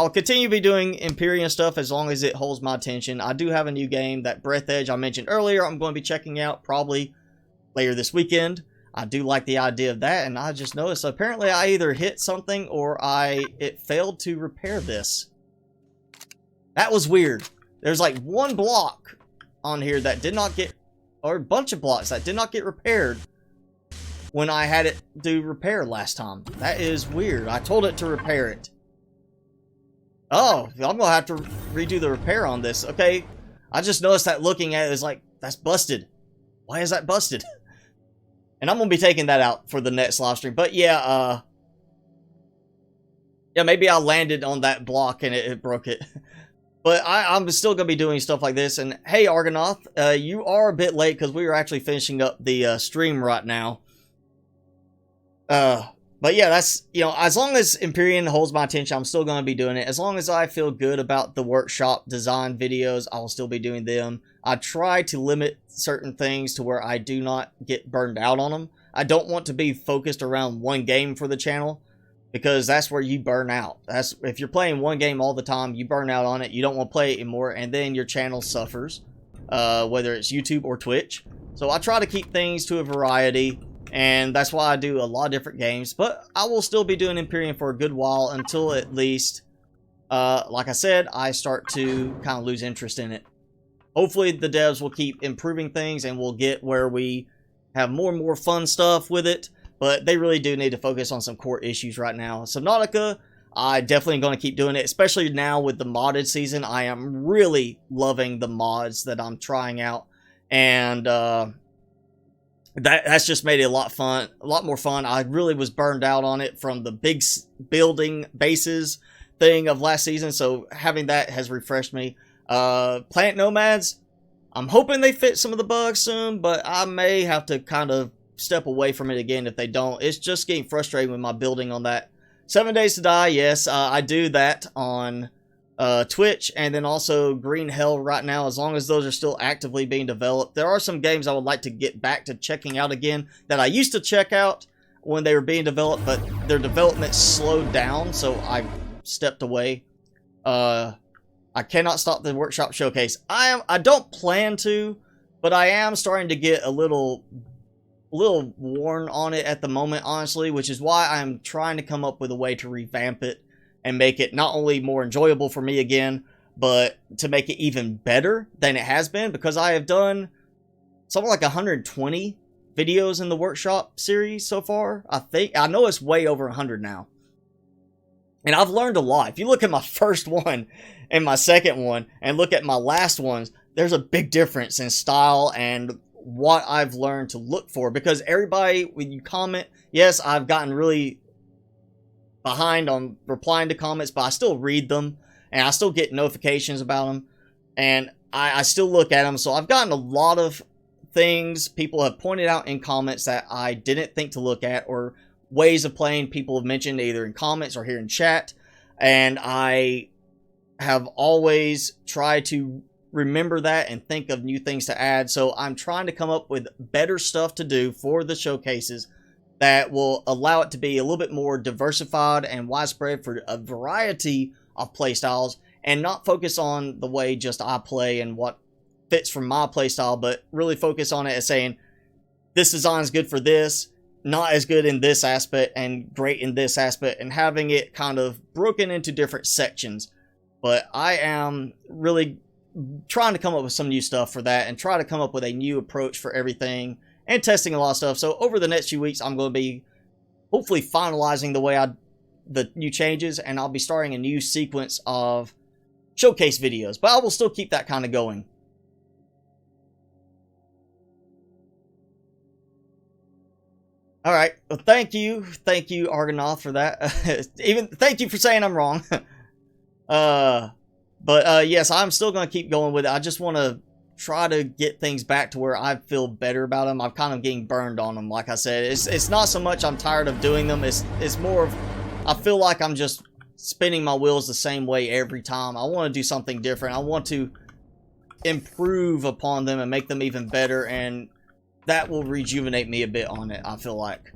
continue to be doing Empyrion stuff as long as it holds my attention. I do have a new game, that Breath Edge I mentioned earlier, I'm going to be checking out probably later this weekend. I do like the idea of that, and I just noticed apparently I either hit something or it failed to repair this. That was weird. There's like one block on here that did not get, or a bunch of blocks that did not get repaired when I had it do repair last time. That is weird. I told it to repair it. Oh, I'm gonna have to redo the repair on this. Okay, I just noticed that looking at it is like, that's busted. Why is that busted? And I'm gonna be taking that out for the next live stream. But yeah, maybe I landed on that block and it broke it. But I'm still going to be doing stuff like this. And hey, Argonath, you are a bit late because we are actually finishing up the stream right now. But yeah, that's, as long as Empyrion holds my attention, I'm still going to be doing it. As long as I feel good about the workshop design videos, I will still be doing them. I try to limit certain things to where I do not get burned out on them. I don't want to be focused around one game for the channel, because that's where you burn out. If you're playing one game all the time, you burn out on it. You don't want to play it anymore, and then your channel suffers, whether it's YouTube or Twitch. So I try to keep things to a variety, and that's why I do a lot of different games. But I will still be doing Empyrion for a good while until at least, like I said, I start to kind of lose interest in it. Hopefully the devs will keep improving things, and we'll get where we have more and more fun stuff with it. But they really do need to focus on some core issues right now. Subnautica, I definitely am going to keep doing it, especially now with the modded season. I am really loving the mods that I'm trying out, and that's just made it a lot more fun. I really was burned out on it from the big building bases thing of last season, so having that has refreshed me. Planet Nomads, I'm hoping they fix some of the bugs soon, but I may have to kind of step away from it again if they don't. It's just getting frustrating with my building on that. 7 Days to Die, yes, I do that on Twitch, and then also Green Hell right now, as long as those are still actively being developed. There are some games I would like to get back to checking out again that I used to check out when they were being developed, but their development slowed down, so I stepped away. I cannot stop the workshop showcase. I don't plan to, but I am starting to get a little worn on it at the moment, honestly, which is why I'm trying to come up with a way to revamp it and make it not only more enjoyable for me again, but to make it even better than it has been, because I have done something like 120 videos in the workshop series so far. I know it's way over 100 now. And I've learned a lot. If you look at my first one and my second one and look at my last ones, there's a big difference in style and what I've learned to look for. Because everybody, when you comment, yes, I've gotten really behind on replying to comments, but I still read them and I still get notifications about them. And I still look at them. So I've gotten a lot of things people have pointed out in comments that I didn't think to look at, or ways of playing people have mentioned either in comments or here in chat, and I have always tried to remember that and think of new things to add. So I'm trying to come up with better stuff to do for the showcases that will allow it to be a little bit more diversified and widespread for a variety of playstyles, and not focus on the way just I play and what fits from my playstyle, but really focus on it as saying, this design is good for this, not as good in this aspect, and great in this aspect, and having it kind of broken into different sections. But I am really trying to come up with some new stuff for that, and try to come up with a new approach for everything, and testing a lot of stuff. So over the next few weeks, I'm going to be hopefully finalizing the new changes, and I'll be starting a new sequence of showcase videos, but I will still keep that kind of going. All right. Well, thank you, Argonaut, for that. Even thank you for saying I'm wrong. Yes, I'm still gonna keep going with it. I just want to try to get things back to where I feel better about them. I'm kind of getting burned on them. Like I said, it's not so much I'm tired of doing them. It's more of I feel like I'm just spinning my wheels the same way every time. I want to do something different. I want to improve upon them and make them even better, and that will rejuvenate me a bit on it, I feel like.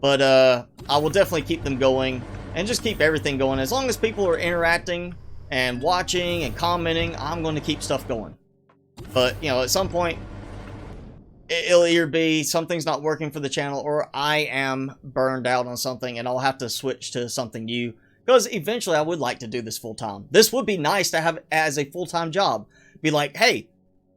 But I will definitely keep them going and just keep everything going. As long as people are interacting and watching and commenting, I'm going to keep stuff going. But, you know, at some point, it'll either be something's not working for the channel, or I am burned out on something and I'll have to switch to something new. Because eventually I would like to do this full time. This would be nice to have as a full-time job. Be like, hey,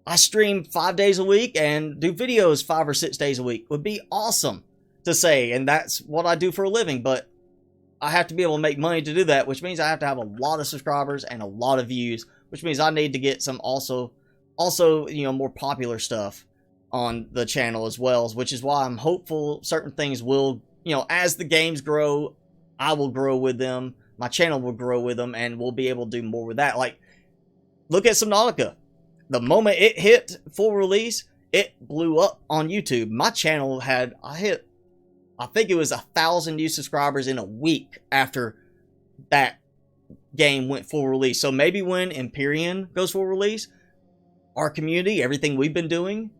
I stream 5 days a week and do videos 5 or 6 days a week. Would be awesome to say, and that's what I do for a living. But I have to be able to make money to do that, which means I have to have a lot of subscribers and a lot of views, which means I need to get some also, you know, more popular stuff on the channel as well, which is why I'm hopeful certain things will, you know, as the games grow, I will grow with them, my channel will grow with them, and we'll be able to do more with that. Like, look at Subnautica. The moment it hit full release, it blew up on YouTube. My channel had, I think it was 1,000 new subscribers in a week after that game went full release. So maybe when Empyrion goes full release, our community, everything we've been doing,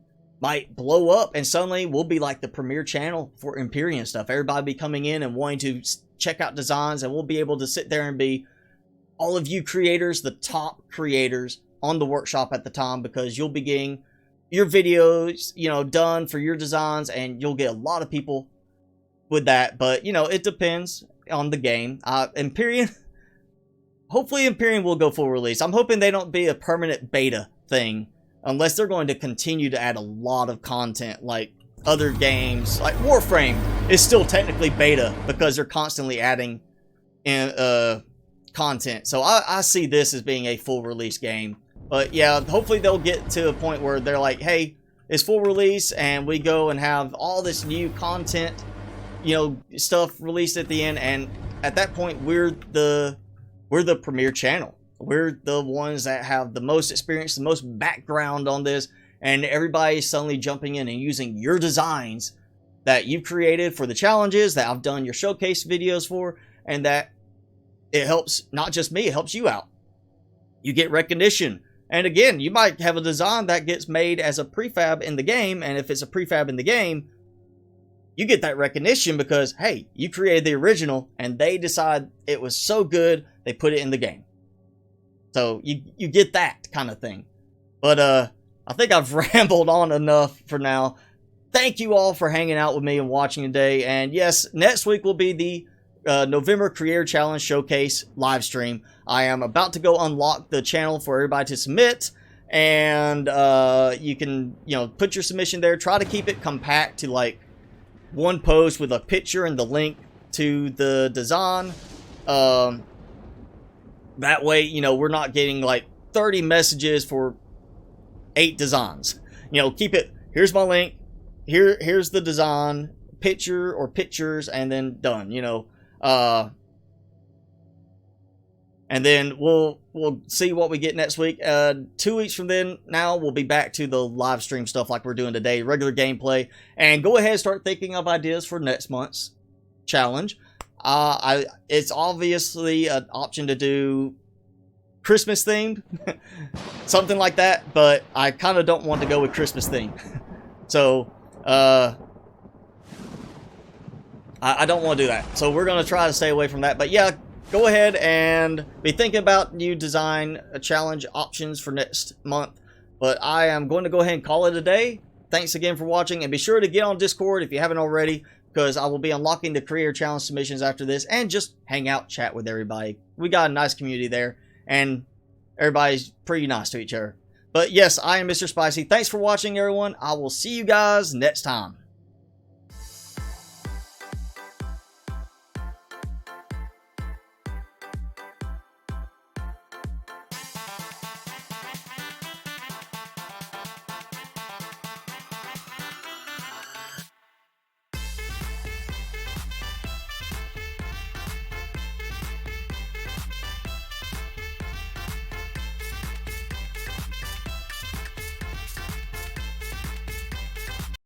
might blow up, and suddenly we'll be like the premier channel for Empyrion stuff. Everybody be coming in and wanting to check out designs, and we'll be able to sit there and be all of you creators, the top creators on the workshop at the time, because you'll be getting your videos, you know, done for your designs, and you'll get a lot of people with that. But, you know, it depends on the game. Empyrion, hopefully Empyrion will go full release. I'm hoping they don't be a permanent beta thing, unless they're going to continue to add a lot of content like other games. Like Warframe is still technically beta because they're constantly adding in content. So I see this as being a full release game. But yeah, hopefully they'll get to a point where they're like, hey, it's full release, and we go and have all this new content, you know, stuff released at the end, and at that point we're the premier channel. We're the ones that have the most experience, the most background on this, and everybody's suddenly jumping in and using your designs that you've created for the challenges that I've done your showcase videos for, and that it helps not just me, it helps you out. You get recognition. And again, you might have a design that gets made as a prefab in the game, and if it's a prefab in the game, you get that recognition because, hey, you created the original, and they decide it was so good, they put it in the game. So you get that kind of thing. But I think I've rambled on enough for now. Thank you all for hanging out with me and watching today. And yes, next week will be the November Creator Challenge Showcase live stream. I am about to go unlock the channel for everybody to submit. And you can, put your submission there. Try to keep it compact to like one post with a picture and the link to the design. That way, we're not getting like 30 messages for 8 designs. Keep it, here's my link, here's the design, picture or pictures, and then done, and then we'll see what we get next week. 2 weeks from then, now we'll be back to the live stream stuff like we're doing today, regular gameplay, and go ahead and start thinking of ideas for next month's challenge. It's obviously an option to do Christmas themed, something like that, but I kind of don't want to go with Christmas theme. So, I don't want to do that. So we're going to try to stay away from that. But yeah, go ahead and be thinking about new design challenge options for next month. But I am going to go ahead and call it a day. Thanks again for watching, and be sure to get on Discord if you haven't already, because I will be unlocking the Creator Challenge submissions after this, and just hang out, chat with everybody. We got a nice community there, and everybody's pretty nice to each other. But yes, I am Mr. Spicy. Thanks for watching, everyone. I will see you guys next time.